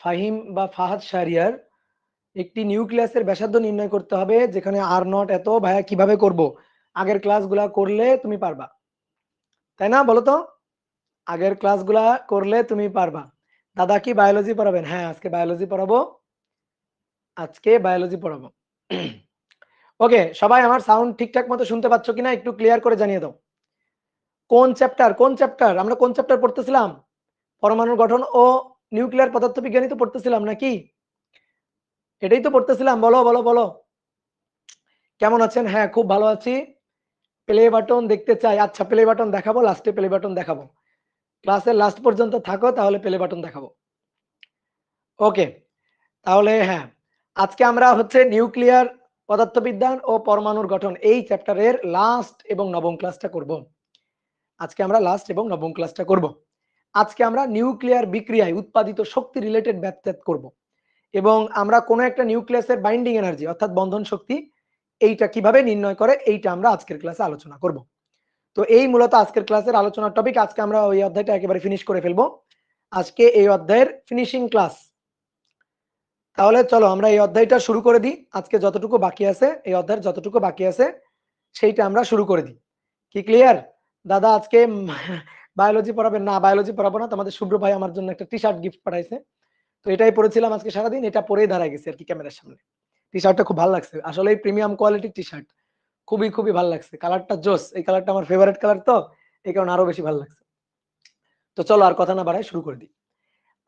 ফাহিম বা ফাহাদ শাহরিয়ার, একটি নিউক্লিয়াসের ব্যাসার্ধ নির্ণয় করতে হবে, যেখানে আর নট এত। ভাইয়া কিভাবে করব? আগের ক্লাসগুলা করলে তুমি পারবা, তাই না? বলো তো, আগের ক্লাসগুলা করলে তুমি পারবা। দাদা কি বায়োলজি পড়াবেন? হ্যাঁ, আজকে বায়োলজি পড়াবো, আজকে বায়োলজি পড়াবো। ওকে, সবাই আমার সাউন্ড ঠিকঠাক মতো শুনতে পাচ্ছ কিনা একটু ক্লিয়ার করে জানিয়ে দাও। কোন চ্যাপ্টার আমরা কোন চ্যাপ্টার পড়তেছিলাম? পরমাণুর গঠন ও নিউক্লিয়ার পদার্থবিজ্ঞানই তো পড়তেছিলাম নাকি? এটাই তো পড়তেছিলাম। বলো বলো বলো, কেমন আছেন? হ্যাঁ, খুব ভালো আছি। প্লে বাটন দেখতে চাই। আচ্ছা, প্লে বাটন দেখাবো, লাস্টে প্লে বাটন দেখাবো। ক্লাসের লাস্ট পর্যন্ত থাকো, তাহলে প্লে বাটন দেখাবো। ওকে, তাহলে হ্যাঁ, আজকে আমরা হচ্ছে নিউক্লিয়ার পদার্থবিজ্ঞান ও পরমাণুর গঠন এই চ্যাপ্টারের লাস্ট এবং নবম ক্লাসটা করব। আজকে আমরা লাস্ট এবং নবম ক্লাসটা করব। আজকে আমরা নিউক্লিয়ার বিক্রিয়ায় উৎপাদিত শক্তি রিলেটেড ব্যাখ্যা করব, এবং আমরা কোনো একটা নিউক্লিয়াসের বাইন্ডিং এনার্জি অর্থাৎ বন্ধন শক্তি এইটা কিভাবে নির্ণয় করে এইটা আমরা আজকের ক্লাসে আলোচনা করব। তো এই মূলত আজকের ক্লাসের আলোচনার টপিক। আজকে আমরা ওই অধ্যায়টা একেবারে ফিনিশ করে ফেলবো। আজকে এই অধ্যায়ের ফিনিশিং ক্লাস। তাহলে চলো আমরা এই অধ্যায়টা শুরু করে দিই। আজকে যতটুকু বাকি আছে, এই অধ্যায়ের যতটুকু বাকি আছে সেইটা আমরা শুরু করে দিই। কি ক্লিয়ার? দাদা আজকে বায়োলজি পড়াবেন না? বায়োলজি পড়াবো না। তোমাদের শুভ্র ভাই আমার জন্য একটা টি শার্ট গিফট পাঠাইছে, তো এটাই পরেছিলাম আজকে সারাদিন, এটা পরেই দাঁড়ায় গেছে আর কি ক্যামেরার সামনে। টি শার্টটা খুব ভালো লাগছে, আসলে প্রিমিয়াম কোয়ালিটির টি শার্ট, খুবই খুবই ভালো লাগছে। কালারটা জোস, এই কালারটা আমার ফেভারিট কালার, তো এই কারণে আরো বেশি ভালো লাগছে। তো চলো আর কথা না বাড়াই শুরু করে দিই।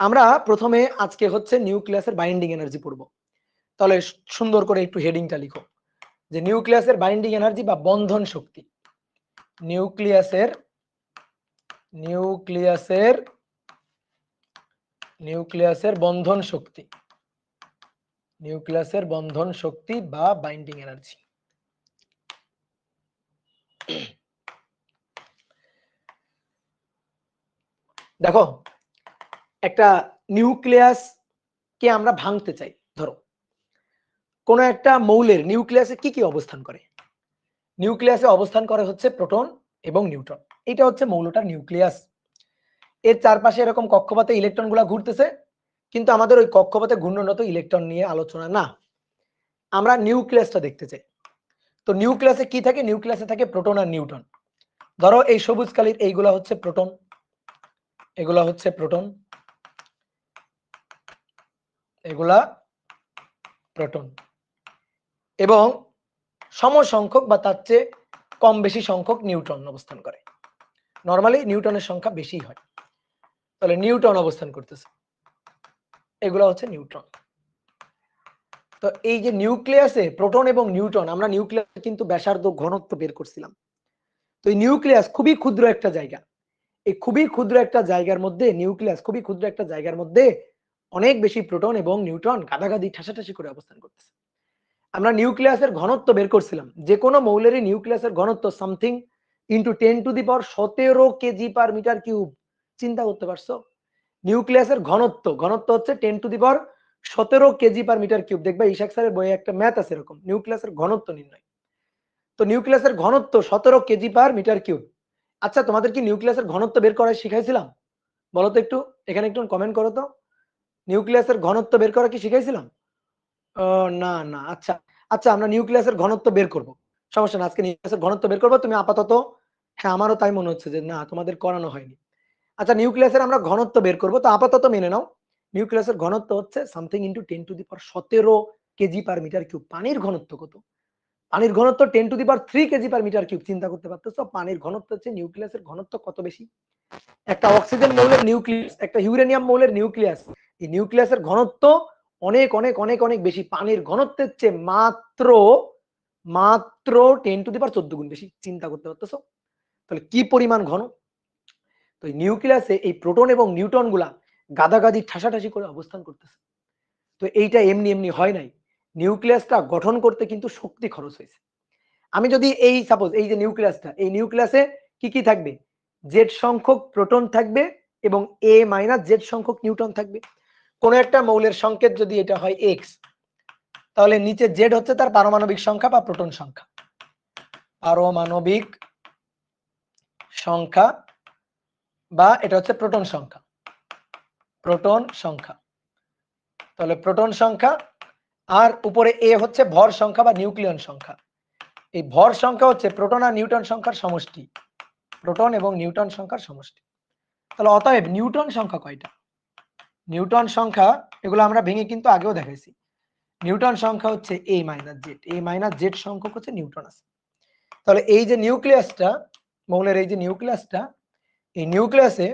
আমরা প্রথমে আজকে হচ্ছে নিউক্লিয়াসের বাইন্ডিং এনার্জি পড়বো। তাহলে সুন্দর করে একটু হেডিংটা লিখো যে নিউক্লিয়াসের বাইন্ডিং এনার্জি বা বন্ধন শক্তি। নিউক্লিয়াসের নিউক্লিয়াসের নিউক্লিয়াসের বন্ধন শক্তি, নিউক্লিয়াসের বন্ধন শক্তি বা বাইন্ডিং এনার্জি। দেখো, একটা নিউক্লিয়াস কে আমরা ভাঙতে চাই। ধরো কোন একটা মৌলের নিউক্লিয়াসে কি কি অবস্থান করে? নিউক্লিয়াসে অবস্থান করে হচ্ছে প্রোটন এবং নিউট্রন। এটা হচ্ছে মৌলটার নিউক্লিয়াস। এর চারপাশে এরকম কক্ষপথে ইলেকট্রন গুলা ঘুরতেছে, কিন্তু আমাদের ওই কক্ষপথে ঘূর্ণনরত ইলেকট্রন নিয়ে আলোচনা না, আমরা নিউক্লিয়াসটা দেখতে চাই। তো নিউক্লিয়াসে কি থাকে? নিউক্লিয়াসে থাকে প্রোটন আর নিউট্রন। ধরো এই সবুজ কালির এইগুলা হচ্ছে প্রোটন, এগুলা হচ্ছে প্রোটন, এগুলা প্রোটন, এবং সমসংখ্যক বা তার চেয়ে কম বেশি সংখ্যক নিউট্রন অবস্থান করে। নরমালি নিউট্রনের সংখ্যা বেশি হয়, তাহলে নিউট্রন অবস্থান করতেছে, এগুলো হচ্ছে নিউট্রন। তো এই যে নিউক্লিয়াসে প্রোটন এবং নিউট্রন, আমরা নিউক্লিয়াসে কিন্তু ব্যাসার্ধ ঘনত্ব বের করছিলাম। তো এই নিউক্লিয়াস খুবই ক্ষুদ্র একটা জায়গা, এই খুবই ক্ষুদ্র একটা জায়গার মধ্যে, নিউক্লিয়াস খুবই ক্ষুদ্র একটা জায়গার মধ্যে অনেক বেশি প্রোটন এবং নিউট্রন গাদাগাদি ঠাসাঠাসি করে অবস্থান করতেছে। আমরা নিউক্লিয়াসের ঘনত্ব বের করছিলাম, যে কোনো মৌলেরই নিউক্লিয়াসের ঘনত্ব something into 10⁻17 KG per metre cube. চিন্তা করতে পারছো? নিউক্লিয়াসের ঘনত্ব ঘনত্ব হচ্ছে 10⁻17 কেজি পার মিটার কিউব। দেখবে ইশাক স্যারের বইয়ে একটা ম্যাথ আছে এরকম, নিউক্লিয়াসের ঘনত্ব নির্ণয়। তো নিউক্লিয়াসের ঘনত্ব 17 কেজি পার মিটার কিউব। আচ্ছা, তোমাদের কি নিউক্লিয়াসের ঘনত্ব বের করা শিখাইছিলাম? বলো তো একটু, এখানে একটু কমেন্ট করো তো, নিউক্লিয়াসের ঘনত্ব বের করা কি শিখাইছিলাম? না না, আচ্ছা আচ্ছা, আমরা নিউক্লিয়াসের ঘনত্ব বের করব, সমস্যা না, আজকে নিউক্লিয়াসের ঘনত্ব বের করবো। তুমি আপাতত, হ্যাঁ আমারও তাই মনে হচ্ছে যে না তোমাদের করানো হয়নি। আচ্ছা, নিউক্লিয়াসের আমরা ঘনত্ব বের করব, তো আপাতত মেনে নাও নিউক্লিয়াসের ঘনত্ব হচ্ছে something into 10⁻17 KG per metre cube. পানির ঘনত্ব কত? পানির ঘনত্ব 10⁻3 কেজি পার মিটার কিউব। চিন্তা করতে পারতেছো পানির ঘনত্ব হচ্ছে নিউক্লিয়াসের ঘনত্ব কত বেশি? একটা অক্সিজেন মৌলের নিউক্লিয়াস, একটা ইউরেনিয়াম মৌলের নিউক্লিয়াস, এই নিউক্লিয়াসের ঘনত্ব অনেক অনেক অনেক অনেক বেশি। পানির ঘনত্বের চেয়ে মাত্র মাত্র 10⁻14 গুণ বেশি। চিন্তা করতে পারতেছো তাহলে কি পরিমাণ ঘন? তো নিউক্লিয়াসে এই প্রোটন এবং নিউট্রন গুলা গাদাগাদি ঠাসাঠাসি করে অবস্থান করতেছে। তো এইটা এমনি এমনি হয় নাই, নিউক্লিয়াসটা গঠন করতে কিন্তু শক্তি খরচ হয়েছে। আমি যদি এই সাপোজ এই যে নিউক্লিয়াসটা, এই নিউক্লিয়াসে কি কি থাকবে? জেড সংখ্যক প্রোটন থাকবে এবং এ মাইনাস জেড সংখ্যক নিউট্রন থাকবে। কোন একটা মৌলের সংকেত যদি এটা হয় এক্স, তাহলে নিচে জেড হচ্ছে তার পারমাণবিক সংখ্যা বা প্রোটন সংখ্যা, পারমাণবিক সংখ্যা বা এটা হচ্ছে প্রোটন সংখ্যা, প্রোটন সংখ্যা। তাহলে প্রোটন সংখ্যা, আর উপরে এ হচ্ছে ভর সংখ্যা বা নিউক্লিয়ন সংখ্যা। এই ভর সংখ্যা হচ্ছে প্রোটন আর নিউট্রন সংখ্যার সমষ্টি, প্রোটন এবং নিউট্রন সংখ্যার সমষ্টি। তাহলে অতএব নিউট্রন সংখ্যা কয়টা? নিউট্রন সংখ্যা এগুলো আমরা ভেঙে কিন্তু আগেও দেখাইছি। নিউট্রন সংখ্যা হচ্ছে এ মাইনাস জেড, এ মাইনাস জেড সংখ্যক হচ্ছে নিউট্রন আছে। তাহলে এই যে নিউক্লিয়াসটা, মৌলের এই যে নিউক্লিয়াসটা, এই নিউক্লিয়াসে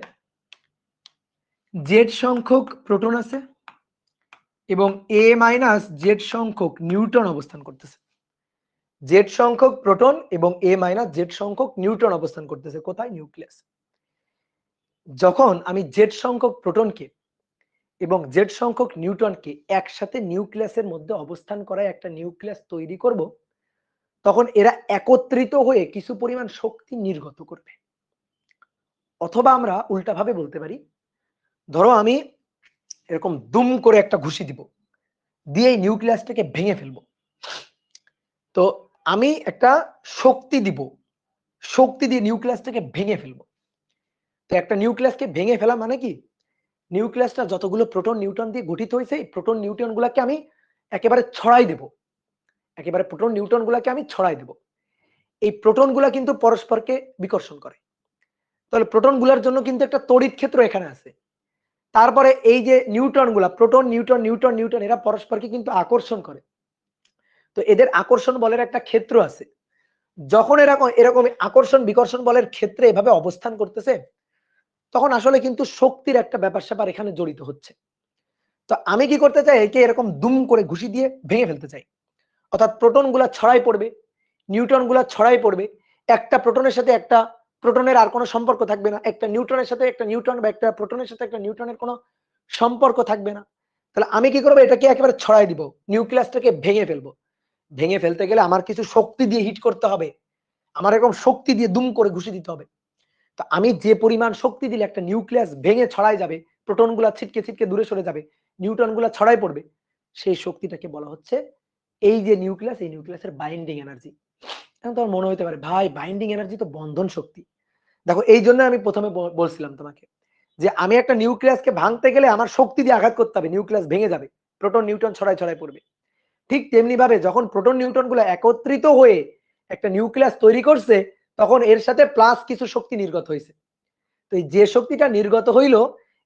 জেড সংখ্যক প্রোটন আছে এবং এ মাইনাস জেড সংখ্যক নিউট্রন অবস্থান করতেছে। জেড সংখ্যক প্রোটন এবং এ মাইনাস জেড সংখ্যক নিউট্রন অবস্থান করতেছে কোথায়? নিউক্লিয়াস। যখন আমি জেড সংখ্যক প্রোটনকে এবং জেড সংখ্যক নিউট্রনকে একসাথে নিউক্লিয়াসের মধ্যে অবস্থান করায় একটা নিউক্লিয়াস তৈরি করব, তখন এরা একত্রিত হয়ে কিছু পরিমাণ শক্তি নির্গত করবে। অথবা আমরা উল্টাভাবে বলতে পারি, ধরো আমি এরকম দুম করে একটা ঘুষি দিব, দিয়ে এই নিউক্লিয়াসটাকে ভেঙে ফেলবো। তো আমি একটা শক্তি দিব, শক্তি দিয়ে নিউক্লিয়াসটাকে ভেঙে ফেলবো। তো একটা নিউক্লিয়াসকে ভেঙে ফেলা মানে কি? নিউক্লিয়াসটা যতগুলো প্রোটন নিউট্রন দিয়ে গঠিত হয়েছে, এই প্রোটন নিউট্রন গুলাকে আমি একেবারে ছড়াই দেব, একেবারে প্রোটন নিউট্রন গুলাকে আমি ছড়াই দেব। এই প্রোটন গুলা কিন্তু পরস্পরকে বিকর্ষণ করে। তাহলে প্রোটন গুলার জন্য কিন্তু একটা তড়িৎ ক্ষেত্র এখানে আছে। তারপরে এই যে নিউট্রন গুলা, প্রোটন নিউট্রন নিউট্রন নিউট্রন, এরা পরস্পরকে কিন্তু আকর্ষণ করে। তো এদের আকর্ষণ বলের একটা ক্ষেত্র আছে। যখন এরকম এরকম আকর্ষণ বিকর্ষণ বলের ক্ষেত্রে এভাবে অবস্থান করতেছে, তখন আসলে কিন্তু শক্তির একটা ব্যাপার স্যাপার এখানে জড়িত হচ্ছে। তো আমি কি করতে চাই? একে এরকম দুম করে ঘুষি দিয়ে ভেঙে ফেলতে চাই। অর্থাৎ প্রোটন গুলা ছড়াই পড়বে, নিউট্রন গুলা ছড়াই পড়বে, একটা প্রোটনের সাথে একটা প্রোটনের আর কোনো সম্পর্ক থাকবে না, একটা নিউট্রনের সাথে একটা নিউট্রন বা একটা প্রোটনের সাথে একটা নিউট্রনের কোনো সম্পর্ক থাকবে না। তাহলে আমি কি করবো? এটাকে একেবারে ছড়াই দিব, নিউক্লিয়াসটাকে ভেঙে ফেলবো। ভেঙে ফেলতে গেলে আমার কিছু শক্তি দিয়ে হিট করতে হবে, আমার এরকম শক্তি দিয়ে দুম করে ঘুষি দিতে হবে। তো আমি যে পরিমাণ শক্তি দিলে একটা নিউক্লিয়াস ভেঙে ছড়াই যাবে, প্রোটন গুলা ছিটকে ছিটকে দূরে সরে যাবে, নিউট্রন গুলা ছড়াই পড়বে, সেই শক্তিটাকে বলা হচ্ছে এই যে নিউক্লিয়াস, এই নিউক্লিয়াসের বাইন্ডিং এনার্জি। এখন তোমার মনে হতে পারে ভাই বাইন্ডিং এনার্জি তো বন্ধন শক্তি। দেখো এই জন্য আমি প্রথমে বলছিলাম তোমাকে যে আমি একটা নিউক্লিয়াসকে ভাঙতে গেলে আমার শক্তি দিয়ে আঘাত করতে হবে, নিউক্লিয়াস ভেঙে যাবে, প্রোটন নিউট্রন ছড়াই ছড়াই পড়বে। ঠিক তেমনি ভাবে যখন প্রোটন নিউট্রন গুলো একত্রিত হয়ে একটা নিউক্লিয়াস তৈরি করছে, তখন এর সাথে প্লাস কিছু শক্তি নির্গত হয়েছে। তো এই যে শক্তিটা নির্গত হইল,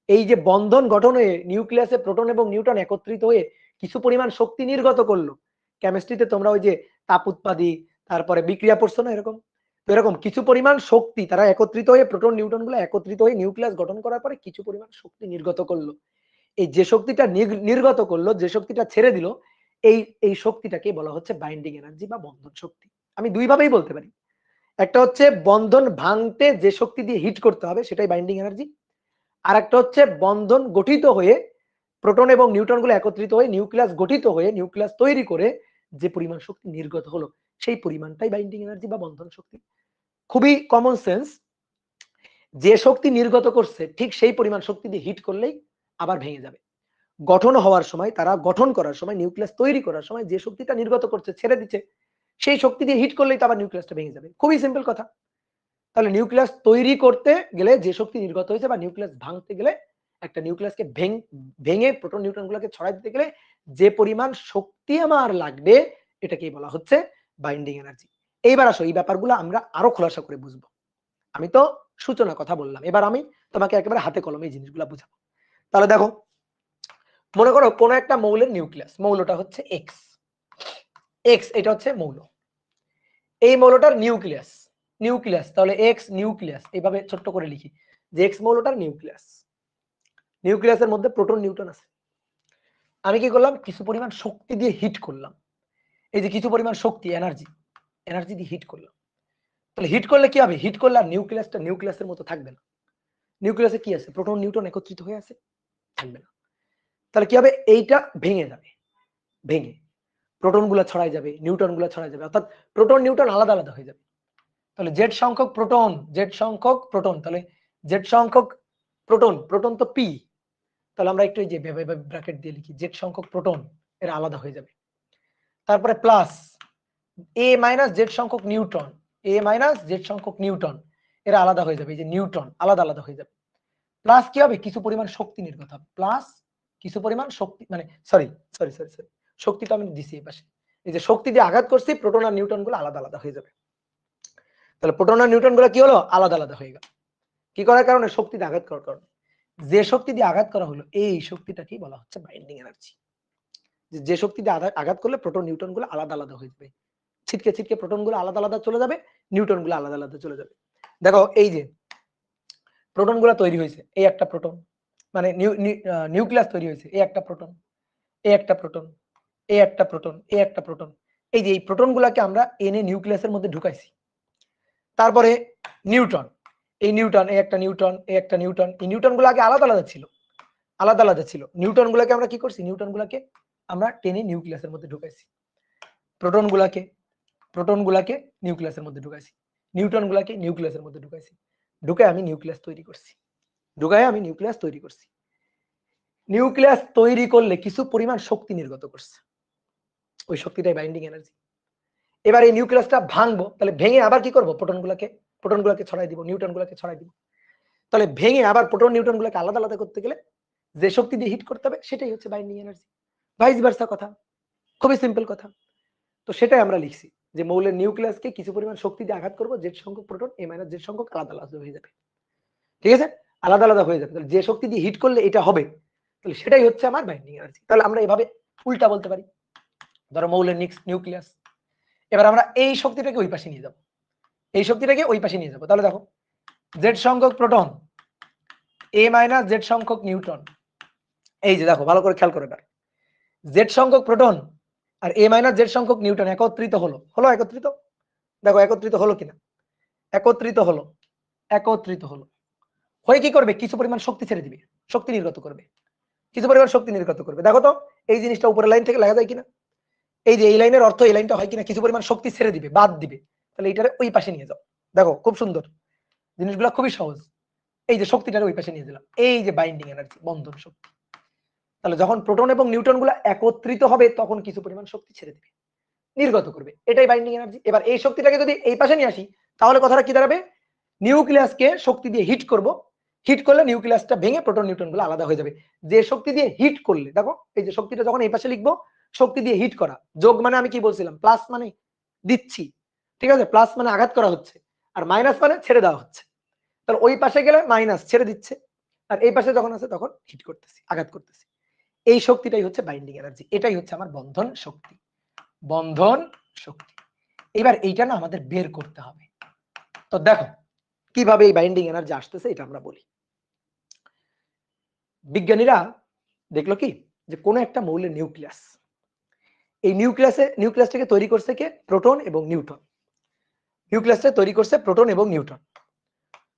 এই যে বন্ধন গঠন হয়ে নিউক্লিয়াসে প্রোটন এবং নিউট্রন একত্রিত হয়ে কিছু পরিমাণ শক্তি নির্গত করলো। কেমিস্ট্রিতে তোমরা ওই যে তাপ উৎপাদী, তারপরে বিক্রিয়া পড়ছো না এরকম? তো এরকম কিছু পরিমাণ শক্তি তারা একত্রিত হয়ে প্রোটন নিউট্রন গুলো একত্রিত হয়ে নিউক্লিয়াস গঠন করার পরে কিছু পরিমাণ শক্তি নির্গত করলো। এই যে শক্তিটা নির্গত করলো, যে শক্তিটা ছেড়ে দিল, এই এই শক্তিটাকে বলা হচ্ছে বাইন্ডিং এনার্জি বা বন্ধন শক্তি। আমি দুই ভাবেই বলতে পারি, একটা হচ্ছে বন্ধন ভাঙতে যে শক্তি দিয়ে হিট করতে হবে সেটাই বাইন্ডিং এনার্জি, আর একটা হচ্ছে বন্ধন গঠিত হয়ে প্রোটন এবং নিউট্রন গুলো একত্রিত হয়ে নিউক্লিয়াস গঠিত হয়ে নিউক্লিয়াস তৈরি করে যে পরিমাণ শক্তি নির্গত হলো, সেই পরিমাণটাই বাইন্ডিং এনার্জি বা বন্ধন শক্তি। খুবই কমন সেন্স, যে শক্তি নির্গত করছে ঠিক সেই পরিমাণ শক্তি দিয়ে হিট করলেই আবার ভেঙে যাবে। গঠন হওয়ার সময়, তারা গঠন করার সময়, নিউক্লিয়াস তৈরি করার সময় যে শক্তিটা নির্গত করছে ছেড়ে দিচ্ছে, সেই শক্তি দিয়ে হিট করলেই তো আবার নিউক্লিয়াসটা ভেঙে যাবে। খুবই সিম্পল কথা। তাহলে নিউক্লিয়াস তৈরি করতে গেলে যে শক্তি নির্গত হয়েছে বা নিউক্লিয়াস ভাঙতে গেলে একটা নিউক্লিয়াসকে ভেঙে প্রোটন নিউট্রন গুলোকে ছড়াই দিতে গেলে যে পরিমাণ শক্তি আমার লাগবে এটাকেই বলা হচ্ছে বাইন্ডিং এনার্জি। এইবার আসো এই ব্যাপারগুলো আমরা আরো খোলাসা করে বুঝবো। আমি তো সূচনা কথা বললাম, এবার আমি তোমাকে একেবারে হাতে কলমে এই জিনিসগুলো বুঝাবো। তাহলে দেখো, মনে করো কোন একটা মৌলের নিউক্লিয়াস, মৌলটা হচ্ছে এক্স, এটা হচ্ছে মৌল। এই মৌলটার নিউক্লিয়াস, তাহলে এক্স নিউক্লিয়াস এইভাবে ছোট্ট করে লিখি যে এক্স মৌলটার নিউক্লিয়াস, নিউক্লিয়াসের মধ্যে প্রোটন নিউট্রন আছে। আমি কি করলাম, কিছু পরিমাণ শক্তি দিয়ে হিট করলাম, এই যে কিছু পরিমাণ শক্তি এনার্জি দিয়ে হিট করলাম। তাহলে হিট করলে কি হবে, হিট করলে আর নিউক্লিয়াসটা নিউক্লিয়াসের মতো থাকবে না। নিউক্লিয়াসে কি আছে, প্রোটন নিউট্রন একত্রিত হয়ে আছে, থাকবে না। তাহলে কি হবে, এইটা ভেঙে যাবে, ভেঙে প্রোটন গুলা ছড়াই যাবে, নিউট্রন গুলা ছড়াই যাবে, অর্থাৎ প্রোটন নিউট্রন আলাদা আলাদা হয়ে যাবে। তাহলে জেড সংখ্যক প্রোটন, তাহলে জেড সংখ্যক প্রোটন তো পি, তাহলে আমরা একটু এই যে ব্র্যাকেট দিয়ে লিখি, জেড সংখ্যক প্রোটন এর আলাদা হয়ে যাবে। তারপরে প্লাস এ মাইনাস জেড সংখ্যক নিউট্রন এরা আলাদা হয়ে যাবে, এই যে নিউট্রন আলাদা আলাদা হয়ে যাবে। প্লাস কি হবে, কিছু পরিমাণ শক্তি নির্গত হবে, প্লাস কিছু পরিমাণ শক্তি, মানে সরি শক্তি তো আমি দিছি এই পাশে, এই যে শক্তি দিয়ে আঘাত করছি, প্রোটন আর নিউট্রন গুলো আলাদা আলাদা হয়ে যাবে। তাহলে প্রোটন আর নিউট্রন গুলো কি হলো, আলাদা আলাদা হয়ে গেল। কি করার কারণে, শক্তিতে আঘাত করার কারণে। যে শক্তি দিয়ে আঘাত করা হলো এই শক্তিটাকেই বলা হচ্ছে বাইন্ডিং এনার্জি। যে শক্তি দিয়ে আঘাত করলে প্রোটন নিউট্রন গুলো আলাদা আলাদা হয়ে যাবে, ছিটকে প্রোটন গুলো আলাদা আলাদা চলে যাবে, নিউট্রন গুলো আলাদা আলাদা চলে যাবে। দেখো এই যে প্রোটন গুলো তৈরি হয়েছে, এই একটা প্রোটন, মানে নিউক্লিয়াস তৈরি হয়েছে, এই একটা প্রোটন, এই একটা প্রোটন, এই একটা প্রোটন, এই একটা প্রোটন। এই যে এই প্রোটন গুলাকে আমরা এনে নিউক্লিয়াসের মধ্যে ঢুকাইছি। তারপরে নিউট্রন, এই একটা নিউট্রন, এই একটা নিউট্রন, এই নিউট্রন গুলো আগে আলাদা আলাদা ছিল, নিউট্রন গুলাকে আমরা কি করছি, নিউট্রন গুলাকে আমরা টেনে নিউক্লিয়াসের মধ্যে ঢুকাইছি, প্রোটন গুলাকে নিউক্লিয়াসের মধ্যে ঢুকাইছি, নিউট্রন গুলাকে নিউক্লিয়াসের মধ্যে ঢুকাইছি, ঢুকায় আমি নিউক্লিয়াস তৈরি করছি, নিউক্লিয়াস তৈরি করলে কিছু পরিমাণ শক্তি নির্গত করছে, ওই শক্তিটাই বাইন্ডিং এনার্জি। এবার এই নিউক্লিয়াসটা ভাঙবো, তাহলে ভেঙে আবার কি করব, প্রোটন গুলাকে ছড়াই দিব, নিউট্রন গুলাকে ছড়াই দিব। তাহলে ভেঙে আবার প্রোটন নিউট্রন গুলাকে আলাদা আলাদা করতে গেলে যে শক্তি দিয়ে হিট করতে হবে সেটাই হচ্ছে বাইন্ডিং এনার্জি। ভাইস ভার্সা কথা, খুবই সিম্পল কথা। তো সেটাই আমরা লিখছি যে মৌলের নিউক্লিয়াসকে কিছু পরিমাণ শক্তি দিয়ে আঘাত করব, জেড সংখ্যক প্রোটন এ মাইনাস জেড সংখ্যক আলাদা আলাদা হয়ে যাবে, ঠিক আছে, আলাদা আলাদা হয়ে যাবে। তাহলে যে শক্তি দিয়ে হিট করলে এটা হবে, তাহলে সেটাই হচ্ছে আমার বাইন্ডিং এনার্জি। তাহলে আমরা এভাবে উল্টা বলতে পারি, ধরো মৌলের নিউক্লিয়াস, এবার আমরা এই শক্তিটাকে ওই পাশে নিয়ে যাব, তাহলে দেখো জেড সংখ্যক প্রোটন এ মাইনাস জেড সংখ্যক নিউট্রন, এই যে দেখো ভালো করে খেয়াল করে, এবার জেড সংখ্যক প্রোটন আর এ মাইনাস জেড সংখ্যক নিউট্রন একত্রিত হলো, দেখো একত্রিত হলো কিনা, একত্রিত হলো হয়ে কি করবে, কিছু পরিমাণ শক্তি ছেড়ে দিবে, শক্তি নির্গত করবে, দেখো তো এই জিনিসটা উপরের লাইন থেকে লেখা যায় কিনা, এই যে এই লাইনের অর্থ এই লাইনটা হয় কিনা, কিছু পরিমাণ শক্তি ছেড়ে দিবে, বাদ দিবে, তাহলে এটারে ওই পাশে নিয়ে যাও। দেখো খুব সুন্দর, জিনিসগুলো খুবই সহজ। এই যে শক্তিটারে ওই পাশে নিয়ে দিলাম, এই যে বাইন্ডিং এনার্জি, বন্ধন শক্তি। তাহলে যখন প্রোটন এবং নিউট্রন গুলো একত্রিত হবে তখন কিছু পরিমাণ শক্তি ছেড়ে দিবে, নির্গত করবে, এটাই বাইন্ডিং এনার্জি। এবার এই শক্তিটাকে যদি এই পাশে নিয়ে আসি তাহলে কথাটা কি দাঁড়াবে, নিউক্লিয়াসকে শক্তি দিয়ে হিট করব, হিট করলে নিউক্লিয়াসটা ভেঙে প্রোটন নিউট্রন গুলো আলাদা হয়ে যাবে। যে শক্তি দিয়ে হিট করলে, দেখো এই যে শক্তিটা যখন এই পাশে লিখবো, শক্তি দিয়ে হিট করা, যোগ মানে আমি কি বলছিলাম, প্লাস মানে দিচ্ছি, ঠিক আছে, প্লাস মানে আঘাত করা হচ্ছে, আর মাইনাস মানে ছেড়ে দেওয়া হচ্ছে। তাহলে ওই পাশে গেলে মাইনাস ছেড়ে দিচ্ছে, আর এই পাশে যখন আছে তখন হিট করতেছি, আঘাত করতেছি। এই শক্তিটাই হচ্ছে বাইন্ডিং এনার্জি, এটাই হচ্ছে আমার বন্ধন শক্তি। এবার এইটা না আমাদের বের করতে হবে। তো দেখো কিভাবে এই বাইন্ডিং এনার্জি আসতেছে এটা আমরা বলি। বিজ্ঞানীরা দেখলো কি, যে কোন একটা মৌলের নিউক্লিয়াস, এই নিউক্লিয়াসটাকে তৈরি করছে কে, প্রোটন এবং নিউট্রন,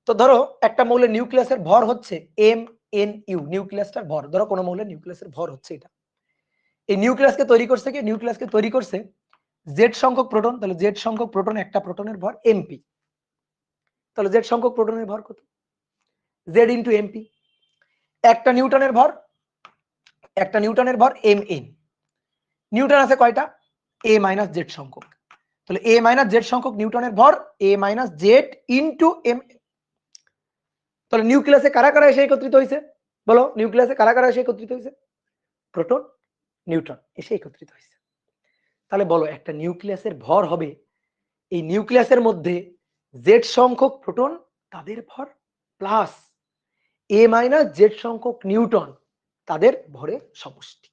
তো ধরো একটা মৌলের নিউক্লিয়াসের ভর হচ্ছে MnU, নিউক্লিয়াসটার ভর, ধরো কোন মৌলের নিউক্লিয়াসের ভর হচ্ছে এটা। এই নিউক্লিয়াসকে তৈরি করছে কে, নিউক্লিয়াসকে তৈরি করছে জেড সংখ্যক প্রোটন, তাহলে জেড সংখ্যক প্রোটন, একটা প্রোটনের ভর MP, তাহলে জেড সংখ্যক প্রোটনের ভর কত, জেড ইন্টু MP। একটা নিউটনের ভর Mn, নিউটন আছে কয়টা, a মাইনাস জেড সংখ্যক, তাহলে a মাইনাস জেড সংখ্যক নিউটনের ভর a minus Z into M। তাহলে নিউক্লিয়াসে কারা কারা এসে একত্রিত হয়েছে বলো নিউক্লিয়াসে কারা কারা এসে একত্রিত হয়েছে? প্রোটন নিউট্রন এসে একত্রিত হয়েছে। তাহলে বলো একটা নিউক্লিয়াসের ভর হবে, এই নিউক্লিয়াসের মধ্যে জেড সংখ্যক প্রোটন তাদের ভর প্লাস এ মাইনাস জেড সংখ্যক নিউট্রন তাদের ভরের সমষ্টি।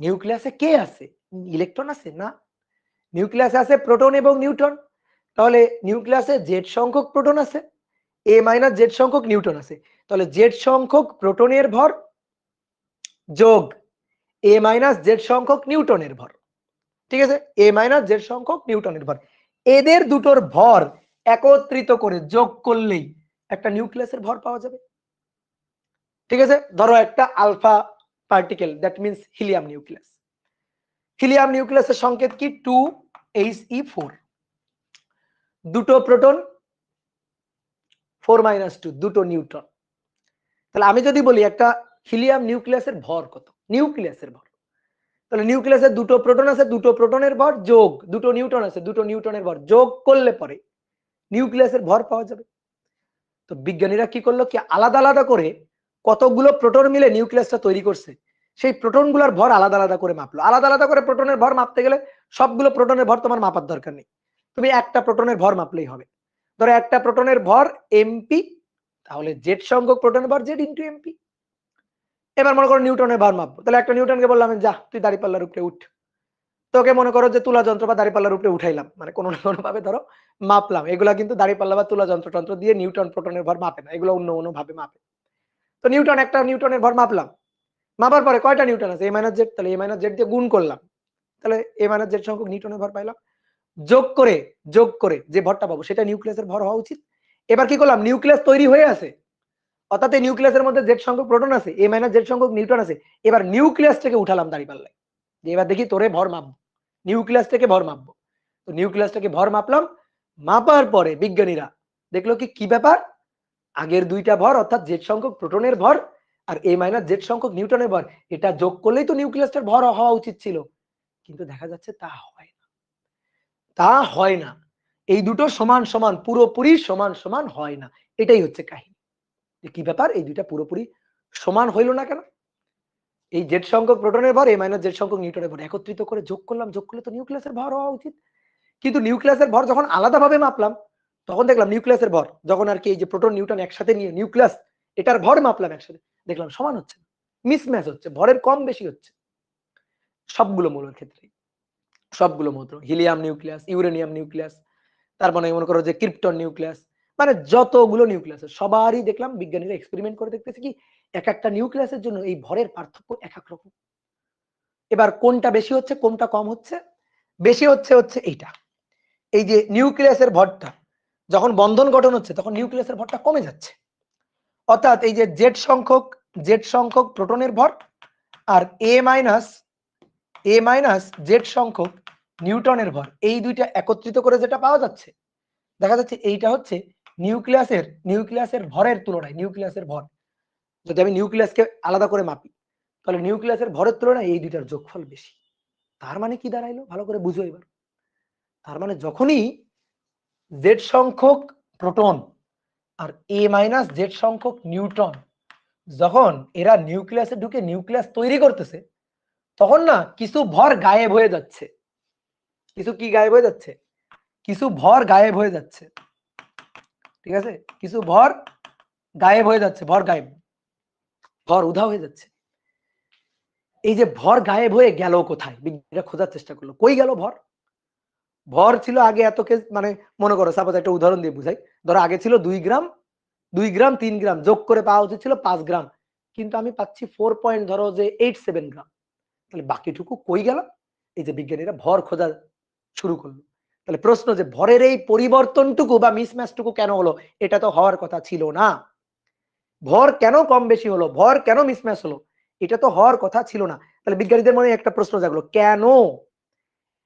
নিউক্লিয়াসে কে আছে? ইলেকট্রন আছে না, নিউক্লিয়াসে আছে প্রোটন এবং নিউট্রন। তাহলে নিউক্লিয়াসে জেড সংখ্যক প্রোটন আছে, এ মাইনাস জেড সংখ্যক নিউট্রন আছে। তাহলে জেড সংখ্যক প্রোটনের ভর যোগ এ মাইনাস জেড সংখ্যক নিউটনের ভর, ঠিক আছে, এ মাইনাস জেড সংখ্যক নিউটনের ভর, এদের দুটোর ভর একত্রিত করে যোগ করলেই একটা নিউক্লিয়াসের ভর পাওয়া যাবে। ঠিক আছে, ধরো একটা alpha particle, that means helium nucleus. Helium নিউক্লিয়াসের সংকেত কি? 2He4, দুটো প্রোটন 4 - 2, দুটো নিউট্রন। তাহলে আমি যদি বলি একটা হিলিয়াম নিউক্লিয়াসের ভর কত, নিউক্লিয়াসের ভর, তাহলে নিউক্লিয়াসে দুটো প্রোটন আছে, দুটো প্রোটনের ভর যোগ দুটো নিউট্রন আছে, দুটো নিউট্রনের ভর যোগ করলে পরে নিউক্লিয়াসের ভর পাওয়া যাবে। তো বিজ্ঞানীরা কি করলো কি আলাদা আলাদা করে কতগুলো প্রোটন মিলে নিউক্লিয়াসটা তৈরি করছে, সেই প্রোটনগুলোর ভর আলাদা আলাদা করে মাপলো। আলাদা আলাদা করে প্রোটনের ভর মাপতে গেলে সবগুলো প্রোটনের ভর তোমার মাপার দরকার নেই, তুমি একটা প্রোটনের ভর মাপলেই হবে। ধরো একটা প্রোটনের ভর এমপি, তাহলে জেড সংখ্যক প্রোটনের ভর জেড ইন্টু এমপি। এবার মনে করো নিউটনের ভর মাপবো, তাহলে একটা নিউটনকে বললাম যা তুই দাঁড়িপাল্লার উপরে উঠ, তোকে মনে করো যে তুলা যন্ত্র বা দাঁড়িপাল্লার উপরে উঠাইলাম, মানে কোনো না কোনো ভাবে ধরো মাপলাম। এগুলা কিন্তু দাঁড়িপাল্লা বা তুলা যন্ত্র দিয়ে নিউটন প্রোটনের ভর মাপে না, এগুলো অন্য অন্য ভাবে মাপে। তো নিউটন, একটা নিউটনের ভর মাপলাম, মাপার পরে কয়টা নিউটন আছে? এ মাইনাস জেড, তাহলে এ মাইনাস জেড দিয়ে গুণ করলাম, তাহলে এ মাইনাস জেড সংখ্যক নিউটনের ভর পাইলাম। যোগ করে যে ভরটা পাবো সেটা নিউক্লিয়াসের ভর হওয়া উচিত। এবার কি করলাম, নিউক্লিয়াস তৈরি হয়ে আছে, অর্থাৎ এই নিউক্লিয়াসের মধ্যে জেড সংখ্যক প্রোটন আছে, এ মাইনাস জেড সংখ্যক নিউটন আছে। এবার নিউক্লিয়াস থেকে উঠালাম দাঁড়িপাল্লায়, যে এবার দেখি তোরে ভর মাপবো, নিউক্লিয়াস থেকে ভর মাপবো। তো নিউক্লিয়াসটাকে ভর মাপলাম, মাপার পরে বিজ্ঞানীরা দেখলো কি কি ব্যাপার, আগের দুইটা ভর অর্থাৎ জেড সংখ্যক প্রোটনের ভর আর এ মাইনাস জেড সংখ্যক নিউটনের ভর, এটা যোগ করলেই তো নিউক্লিয়াসটার ভর হওয়া উচিত ছিল। কিন্তু দেখা যাচ্ছে তা হয় না, তা হয় না, এই দুটো সমান সমান, পুরোপুরি সমান সমান হয় না। এটাই হচ্ছে কাহিনী, যে কি ব্যাপার এই দুইটা পুরোপুরি সমান হইল না কেন। এই জেড সংখ্যক প্রোটনের ভর এ মাইনাস জেড সংখ্যক নিউটনের ভর একত্রিত করে যোগ করলাম, যোগ করলে তো নিউক্লিয়াসের ভর হওয়া উচিত। কিন্তু নিউক্লিয়াসের ভর যখন আলাদাভাবে মাপলাম, তখন দেখলাম নিউক্লিয়াসের ভর যখন আর কি এই যে প্রোটন নিউটন একসাথে নিয়ে নিউক্লিয়াস এটার ভর মাপলাম একসাথে, দেখলাম সমান হচ্ছে, মিসম্যাচ হচ্ছে, ভরের কম বেশি হচ্ছে সবগুলো মৌলের ক্ষেত্রে। সবগুলো মৌল, হিলিয়াম নিউক্লিয়াস, ইউরেনিয়াম নিউক্লিয়াস, তারপরে মনে করো যে ক্রিপ্টন নিউক্লিয়াস, মানে যতগুলো নিউক্লিয়াস সবারই দেখলাম বিজ্ঞানীরা এক্সপেরিমেন্ট করে দেখতেছে কি এক একটা নিউক্লিয়াসের জন্য এই ভরের পার্থক্য এক এক রকম। এবার কোনটা বেশি হচ্ছে কোনটা কম হচ্ছে? বেশি হচ্ছে হচ্ছে এইটা, এই যে নিউক্লিয়াসের ভরটা যখন বন্ধন গঠন হচ্ছে তখন নিউক্লিয়াসের ভরটা কমে যাচ্ছে, অর্থাৎ এই যে জেড সংখ্যক প্রোটনের ভর আর এ মাইনাস জেড সংখ্যক নিউটনের ভর, এই দুইটা একত্রিত করে যেটা পাওয়া যাচ্ছে, দেখা যাচ্ছে এইটা হচ্ছে নিউক্লিয়াসের ভরের তুলনায় নিউক্লিয়াসের ভর, যদি আমি নিউক্লিয়াসকে আলাদা করে মাপি তাহলে নিউক্লিয়াসের ভরের তুলনায় এই দুইটার যোগফল বেশি। তার মানে কি দাঁড়াইলো, ভালো করে বুঝো এবার। তার মানে যখনই জেড সংখ্যক প্রোটন আর এ মাইনাস জেড সংখ্যক নিউট্রন যখন এরা নিউক্লিয়াসে ঢুকে নিউক্লিয়াস তৈরি করতেছে, তখন না কিছু ভর গায়েব হয়ে যাচ্ছে। কিছু কি গায়েব হয়ে যাচ্ছে? কিছু ভর গায়েব হয়ে যাচ্ছে, ঠিক আছে, কিছু ভর গায়েব হয়ে যাচ্ছে, ভর গায়েব, ভর উধাও হয়ে যাচ্ছে। এই যে ভর গায়েব হয়ে গেল কোথায়, বিজ্ঞানীরা খোঁজার চেষ্টা করলো কই গেল ভর। ভর ছিল আগে এত কেজি, মানে মনে করো সাপোজ একটা উদাহরণ দিয়ে বুঝাই, ধরো আগে ছিল 2 গ্রাম 3 গ্রাম, যোগ করে পাওয়া উচিত ছিল 5 গ্রাম, কিন্তু আমি পাচ্ছি 4.87 গ্রাম, তাহলে বাকিটুকু কই গেল? এই যে বিজ্ঞানীরা ভর খোঁজা শুরু করলো। তাহলে প্রশ্ন যে ভরের এই পরিবর্তনটুকু বা মিসম্যাচটুকু কেন হলো, এটা তো হওয়ার কথা ছিল না। ভর কেন কম বেশি হলো, ভর কেন মিসম্যাচ হলো, এটা তো হওয়ার কথা ছিল না। তাহলে বিজ্ঞানীদের মনে একটা প্রশ্ন জাগলো, কেন?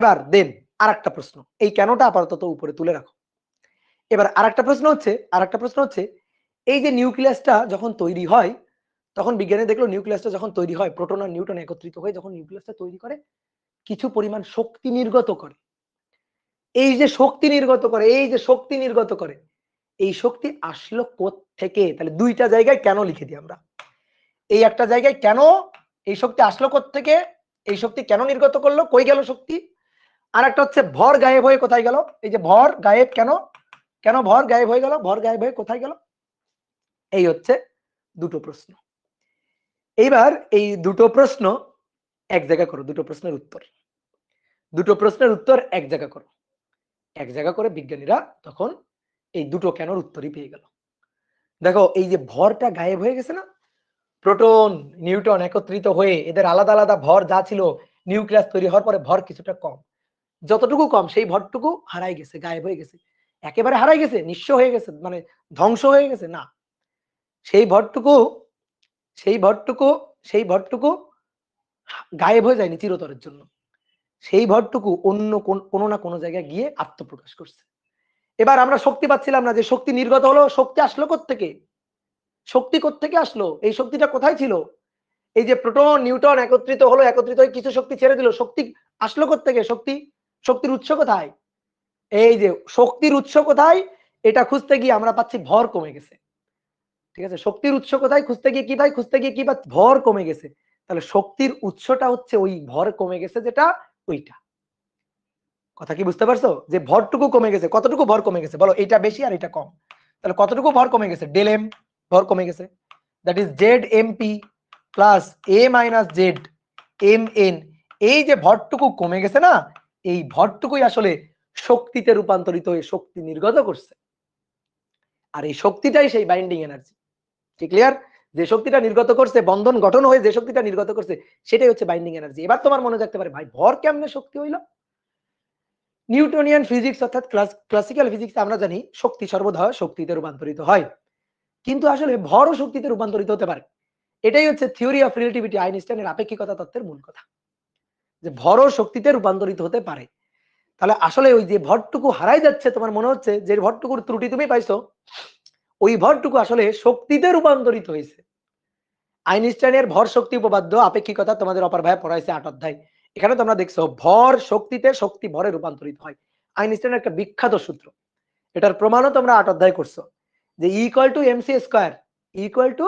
এবার দেন আরেকটা প্রশ্ন, এই কেনটা আপাতত উপরে তুলে রাখো। এবার আরেকটা প্রশ্ন হচ্ছে এই যে নিউক্লিয়াসটা যখন তৈরি হয়, তখন বিজ্ঞানী দেখলো নিউক্লিয়াসটা যখন তৈরি হয় প্রোটন আর নিউট্রন একত্রিত হয়ে যখন নিউক্লিয়াসটা তৈরি করে, কিছু পরিমাণ শক্তি নির্গত করে। এই যে শক্তি নির্গত করে, এই শক্তি আসলো কোত্থেকে? তাহলে দুইটা জায়গায় কেন লিখে দিই আমরা। এই একটা জায়গায় কেন এই শক্তি আসলো কোত্থেকে, এই শক্তি কেন নির্গত করলো, কই গেল শক্তি। আর একটা হচ্ছে ভর গায়েব হয়ে কোথায় গেল, এই যে ভর গায়েব কেন, কেন ভর গায়েব হয়ে গেল, ভর গায়েব হয়ে কোথায় গেল। এই হচ্ছে দুটো প্রশ্ন। এইবার এই দুটো প্রশ্ন এক জায়গা করো, দুটো প্রশ্নের উত্তর, দুটো প্রশ্নের উত্তর এক জায়গা করো, এক জায়গা করে বিজ্ঞানীরা তখন এই দুটো কেনর উত্তরই পেয়ে গেল। দেখো এই যে ভরটা গায়েব হয়ে গেছে না, প্রোটন নিউট্রন একত্রিত হয়ে এদের আলাদা আলাদা ভর যা ছিল, নিউক্লিয়াস তৈরি হওয়ার পরে ভর কিছুটা কম, যতটুকু কম সেই ভরটুকু হারাই গেছে, গায়েব হয়ে গেছে। একেবারে হারাই গেছে, নিঃস্ব হয়ে গেছে, মানে ধ্বংস হয়ে গেছে না, সেই ভরটুকু সেই ভরটুকু সেই ভরটুকু গায়েব হয়ে যায়নি চিরতরের জন্য, সেই ভরটুকু অন্য কোনো না কোনো জায়গায় গিয়ে আত্মপ্রকাশ করছে। এবার আমরা শক্তি পাচ্ছিলাম না, যে শক্তি নির্গত হলো, শক্তি আসলো কোত্থেকে, শক্তি কোত্থেকে আসলো, এই শক্তিটা কোথায় ছিল। এই যে প্রোটন নিউট্রন একত্রিত হলো, একত্রিত হয়ে কিছু শক্তি ছেড়ে দিল, শক্তি আসলো কোত্থেকে, শক্তির উৎস কোথায়, এই যে শক্তির উৎস কোথায়, এটা খুঁজতে গিয়ে আমরা পাচ্ছি ভর কমে গেছে। ঠিক আছে, শক্তির উৎস কোথায় খুঁজতে গিয়ে কি পাই, খুঁজতে গিয়ে কি পাই, ভর কমে গেছে। তাহলে শক্তির উৎসটা হচ্ছে ওই ভর কমে গেছে যেটা, ওইটা। কথা কি বুঝতে পারছো, যে ভরটুকু কমে গেছে, কতটুকু ভর কমে গেছে বলো, এটা বেশি আর এটা কম, তাহলে কতটুকু ভর কমে গেছে, ডেল এম ভর কমে গেছে, that is Z M P plus A minus Z M N. এই যে ভরটুকু কমে গেছে না, এই ভরটুকুই আসলে শক্তিতে রূপান্তরিত হয়ে শক্তি নির্গত করছে। আর এই শক্তিটাই সেই বাইন্ডিং এনার্জি। কি ক্লিয়ার, যে শক্তিটা নির্গত করছে, বন্ধন গঠন হয়ে যে শক্তিটা নির্গত করছে, সেটাই হচ্ছে বাইন্ডিং এনার্জি। এবার তোমার মনে থাকতে পারে ভাই ভর কেমনে শক্তি হইল। নিউটনিয়ান ফিজিক্স অর্থাৎ ক্লাসিক্যাল ফিজিক্স আমরা জানি শক্তি সর্বদা শক্তিতে রূপান্তরিত হয়, কিন্তু আসলে ভরও শক্তিতে রূপান্তরিত হতে পারে। এটাই হচ্ছে থিওরি অফ রিলেটিভিটি, আইনস্টাইনের আপেক্ষিকতা তত্ত্বের মূল কথা, যে ভরও শক্তিতে রূপান্তরিত হতে পারে। তাহলে আসলে ওই যে ভরটুকু হারাই যাচ্ছে, তোমার মনে হচ্ছে যে ভরটুকুর ত্রুটি তুমি পাইছো, ওই ভরটুকু আসলে শক্তিতে রূপান্তরিত হয়েছে। আইনস্টাইনের ভর শক্তি উপপাদ্য আপেক্ষিকতা তোমাদের অপার ভাইয়া পড়াইছে 8 অধ্যায়, এখানে তোমরা দেখছো ভর শক্তিতে, শক্তি ভরে রূপান্তরিত হয়। আইনস্টাইনের একটা বিখ্যাত সূত্র, এটার প্রমাণও তোমরা 8 অধ্যায় করছো, যে equal to MC square, equal to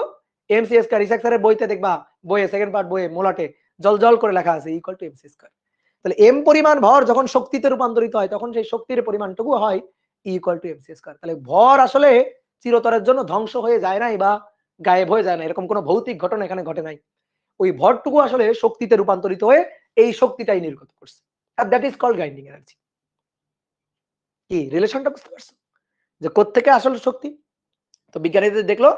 MC square. Ishak স্যারের বইতে দেখবা, বইয়ে সেকেন্ড পার্ট বইয়ে মোলাটে জল জল করে লেখা আছে ইকুয়াল টু এমসি স্কয়ার। তাহলে এম পরিমাণ ভর যখন শক্তিতে রূপান্তরিত হয়, তখন সেই শক্তির পরিমাণটুকু হয় ইকুয়াল টু এমসি স্কয়ার। তাহলে ভর আসলে চিরতরের জন্য ধ্বংস হয়ে যায় নাই বা গায়েব হয়ে যায় না, এরকম কোনো ভৌতিক ঘটনা এখানে ঘটে নাই। ওই ভরটুকু আসলে শক্তিতে রূপান্তরিত হয়ে এই শক্তিটাই নির্গত করছে, আর দ্যাট ইজ কল্ড গাইন্ডিং এনার্জি। কি রিলেশনটা বুঝতে পারছো, যে কোত্থেকে আসলে শক্তি। তো বিজ্ঞানীদের দেখলো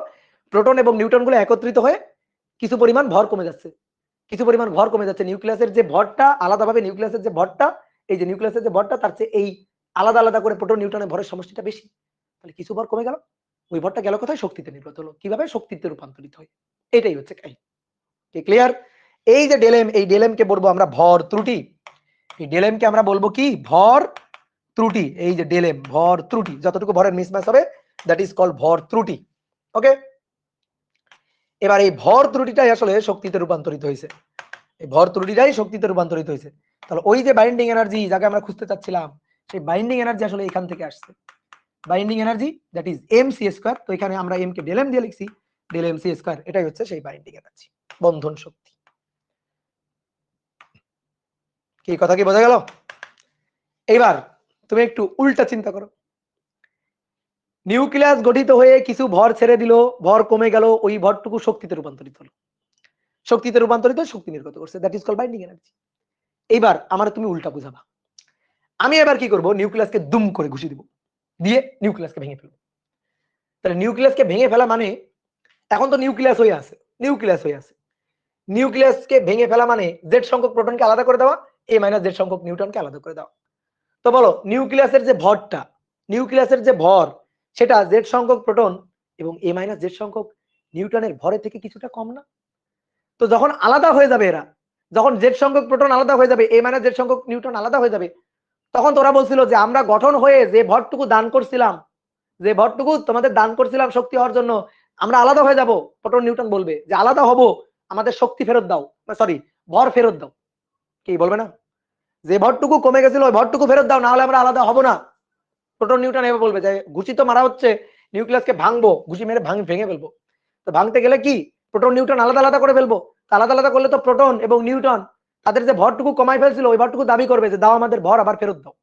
প্রোটন এবং নিউট্রন গুলো একত্রিত হয়ে কিছু পরিমাণ ভর কমে যাচ্ছে, কিছু পরিমাণ ভর কমে যাচ্ছে। নিউক্লিয়াসের যে ভরটা আলাদাভাবে, নিউক্লিয়াসের যে ভরটা, এই যে নিউক্লিয়াসের যে ভরটা, তার চেয়ে এই আলাদা আলাদা করে প্রোটন নিউট্রনের ভরের সমষ্টিটা বেশি। তাহলে কিছু ভর কমে গেল, ওই ভরটা গেল কোথায়, শক্তিতে নির্গত হলো। কিভাবে, শক্তিতে রূপান্তরিত হয়। এটাই হচ্ছে কাহিনী। কি ক্লিয়ার। এই যে ডেলেম, এই ডেলেম কে বলবো আমরা ভর ত্রুটি, এই ডেলেম কে আমরা বলবো কি, ভর ত্রুটি। এই যে ডেলেম ভর ত্রুটি, যতটুকু ভরের মিসম্যাচ হবে দ্যাট ইজ কল্ড ভর ত্রুটি। ওকে, এবার এই ভর ত্রুটিটাই আসলে শক্তিতে রূপান্তরিত হয়েছে, এই ভর ত্রুটিটাই শক্তিতে রূপান্তরিত হয়েছে। তাহলে ওই যে বাইন্ডিং এনার্জি যাকে আমরা খুঁজতে চাচ্ছিলাম, সেই বাইন্ডিং এনার্জি আসলে এখান থেকে আসছে। Binding energy that is M C square. তো এখানে আমরা এম কে ডেল এম দিয়ে লিখছি, ডেল এম সি স্কয়ার, এটাই হচ্ছে সেই বাইন্ডিং এনার্জি, বন্ধন শক্তি। কি কথা কি বোঝা গেল। এবার তুমি একটু উল্টা চিন্তা করো, নিউক্লিয়াস গঠিত হয়ে কিছু ভর ছেড়ে দিল, ভর কমে গেল, ওই ভরটুকু শক্তিতে রূপান্তরিত হলো, শক্তিতে রূপান্তরিত, শক্তি নির্গত করছে, that is called binding energy. এইবার আমার তুমি উল্টা বুঝাবা, আমি এবার কি করব, নিউক্লিয়াসকে দুম করে ঘুষি দিব, দিয়ে নিউক্লিয়াসকে ভেঙে ফেলবো। তাহলে নিউক্লিয়াসকে ভেঙে ফেলা মানে, এখন তো নিউক্লিয়াস হয়ে আছে, নিউক্লিয়াস হয়ে আছে, নিউক্লিয়াসকে ভেঙে ফেলা মানে জেড সংখ্যক প্রোটনকে আলাদা করে দেওয়া, এ মাইনাস জেড সংখ্যক নিউট্রনকে আলাদা করে দেওয়া। তো বলো নিউক্লিয়াসের যে ভরটা, নিউক্লিয়াসের যে ভর, সেটা জেড সংখ্যক প্রোটন এবং এ মাইনাস জেড সংখ্যক নিউট্রনের ভরের থেকে কিছুটা কম না। তো যখন আলাদা হয়ে যাবে এরা, যখন জেড সংখ্যক প্রোটন আলাদা হয়ে যাবে, এ মাইনাস জেড সংখ্যক নিউট্রন আলাদা হয়ে যাবে, তখন তোরা বলছিল যে আমরা গঠন হয়ে যে ভরটুকু দান করছিলাম, যে ভরটুকু তোমাদের দান করছিলাম শক্তি হওয়ার জন্য, আমরা আলাদা হয়ে যাব। প্রোটন নিউট্রন বলবে যে আলাদা হব, আমাদের শক্তি ফেরত দাও, সরি ভর ফেরত দাও। কি বলবে না, যে ভরটুকু কমে গেছিল ওই ভরটুকু ফেরত দাও, না হলে আমরা আলাদা হব না। প্রোটন নিউট্রন এভাবে বলবে যে ঘুষি তো মারা হচ্ছে, নিউক্লিয়াসকে ভাঙবো, ঘুষি মেরে ভেঙে ফেলবো। তো ভাঙতে গেলে কি, প্রোটন নিউট্রন আলাদা আলাদা করে ফেলবো, আলাদা আলাদা করলে তো প্রোটন এবং নিউট্রন তাদের যে ভরটুকু কমাই ফেলছিল ওই ভরটুকু দাবি করবে যে দাও আমাদের ভর আবার ফেরত দাও।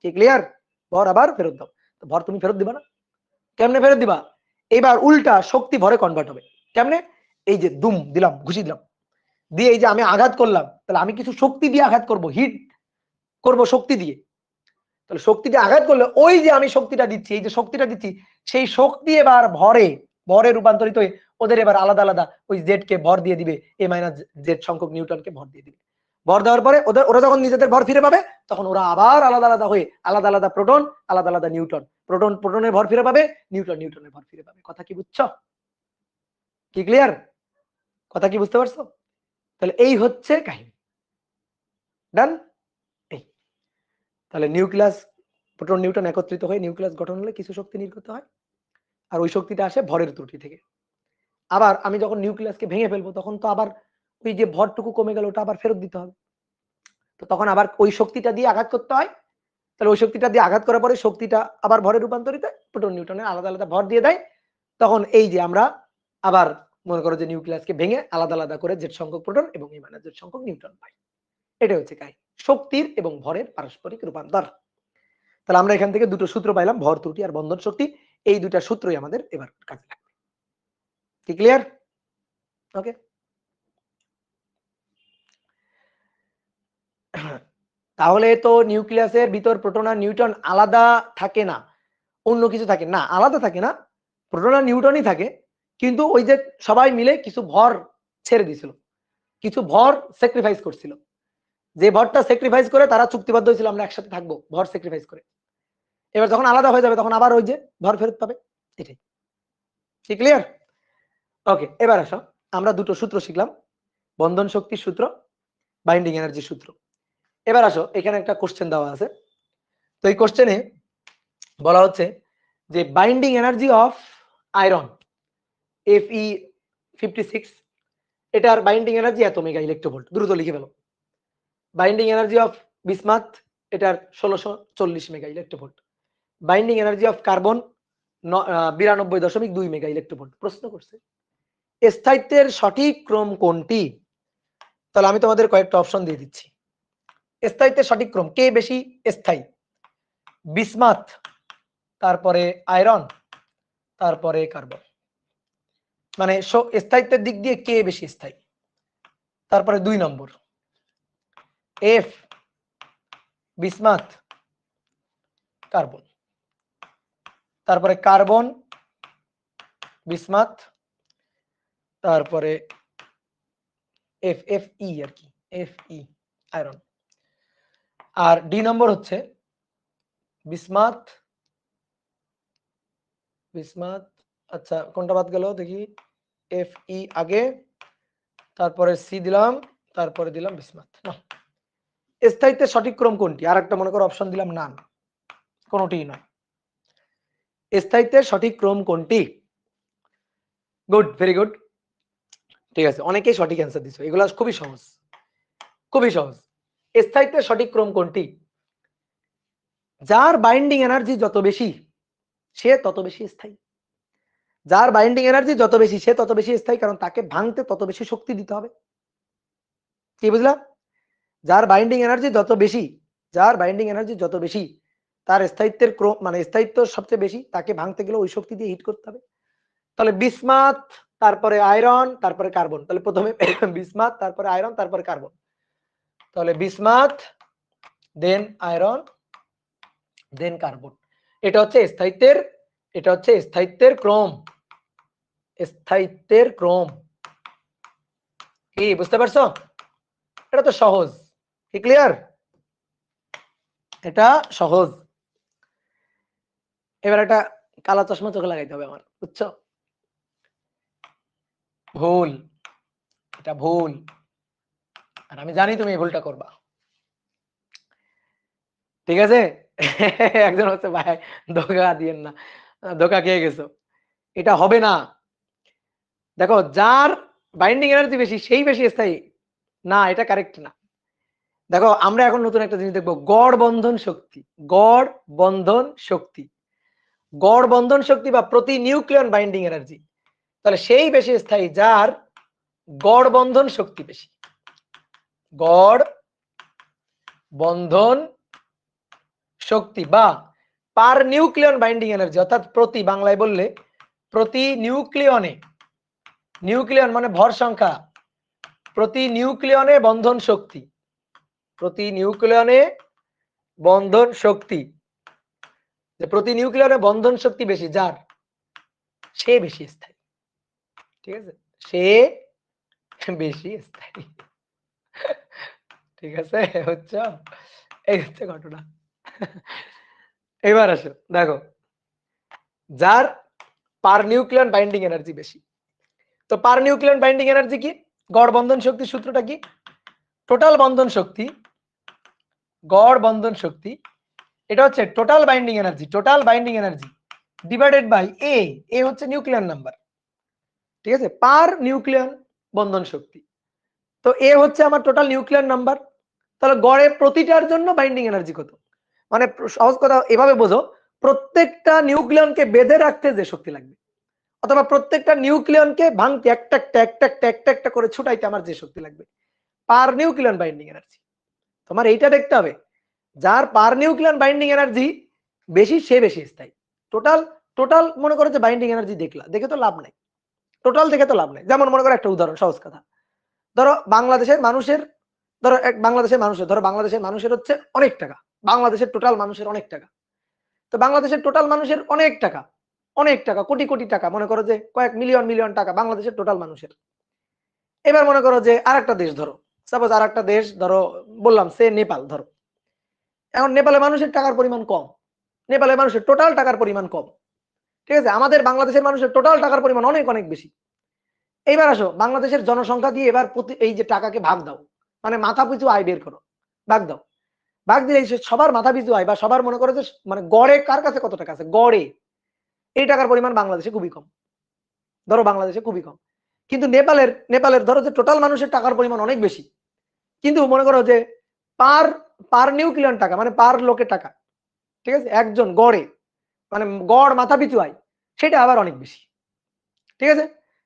কি ক্লিয়ার? ভর আবার ফেরত দাও। তো ভর তুমি ফেরত দিবা না, কেমনে ফেরত দিবা? এবার উল্টা শক্তি ভরে কনভার্ট হবে। কেমনে? এই যে দুম দিলাম, ঘুষি দিলাম, দিয়ে এই যে আমি আঘাত করলাম, তাহলে আমি কিছু শক্তি দিয়ে আঘাত করব, হিট করব শক্তি দিয়ে। তাহলে শক্তি দিয়ে আঘাত করলে ওই যে আমি শক্তিটা দিচ্ছি, এই যে শক্তিটা দিচ্ছি, সেই শক্তি এবার ভরে রূপান্তরিত হয়ে ওদের এবার আলাদা আলাদা ওই জেড কে ভর দিয়ে দিবে, এ মাইনাস জেড সংখ্যক নিউটনকে ভর দিয়ে দিবে। ভর দেওয়ার পরে ওরা যখন নিজেদের ভর ফিরে পাবে তখন ওরা আবার আলাদা আলাদা হয়ে আলাদা আলাদা প্রোটন, আলাদা আলাদা নিউটন, প্রোটনের ভর ফিরে পাবে, নিউটনের ভর ফিরে পাবে। কথা কি বুঝছো? কি ক্লিয়ার? কথা কি বুঝতে পারছো? তাহলে এই হচ্ছে কাহিনী। ডান? এই তাহলে নিউক্লিয়াস, প্রোটন নিউটন একত্রিত হয়ে নিউক্লিয়াস গঠন হলে কিছু শক্তি নির্গত হয়, আর ওই শক্তিটা আসে ভরের ত্রুটি থেকে। আবার আমি যখন নিউক্লিয়াসকে ভেঙে ফেলবো তখন তো আবার ওই যে ভরটুকু কমে গেল ওটা আবার ফেরত দিতে হবে। তো তখন আবার ওই শক্তিটা দিয়ে আঘাত করতে হয়, তাহলে ওই শক্তিটা দিয়ে আঘাত করার পরে শক্তিটা আবার ভরে রূপান্তরিত হয়, প্রোটন নিউটনের আলাদা আলাদা ভর দিয়ে দেয়। তখন এই যে আমরা আবার মনে করো যে নিউক্লিয়াসকে ভেঙে আলাদা আলাদা করে জেড সংখ্যক প্রোটন এবং এই মাইনাস জেড সংখ্যক নিউট্রন পাই। এটা হচ্ছে কাহিনী শক্তির এবং ভরের পারস্পরিক রূপান্তর। তাহলে আমরা এখান থেকে দুটো সূত্র পাইলাম, ভর ত্রুটি আর বন্ধন শক্তি। এই দুটা সূত্রই আমাদের এবার কাজে লাগবে। কি ক্লিয়ার? ওকে। তাহলে তো নিউক্লিয়াসের ভিতর প্রোটন আর নিউট্রন আলাদা থাকে না, অন্য কিছু থাকে না? আলাদা থাকে না, প্রোটন আর নিউট্রনই থাকে, কিন্তু ওই যে সবাই মিলে কিছু ভর ছেড়ে দিছিল, কিছু ভর স্যাক্রিফাইস করছিল। যে ভরটা স্যাক্রিফাইস করে তারা চুক্তিবদ্ধ হয়েছিল আমরা একসাথে থাকবো, ভর স্যাক্রিফাইস করে। এবার যখন আলাদা হয়ে যাবে তখন আবার ওই যে ভর ফেরত পাবে। এটাই। কি ক্লিয়ার? ওকে, এবার আসো আমরা দুটো সূত্র শিখলাম, বন্ধন শক্তির সূত্র, বাইন্ডিং এনার্জির সূত্র। এবার আসো এখানে একটা কোশ্চেন দেওয়া আছে। তো এই কোশ্চেনে বলা হচ্ছে যে binding energy of iron Fe56, এটার বাইন্ডিং এনার্জি এত মেগা ইলেকট্রোভোল্ট। দ্রুত লিখে ফেলো। বাইন্ডিং এনার্জি অফ বিসমাথ, এটার 1640 mega electronvolt. Binding energy of carbon 92.2 mega electronvolt. প্রশ্ন করছে স্থায়িত্বের সঠিক ক্রম কোনটি? তাহলে আমি তোমাদের কয়েকটা অপশন দিয়ে দিচ্ছি। স্থায়িত্বের সঠিক ক্রম, কে বেশি স্থায়ী? বিসমাথ, তারপরে আয়রন, তারপরে কার্বন। মানে স্থায়িত্বের দিক দিয়ে কে বেশি স্থায়ী? তারপরে 2 নম্বর এফ বিসমাথ, কার্বন, তারপরে কার্বন বিসমাথ, তারপরে এফ ই আর কি, এফ ই আয়রন। আর ডি নম্বর হচ্ছে বিসমাথ, আচ্ছা কোনটা বাদ গেল দেখি, এফ ই আগে, তারপরে সি দিলাম, তারপরে দিলাম বিসমাথ। না, স্থায়িত্বের সঠিক ক্রম কোনটি? আর একটা মনে করো অপশন দিলাম নান, কোনটিই নয়। স্থায়িত্বের সঠিক ক্রম কোনটি? গুড, ভেরি গুড, ঠিক আছে, অনেকেই সঠিক অ্যান্সার দিছো। এগুলো খুবই সহজ, খুবই সহজ। স্থায়িত্বের সঠিক ক্রম কোনটি? যার বাইন্ডিং এনার্জি যত বেশি সে তত বেশি স্থায়ী। যার বাইন্ডিং এনার্জি যত বেশি সে তত বেশি স্থায়ী, কারণ তাকে ভাঙতে তত বেশি শক্তি দিতে হবে। কি বুঝলাম? যার বাইন্ডিং এনার্জি যত বেশি, যার বাইন্ডিং এনার্জি যত বেশি তার স্থায়িত্বের ক্রম, মানে স্থায়িত্ব সবচেয়ে বেশি, তাকে ভাঙতে গেলে ওই শক্তি দিয়ে হিট করতে হবে। তাহলে বিসমাথ, তারপরে আয়রন, তারপরে কার্বন। তাহলে প্রথমে বিসমাথ, তারপরে আয়রন, তারপরে কার্বন। তাহলে বিসমাথ, দেন আয়রন, দেন কার্বন। এটা হচ্ছে স্থায়িত্বের, এটা হচ্ছে স্থায়িত্বের ক্রম, স্থায়িত্বের ক্রম। কি বুঝতে পারছো? এটা তো সহজ। কি ক্লিয়ার? এটা সহজ। এবার একটা কালা চশমা চোখে লাগাইতে হবে আমার, বুঝছো? ভুল, এটা ভুল, আর আমি জানি তুমি এই ভুলটা করবা। ঠিক আছে? একজন হচ্ছে ভাই ধোকা দিয়েন না, ধোকা খেয়ে গেছো, এটা হবে না। দেখো যার বাইন্ডিং এনার্জি বেশি সেই বেশি স্থায়ী না, এটা কারেক্ট না। দেখো আমরা এখন নতুন একটা জিনিস দেখবো, গড় বন্ধন শক্তি। গড় বন্ধন শক্তি, গড় বন্ধন শক্তি বা প্রতি নিউক্লিয়ন বাইন্ডিং এনার্জি। তাহলে সেই বেশি স্থায়ী যার গড় বন্ধন শক্তি বেশি। গড় বন্ধন শক্তি বা পার নিউক্লিয়ন বাইন্ডিং এনার্জি, অর্থাৎ প্রতি, বাংলায় বললে প্রতি নিউক্লিয়নে, নিউক্লিয়ন মানে ভর সংখ্যা, প্রতি নিউক্লিয়নে বন্ধন শক্তি, প্রতি নিউক্লিয়নে বন্ধন শক্তি, যে প্রতি নিউক্লিয়নে বন্ধন শক্তি বেশি যার, সে বেশি স্থায়ী। ঠিক আছে, সে বেশি স্থায়ী। ঠিক আছে, হচ্ছে এই হচ্ছে ঘটনা। এবার আসো দেখো, যার পার নিউক্লিয়ন বাইন্ডিং এনার্জি বেশি। তো পার নিউক্লিয়ন বাইন্ডিং এনার্জি কি? গড় বন্ধন শক্তির সূত্রটা কি? টোটাল বন্ধন শক্তি, গড় বন্ধন শক্তি, এটা হচ্ছে total binding energy, total binding energy divided by A, A হচ্ছে নিউক্লিয়ন নাম্বার। ঠিক আছে, পার নিউক্লিয়ন বন্ধন শক্তি। তো এ হচ্ছে আমার টোটাল নিউক্লিয়ন নাম্বার, তাহলে গড়ে প্রতিটার জন্য বাইন্ডিং এনার্জি কত? মানে সহজ কথা এভাবে বোঝো, প্রত্যেকটা নিউক্লিয়নকে বেঁধে রাখতে যে শক্তি লাগবে, অথবা প্রত্যেকটা নিউক্লিয়নকে ভাঙতে একটা একটা একটা একটা একটা একটা করে ছুটাইতে আমার যে শক্তি লাগবে, পার নিউক্লিয়ন বাইন্ডিং এনার্জি। তোমার এইটা দেখতে হবে, যার পার নিউক্লিয়ন বাইন্ডিং এনার্জি বেশি সে বেশি স্থায়ী। টোটাল টোটাল মনে করো যে বাইন্ডিং এনার্জি দেখলা, দেখে তো লাভ নাই, টোটাল দেখে তো লাভ নাই। যেমন মনে করো একটা উদাহরণ, সহজ কথা, ধরো বাংলাদেশের মানুষের, ধরো বাংলাদেশের মানুষের, ধরো বাংলাদেশের মানুষের হচ্ছে অনেক টাকা, বাংলাদেশের টোটাল মানুষের অনেক টাকা। তো বাংলাদেশের টোটাল মানুষের অনেক টাকা, অনেক টাকা, কোটি কোটি টাকা, মনে করো যে কয়েক মিলিয়ন মিলিয়ন টাকা বাংলাদেশের টোটাল মানুষের। এবার মনে করো যে আরেকটা দেশ ধরো, সাপোজ আরেকটা দেশ ধরো, বললাম সে নেপাল ধরো। এখন নেপালের মানুষের টাকার পরিমাণ কম, নেপালের মানুষের টোটাল টাকার পরিমাণ কম। ঠিক আছে, আমাদের বাংলাদেশের মানুষের টোটাল টাকার পরিমাণ অনেক অনেক বেশি। এইবার আসো বাংলাদেশের জনসংখ্যা দিয়ে এবার এই যে টাকাকে ভাগ দাও, মানে মাথা পিছু আয় বের করো, ভাগ দাও, ভাগ দিলে সবার মাথা পিছু আয় বা সবার মনে করো যে মানে গড়ে কার কাছে কত টাকা আছে, গড়ে এই টাকার পরিমাণ বাংলাদেশে খুবই কম, ধরো বাংলাদেশে খুবই কম। কিন্তু নেপালের নেপালের ধরো যে টোটাল মানুষের টাকার পরিমাণ অনেক বেশি, কিন্তু মনে করো যে পার পার নিউক্লিয়ন টাকা মানে পার লোকের টাকা, ঠিক আছে, একজন গড়ে মানে গড় মাথা পিছু আয় সেটা আবার অনেক বেশি। ঠিক আছে,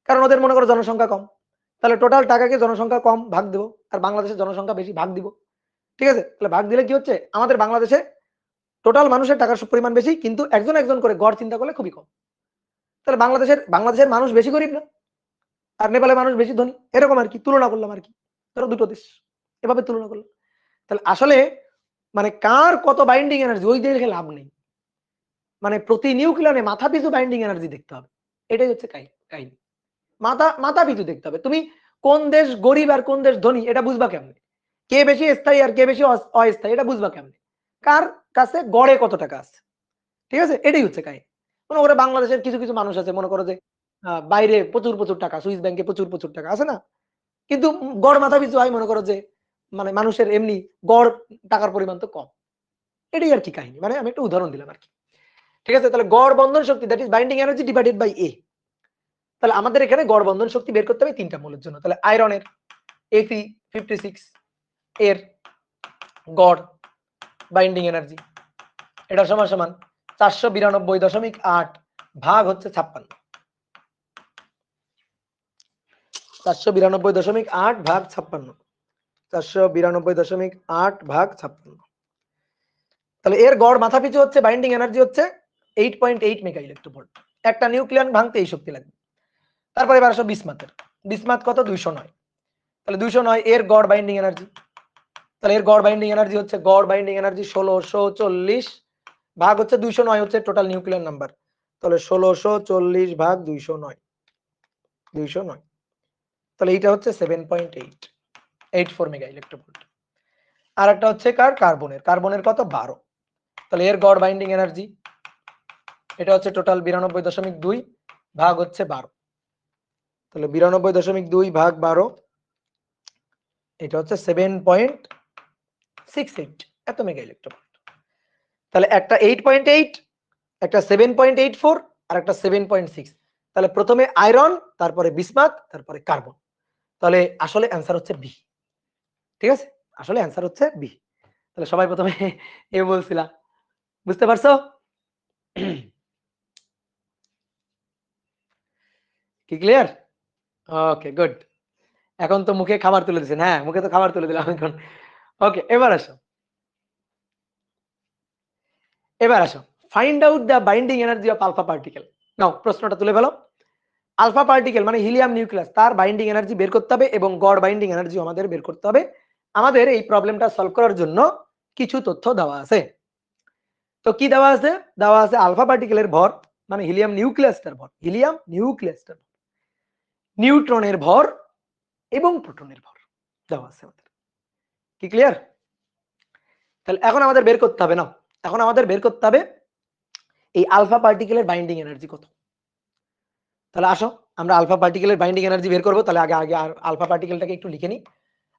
কারণ ওদের মনে করো জনসংখ্যা কম, তাহলে টোটাল টাকাকে জনসংখ্যা কম ভাগ দেবো, আর বাংলাদেশের জনসংখ্যা বেশি ভাগ দিব। ঠিক আছে, তাহলে ভাগ দিলে কি হচ্ছে, আমাদের বাংলাদেশে টোটাল মানুষের টাকার পরিমাণ বেশি, কিন্তু একজন একজন করে গড় চিন্তা করলে খুবই কম। তাহলে বাংলাদেশের মানুষ বেশি গরিব না, আর নেপালের মানুষ বেশি ধনী, এরকম আর কি তুলনা করলাম আর কি, ধরো দুটো দেশ এভাবে তুলনা করলাম। তাহলে আসলে মানে কার কত বাইন্ডিং এনার্জি ওই দেখে লাভ নেই, মানে প্রতি নিউক্লিয়নে মাথা পিছু বাইন্ডিং এনার্জি দেখতে হবে, এটাই হচ্ছে কাহিনী। মাথা মাথা পিছু দেখতে হবে, তুমি কোন দেশ গরিব আর কোন দেশ ধনী এটা বুঝবা কেমনে, কে বেশি স্থায়ী আর কে বেশি অস্থায়ী এটা বুঝবা কেমনে, কার কাছে গড়ে কত টাকা আছে। ঠিক আছে, এটাই হচ্ছে কাহিনী। মনে করো বাংলাদেশের কিছু কিছু মানুষ আছে মনে করো যে বাইরে প্রচুর প্রচুর টাকা, সুইস ব্যাংকে প্রচুর প্রচুর টাকা আছে না, কিন্তু গড় মাথা পিছু হয় মনে করো যে মানে মানুষের এমনি গড় টাকার পরিমাণ তো কম, এটাই আর কি কাহিনী, মানে আমি একটা উদাহরণ দিলাম আর কি। ঠিক আছে, তাহলে গড় বন্ধন শক্তি that is binding energy divided by A. তাহলে আমাদের এখানে গড় বন্ধন শক্তি বের করতে হবে তিনটা মৌলের জন্য। তাহলে আয়রনের Fe56 এর গড় বাইন্ডিং এনার্জি এটা সমান সমান 492.8 ভাগ হচ্ছে 56, 492.8 ভাগ 56, 492.8 ভাগ 56। তাহলে এর গড় মাথা পিছু হচ্ছে বাইন্ডিং এনার্জি হচ্ছে 8.8 মেগা ইলেকট্রোভোল্ট, একটা নিউক্লিয়ন ভাঙতে এই শক্তি লাগবে। তারপরে এবার আসো বিসমাথের, বিসমাথ কত 209, তাহলে 209 এর গড় বাইন্ডিং এনার্জি, তাহলে এর গড় বাইন্ডিং এনার্জি হচ্ছে গড় বাইন্ডিং এনার্জি 1640 ভাগ হচ্ছে 209 হচ্ছে টোটাল নিউক্লিয়ার নাম্বার, তাহলে 1640 ভাগ 209, 209, তাহলে এইটা হচ্ছে 7.84 মেগা ইলেকট্রোভোল্ট। আর একটা হচ্ছে কার্বনের, কার্বনের কত 12, তাহলে এর গড় বাইন্ডিং এনার্জি এটা হচ্ছে টোটাল 92.2 ভাগ হচ্ছে 12, তাহলে 92.2 ভাগ 12 এটা হচ্ছে 7.68 এত মেগা ইলেকট্রোভোল্ট। তাহলে একটা 8.8, একটা 7.84 আর একটা 7.6, তাহলে প্রথমে আয়রন, তারপরে বিসমাথ, তারপরে কার্বন, তাহলে আসলে অ্যান্সার হচ্ছে বি। ঠিক আছে, আসলে অ্যান্সার হচ্ছে বি। তাহলে সবাই প্রথমে এ বলছিলা, বুঝতে পারছো? কি ক্লিয়ার? ওকে, গুড। এখন তো মুখে খাবার তুলে দিছেন। হ্যাঁ, মুখে তো খাবার তুলে দিলাম এখন। ওকে, এবার আসো। Find out the binding energy of alpha particle. নাও প্রশ্নটা তুলে ফেলো। আলফা পার্টিকেল মানে হিলিয়াম নিউক্লিয়াস, তার বাইন্ডিং এনার্জি বের করতে হবে এবং গড় বাইন্ডিং এনার্জি আমাদের বের করতে হবে। আমাদের এই প্রবলেমটা সলভ করার জন্য কিছু তথ্য দেওয়া আছে। তো কি দেওয়া আছে? দেওয়া আছে আলফা পার্টিকেলের ভর মানে হিলিয়াম নিউক্লিয়াসটার ভর, নিউট্রনের ভর এবং প্রোটনের ভর দেওয়া আছে আমাদের। কি ক্লিয়ার? তাহলে এখন আমাদের বের করতে হবে, না এখন আমাদের বের করতে হবে এই আলফা পার্টিকেলের বাইন্ডিং এনার্জি কত। তাহলে আসো আমরা আলফা পার্টিকেলের বাইন্ডিং এনার্জি বের করবো। তাহলে আগে আগে আলফা পার্টিকেলটাকে একটু লিখে নিই।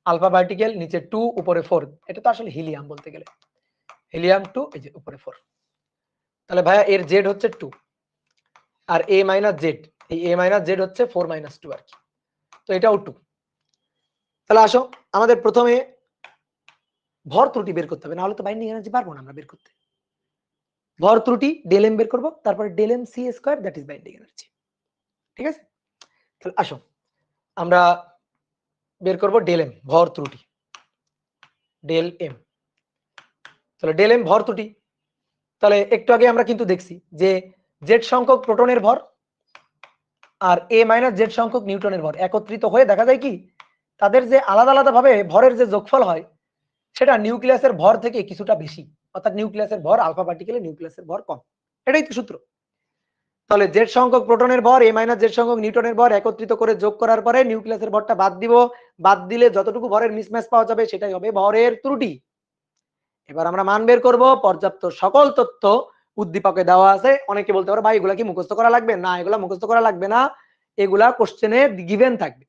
আলফা পার্টিকেল নিচে 2 উপরে 4, এটা তো আসলে হিলিয়াম বলতে গেলে, হিলিয়াম 2, এই যে উপরে 4। তাহলে ভাইয়া এর জেড হচ্ছে 2 আর a মাইনাস জেড, এই a মাইনাস জেড হচ্ছে 4 মাইনাস 2 আর কি, তো এটাও 2। তাহলে আসো আমাদের প্রথমে ভর ত্রুটি বের করতে হবে, না হলে তো বাইন্ডিং এনার্জি পারবো না আমরা বের করতে। ভর ত্রুটি ডেল এম বের করবো, তারপরে del M C square, that is binding energy. ঠিক আছে, তাহলে আসো আমরা বের করব ডেল এম, ভর ত্রুটি, ডেল এম। তাহলে ডেল এম ভর ত্রুটি, তাহলে একটু আগে আমরা কিন্তু দেখছি যে জেড সংখ্যক প্রোটনের ভর আর এ মাইনাস জেড সংখ্যক নিউটনের ভর একত্রিত হয়ে দেখা যায় কি তাদের যে আলাদা আলাদা ভাবে ভরের যে যোগফল হয় সেটা নিউক্লিয়াসের ভর থেকে কিছুটা বেশি, অর্থাৎ নিউক্লিয়াসের ভর আলফা পার্টিকেলে নিউক্লিয়াসের ভর কম, এটাই তো সূত্র। তাহলে জেড সংখ্যক প্রোটনের ভর এ মাইনাস জেড সংখ্যক নিউটনের ভর একত্রিত করে যোগ করার পরে নিউক্লিয়াসের ভরটা বাদ দিব, বাদ দিলে যতটুকু ভরের মিসম্যাচ পাওয়া যাবে সেটাই হবে ভরের ত্রুটি। এবার আমরা মান বের করব, পর্যাপ্ত সকল তথ্য উদ্দীপকে দেওয়া আছে। অনেকে বলতে পারে ভাই এগুলা কি মুখস্থ করা লাগবে? না, এগুলা মুখস্থ করা লাগবে না, এগুলা কোশ্চেনে গিভেন থাকবে।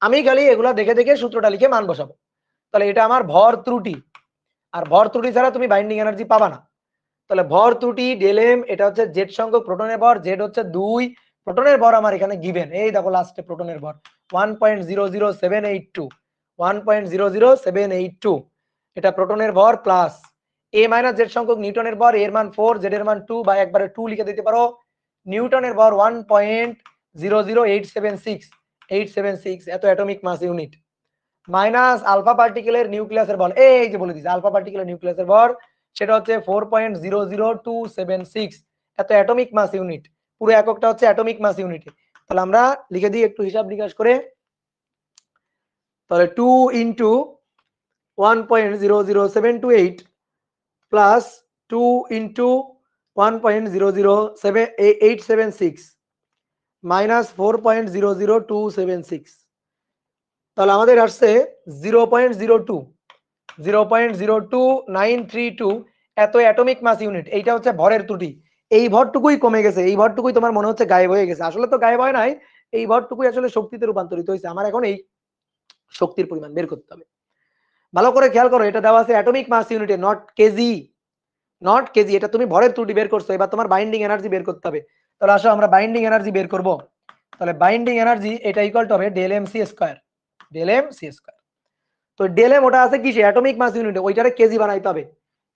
আমি খালি এগুলা দেখে দেখে সূত্রটা লিখে মান বসাবো। তাহলে এটা আমার ভর ত্রুটি, আর ভর ত্রুটি ছাড়া তুমি বাইন্ডিং এনার্জি পাবা না। তাহলে ভর ত্রুটি ডেল এম, এটা হচ্ছে জেড সংখ্যক প্রোটনের ভর, জেড হচ্ছে 2, প্রোটনের ভর আমার এখানে গিভেন, এই দেখো লাস্টে প্রোটনের ভর 1.00782, 1.00782, এটা প্রোটনের ভর প্লাস এ মাইনাস জেড সংখ্যক নিউটনের ভর, এর মান 4, জেড এর মান 2, বা একবারে 2 লিখে দিতে পারো। নিউটনের ভর 1.00876, এত atomic mass unit, minus alpha পার্টিকেলের নিউক্লিয়াসের ভর, এই যে বলে দিয়েছে আলফা পার্টিকেলের নিউক্লিয়াসের ভর সেটা হচ্ছে 4.00276, এত অ্যাটমিক মাস ইউনিট, পুরো এককটা হচ্ছে অ্যাটমিক মাস ইউনিটে। তাহলে আমরা লিখে দিই একটু হিসাব নিকাশ করে। তাহলে 2 ইন্টু 1.00728 প্লাস 2 ইন্টু 1.00876 মাইনাস 4.00276, তাহলে আমাদের আসছে 0.02932, এত অ্যাটমিক মাস ইউনিট। এইটা হচ্ছে ভরের ত্রুটি, এই ভরটুকুই কমে গেছে, এই ভরটুকুই তোমার মনে হচ্ছে গায়েব হয়ে গেছে, আসলে তো গায়েব হয় নাই, এই ভরটুকুই আসলে শক্তিতে রূপান্তরিত হয়েছে। আমার এখন এই শক্তির পরিমাণ বের করতে হবে। ভালো করে খেয়াল করো, এটা দেওয়া আছে অ্যাটমিক মাস ইউনিটে, নট কেজি, নট কেজি, এটা তুমি ভরের ত্রুটি বের করছো, এবার তোমার বাইন্ডিং এনার্জি বের করতে হবে। তাহলে আসো আমরা বাইন্ডিং এনার্জি বের করব। তাহলে বাইন্ডিং এনার্জি এটা ইকুয়াল টু হবে del M C square, del M C square. তো ডেল এম ওটা আছে কিসে? অ্যাটমিক মাস ইউনিটে, ওইটারে কেজি বানাইতে হবে,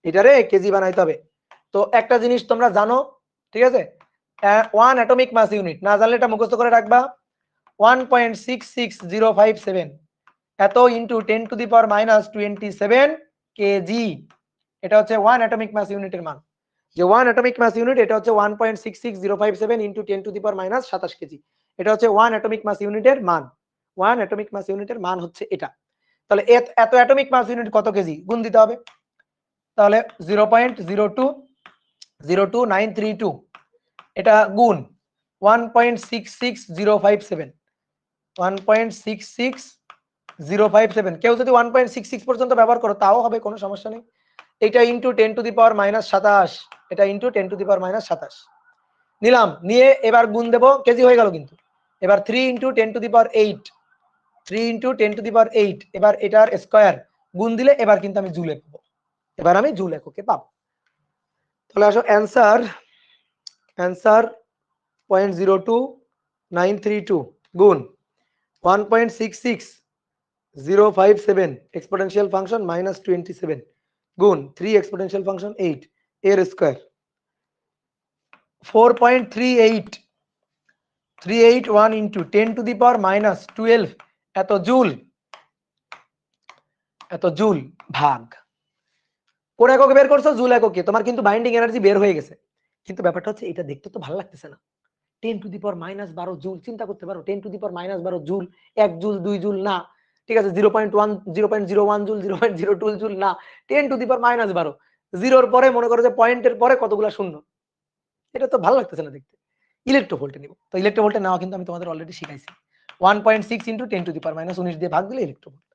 এটারে কেজি বানাইতে হবে। তো একটা জিনিস তোমরা জানো, ঠিক আছে, 1 অ্যাটমিক মাস ইউনিট, না জানলে এটা মুখস্থ করে রাখবা, 1.66057, এত into 10 to the power minus 27 KG, এটা হচ্ছে 1 অ্যাটমিক মাস ইউনিটের মান। যে 1 অ্যাটমিক মাস ইউনিট এটা হচ্ছে 1.66057 into 10 to the power minus 27 KG, এটা হচ্ছে 1 অ্যাটমিক মাস ইউনিটের মান, 1 অ্যাটমিক মাস ইউনিটের মান হচ্ছে এটা। তাহলে এত অ্যাটমিক মাস ইউনিট কত কেজি গুণ দিতে হবে, তাহলে 0.0202932, এটা গুণ 1.66057, 1.66057, কেউ যদি 1.66 পর্যন্ত ব্যবহার করো তাও হবে, কোনো সমস্যা নেই। এটা into 10 to the power minus 27, এটা into 10 to the power minus 27 নিলাম, নিয়ে এবার গুণ দেব, কেজি হয়ে গেল কিন্তু। এবার 3 into 10 to the power 8, 3 into 10 to the power 8, এবার এটার স্কয়ার গুণ দিলে এবার কিন্তু আমি জুল এককে পাবো, এবার আমি জুল এককে পাবো। তাহলে আসো অ্যান্সার 0.02932 গুণ 1.66057 এক্সপোনেনশিয়াল ফাংশন মাইনাস 27 গুণ 3 এক্সপোনেনশিয়াল ফাংশন 8 এর স্কয়ার 4.38 381 ইন্টু 10 টু দি পাওয়ার -12 এত জুল ভাগ কোন এককে বের করছো, জুল এককে। তোমার কিন্তু বাইন্ডিং এনার্জি বের হয়ে গেছে, কিন্তু ব্যাপারটা হচ্ছে এটা দেখতে তো ভালো লাগতেছে না। 10 টু দি পাওয়ার -12 জুল, চিন্তা করতে পারো 10 to the power -12 joule, 1 joule 2 joule না, ঠিক আছে, 0.1 0.01 জুল 0.02 জুল না, 10 টু দি পাওয়ার -12, জিরোর পরে মনে করো যে পয়েন্টের পরে কতগুলা শূন্য, এটা তো ভালো লাগতেছে না দেখতে। ইলেকট্রোভোল্টে নিব, তো ইলেকট্রোভোল্টে নেওয়া কিন্তু আমি তোমাদের already শিখাইছি। 1.6 into 10 to the power -19 দিয়ে ভাগ দিলে ইলেকট্রোভোল্ট।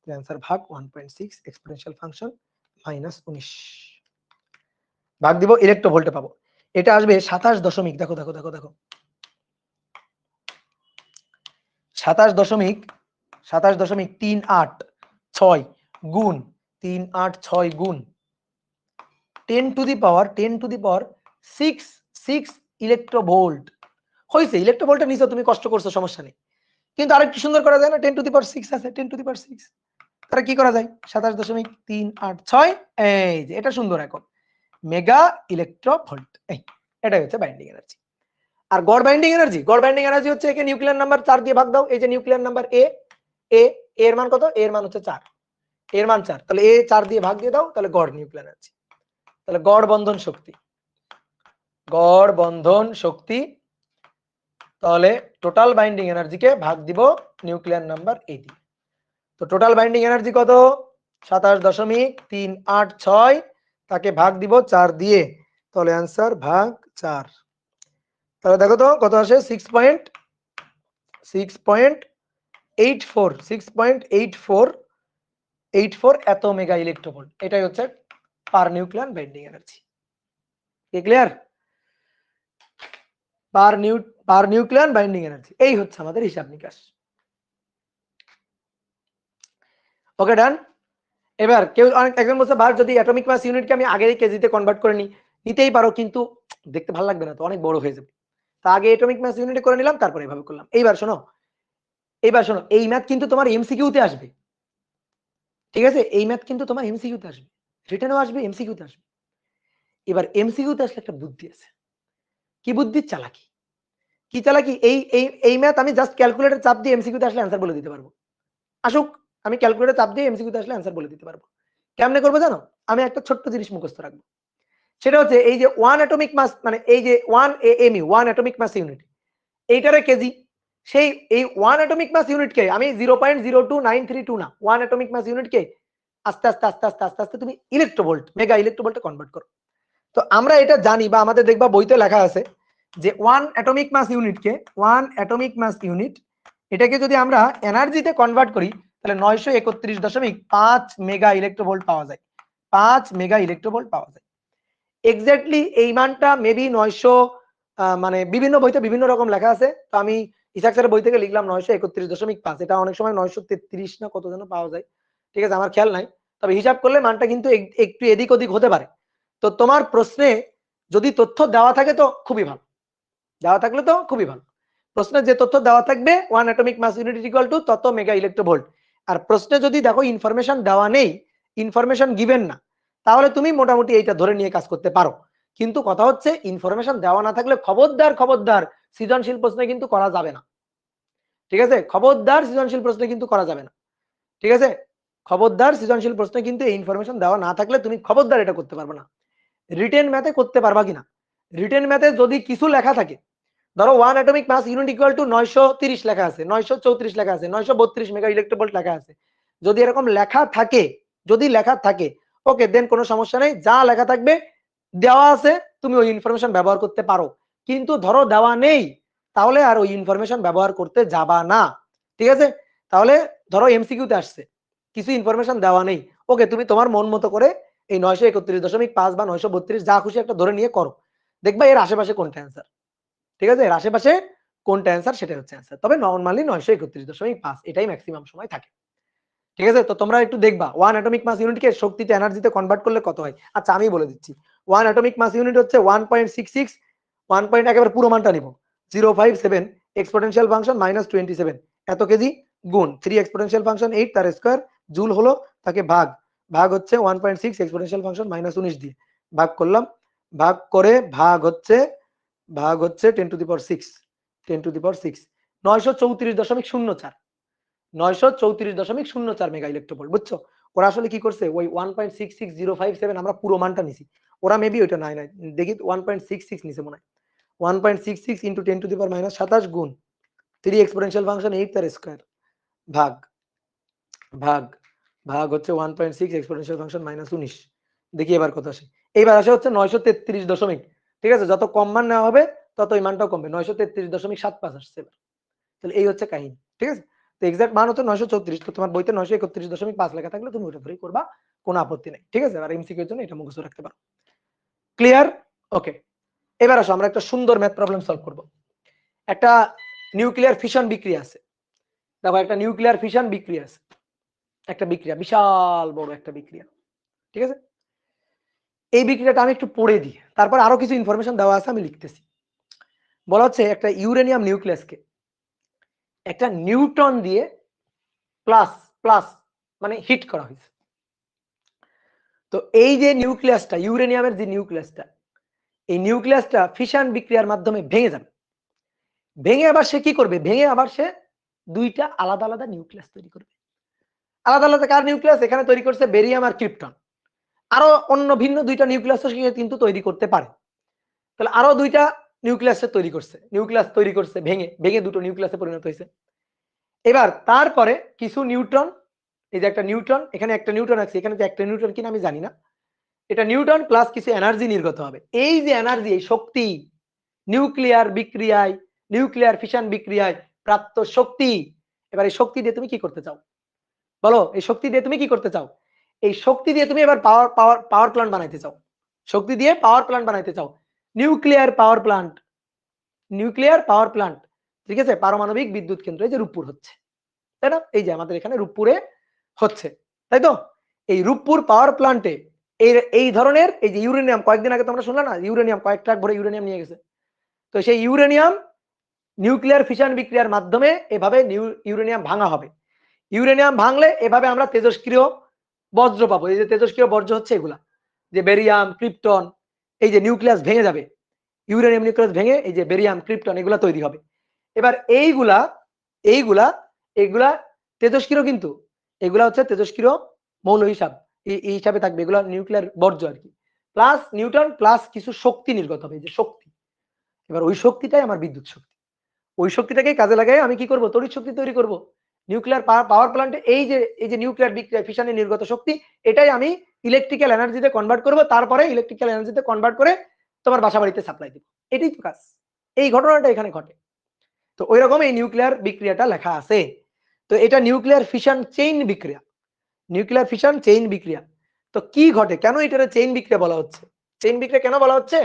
অ্যান্সার ভাগ 1.6 এক্সপোনেনশিয়াল ফাংশন -19 ভাগ দিব, ইলেকট্রোভোল্টে পাবো। এটা আসবে 27 দশমিক, দেখো দেখো দেখো দেখো 27.386 গুণ 386 গুণ 10 টু দি পাওয়ার 6 ইলেকট্রোভোল্ট হয়েছে। ইলেকট্রোভোল্টে নিচে তুমি কষ্ট করছো, সমস্যা নেই, কিন্তু আরেকটু সুন্দর করা যায় না? 10 টু দি পাওয়ার 6 আছে, 10 টু দি পাওয়ার 6, তাহলে কি করা যায়? 27.386, এই যে এটা সুন্দর একক, মেগা ইলেকট্রোভোল্ট। এই এটাই হচ্ছে বাইন্ডিং এনার্জি। আর গড় বাইন্ডিং এনার্জি হচ্ছে একে নিউক্লিয়ার নাম্বার 4 দিয়ে ভাগ দাও। এই যে নিউক্লিয়ার নাম্বার এ এর মান কত? এর মান হচ্ছে 4, এর মান 4, তাহলে এ 4 দিয়ে ভাগ দিয়ে দাও, তাহলে গড় নিউক্লিয়ার এনার্জি, তাহলে গড় বন্ধন শক্তি, তাহলে টোটাল বাইন্ডিং এনার্জিকে ভাগ দিব নিউক্লিয়ার নাম্বার এ দিয়ে। তো টোটাল বাইন্ডিং এনার্জি কত? 27.386, তাকে ভাগ দিব 4 দিয়ে, তাহলে অ্যান্সার ভাগ 4। তাহলে দেখো তো কত আসে? 6.84 এত মেগা ইলেকট্রোভোল্ট। এটাই হচ্ছে পার নিউক্লিয়ার বাইন্ডিং এনার্জি। কি ক্লিয়ার? পার নিউক্লিয়ার বাইন্ডিং এনার্জি, এই হচ্ছে আমাদের হিসাব নিকাশ। ওকে ডান। এবার কেউ একজন বলছে ভাই যদি অ্যাটমিক মাস ইউনিটকে আমি আগে কেজিতে কনভার্ট করে নিতেই পারো, কিন্তু দেখতে ভালো লাগবে না তো, অনেক বড় হয়ে যাবে। তা আগে অ্যাটমিক মাস ইউনিটে করে নিলাম, তারপরে এভাবে করলাম। এইবার শোনো এই ম্যাথ কিন্তু তোমার এমসিকিউতে আসবে, ঠিক আছে? এই ম্যাথ কিন্তু তোমার এমসিকিউতে আসবে, রিটেনও আসবে, এমসিকিউতে আসবে। এবার এমসিকিউতে আসলে একটা বুদ্ধি আছে। কি বুদ্ধি? চালাকি। কি চালাকি? এই ম্যাথ আমি জাস্ট ক্যালকুলেটর চাপ দিয়ে এমসিকিউতে আসলে অ্যান্সার বলে দিতে পারবো। আসুক, আমি ক্যালকুলেটর চাপ দিয়ে এমসিকিউতে আসলে অ্যান্সার বলে দিতে পারবো। কেমনে করবো জানো? আমি একটা ছোট্ট জিনিস মুখস্থ রাখবো, সেটা হচ্ছে এই যে 1 অ্যাটমিক মাস, মানে এই যে 1 এএমইউ 1 অ্যাটমিক মাস ইউনিট, এইটারে কেজি, সেই এই 1 অ্যাটমিক মাস ইউনিটকে আমি 0.02932 না, 1 অ্যাটমিক মাস ইউনিটকে আস্তে আস্তে আস্তে আস্তে আস্তে আস্তে তুমি ইলেকট্রোভোল্ট, মেগা ইলেকট্রোভোল্টে কনভার্ট করো। তো আমরা এটা জানি, বা আমাদের দেখবা বইতে লেখা আছে যে 1 অ্যাটমিক মাস ইউনিট এটাকে যদি আমরা এনার্জিতে কনভার্ট করি, তাহলে 931.5 মেগা ইলেকট্রোভোল্ট পাওয়া যায়, 5 মেগা ইলেকট্রোভোল্ট পাওয়া যায়। এক্স্যাক্টলি এই মানটা মেবি 900, মানে বিভিন্ন বইতে বিভিন্ন রকম লেখা আছে, তো আমি ইসাক স্যারের বই থেকে লিখলাম 931.5, এটা অনেক সময় 933 না কত যেন পাওয়া যায়, ঠিক আছে, আমার খেয়াল নাই, তবে হিসাব করলে মানটা কিন্তু একটু এদিক ওদিক হতে পারে। তো তোমার প্রশ্নে যদি তথ্য দেওয়া থাকে তো খুবই ভালো, দেওয়া থাকলে তো খুবই ভালো। প্রশ্নে যে তথ্য দেওয়া থাকবে 1 atomic mass unit equal to তত মেগা ইলেকট্রোভোল্ট, আর প্রশ্নে যদি দেখো ইনফরমেশন দেওয়া নেই, ইনফরমেশন গিভেন না, তাহলে তুমি মোটামুটি এইটা ধরে নিয়ে কাজ করতে পারো। কিন্তু কথা হচ্ছে ইনফরমেশন দেওয়া না থাকলে খবরদার সৃজনশীল প্রশ্নে কিন্তু করা যাবে না, ঠিক আছে? খবরদার সৃজনশীল প্রশ্নে কিন্তু করা যাবে না, ঠিক আছে? খবরদার সৃজনশীল প্রশ্নে কিন্তু এই ইনফরমেশন দেওয়া না থাকলে তুমি খবরদার এটা করতে পারবে না। রিটেন ম্যাথে করতে পারবা কিনা? রিটেন ম্যাথে যদি কিছু লেখা থাকে, ধরো 1 atomic mass unit equal to 930 লেখা আছে, 934 লেখা আছে, 932 মেগা ইলেকট্রোভোল্ট লেখা আছে, যদি এরকম লেখা থাকে, ওকে দেন কোনো সমস্যা নেই, যা লেখা থাকবে দেওয়া আছে তুমি ওই ইনফরমেশন ব্যবহার করতে পারো। কিন্তু ধরো দেওয়া নেই, তাহলে আর ওই ইনফরমেশন ব্যবহার করতে যাবা না, ঠিক আছে? তাহলে ধরো এমসিকিউতে আসছে, কিছু ইনফরমেশন দেওয়া নেই, ওকে তুমি তোমার মন মতো করে এই 931.5 বা 932 যা খুশি একটা ধরে নিয়ে করো, দেখবা এর আশেপাশে কোনটা অ্যান্সার, ঠিক আছে? এর আশেপাশে কোনটা অ্যান্সার সেটাই হচ্ছে অ্যান্সার। তবে নরমালি 931.5 এটাই ম্যাক্সিমাম সময় থাকে, ঠিক আছে? তো তোমরা একটু দেখবা 1 অ্যাটমিক মাস ইউনিটকে শক্তিতে এনার্জিতে কনভার্ট করলে কত হয়। আচ্ছা আমি বলে দিচ্ছি, 1 অ্যাটমিক মাস ইউনিট হচ্ছে 1.66, 1 পয়েন্ট একেবারে পুরো মানটা নিব, 057 এক্সপোনেনশিয়াল ফাংশন -27 এত কেজি গুণ 3 এক্সপোনেনশিয়াল ফাংশন 8 তার স্কয়ার জুল হলো, তাকে ভাগ হচ্ছে 1.6 এক্সপোনেনশিয়াল ফাংশন -19 দিয়ে ভাগ করলাম, ভাগ করে ভাগ হচ্ছে 10 to the power 6, 10⁶, 934.04, 934.04 mega electronvolt. বুঝছো? ওরা আসলে কি করছে, ওই 1.66057 আমরা পুরো মানটা নিছি, ওরা মেবি ওইটা নাই নাই দেখি 1.66 নিছে মনে হয়। 1.66 ইন্টু 10⁻27 গুণ 3 এক্সপোনেনশিয়াল ফাংশন 8 তার স্কয়ার ভাগ ভাগ ভাগ হচ্ছে 1.6 এক্সপোনেনশিয়াল ফাংশন -19। দেখি এবার কত আসে। এইবার আসে হচ্ছে 933 ঠিক আছে, যত কম মান নেওয়া হবে তত এই মানটাও কমবে। 933.75 আসছে এবার। তাহলে এই হচ্ছে কাহিনী, ঠিক আছে। তো এক্সাক্ট মান হচ্ছে 934, তো তোমার বইতে 931.5 লেখা থাকলে তুমি ওটা ধরেই করবা, কোনো আপত্তি নাই, ঠিক আছে। আর এমসিকিউ এর জন্য এটা মুখস্থ রাখতে পারো। ক্লিয়ার? ওকে, এবার আসো আমরা একটা সুন্দর ম্যাথ প্রবলেম সলভ করব। একটা নিউক্লিয়ার ফিশন বিক্রিয়া আছে, দেখো একটা নিউক্লিয়ার ফিশন বিক্রিয়া আছে, একটা বিক্রিয়া, বিশাল বড় একটা বিক্রিয়া, ঠিক আছে। এই বিক্রিয়াটা আমি একটু পড়ে দিই, তারপর আরো কিছু ইনফরমেশন দেওয়া আছে, আমি লিখতেছি। বলা হচ্ছে একটা ইউরেনিয়াম নিউক্লিয়াসকে একটা নিউট্রন দিয়ে প্লাস প্লাস মানে হিট করা হয়েছে। তো এই যে নিউক্লিয়াসটা, ইউরেনিয়ামের যে নিউক্লিয়াসটা, এই নিউক্লিয়াসটা ফিশন বিক্রিয়ার মাধ্যমে ভেঙে যাবে। ভেঙে আবার সে কি করবে, ভেঙে আবার সে দুইটা আলাদা আলাদা নিউক্লিয়াস তৈরি করবে। আলাদা আলাদা কার নিউক্লিয়াস? এখানে তৈরি করছে বেরিয়াম আর ক্রিপ্টন। আরো অন্য ভিন্ন দুইটা নিউক্লিয়াস কিন্তু তৈরি করতে পারে। তাহলে আরো দুইটা নিউক্লিয়াস তৈরি করছে, নিউক্লিয়াস তৈরি করছে, ভেঙে ভেঙে দুটো নিউক্লিয়াসে পরিণত হয়েছে। এবার তারপরে কিছু নিউট্রন, এই যে একটা নিউট্রন, এখানে একটা নিউট্রন আছে, এখানে যে একটা নিউট্রন কিনা আমি জানি না, এটা নিউট্রন প্লাস কিছু এনার্জি নির্গত হবে। এই যে এনার্জি, এই শক্তি, নিউক্লিয়ার বিক্রিয়ায়, নিউক্লিয়ার ফিশন বিক্রিয়ায় প্রাপ্ত শক্তি, এবার এই শক্তি দিয়ে তুমি কি করতে চাও বলো? এই শক্তি দিয়ে তুমি কি করতে চাও? এই শক্তি দিয়ে তুমি এবার পাওয়ার পাওয়ার পাওয়ার প্ল্যান্ট বানাইতে চাও, শক্তি দিয়ে পাওয়ার প্ল্যান্ট বানাইতে চাও, nuclear power plant, nuclear power plant, ঠিক আছে, পারমাণবিক বিদ্যুৎ কেন্দ্র, এই যে রূপপুর হচ্ছে, তাই না? এই যে আমাদের এখানে রূপপুরে হচ্ছে, তাই তো? এই রূপপুর পাওয়ার প্ল্যান্টে এই ধরনের এই যে ইউরেনিয়াম, কয়েকদিন আগে তোমরা শুনলে না, ইউরেনিয়াম কয়েক ট্রাক ভরে ইউরেনিয়াম নিয়ে গেছে। তো সেই ইউরেনিয়াম নিউক্লিয়ার ফিশন বিক্রিয়ার মাধ্যমে এভাবে ইউরেনিয়াম ভাঙা হবে। ইউরেনিয়াম ভাঙলে এভাবে আমরা তেজস্ক্রিয় বজ্র পাবো। এই যে তেজস্ক্রিয় বর্জ্য হচ্ছে এগুলা, যে বেরিয়াম, ক্রিপ্টন, এই যে নিউক্লিয়াস ভেঙে যাবে, ইউরেনিয়াম নিউক্লিয়াস ভেঙে এই যে বেরিয়াম, ক্রিপ্টন এগুলা তৈরি হবে। এবার এইগুলা এইগুলা এগুলা তেজস্ক্রিয়, কিন্তু এগুলা হচ্ছে তেজস্ক্রিয় মৌল হিসাব, এই হিসাবে থাকবে, এগুলা নিউক্লিয়ার বর্জ্য আর কি। প্লাস নিউটন প্লাস কিছু শক্তি নির্গত হবে, এই যে শক্তি। এবার ওই শক্তিটাই আমার বিদ্যুৎ শক্তি। ওই শক্তিটাকে কাজে লাগাই আমি কি করব, তড়িৎ শক্তি তৈরি করব। নিউক্লিয়ার পাওয়ার প্ল্যান্টে এই যে নিউক্লিয়ার বিক্রিয়া ফিশনে নির্গত শক্তি, এটাই আমি ইলেকট্রিক্যাল এনার্জিতে কনভার্ট করব, তারপরে ইলেকট্রিক্যাল এনার্জিতে কনভার্ট করে তোমার বাসা বাড়িতে সাপ্লাই দিব। এটাই তো কাজ। এই ঘটনাটা এখানে ঘটে। তো ওই রকম এই নিউক্লিয়ার বিক্রিয়াটা লেখা আছে। তো এটা নিউক্লিয়ার ফিশন চেইন বিক্রিয়া, নিউক্লিয়ার ফিশন চেইন বিক্রিয়া। তো কি ঘটে, কেন এটারে চেইন বিক্রিয়া বলা হচ্ছে? চেইন বিক্রিয়া কেন বলা হচ্ছে?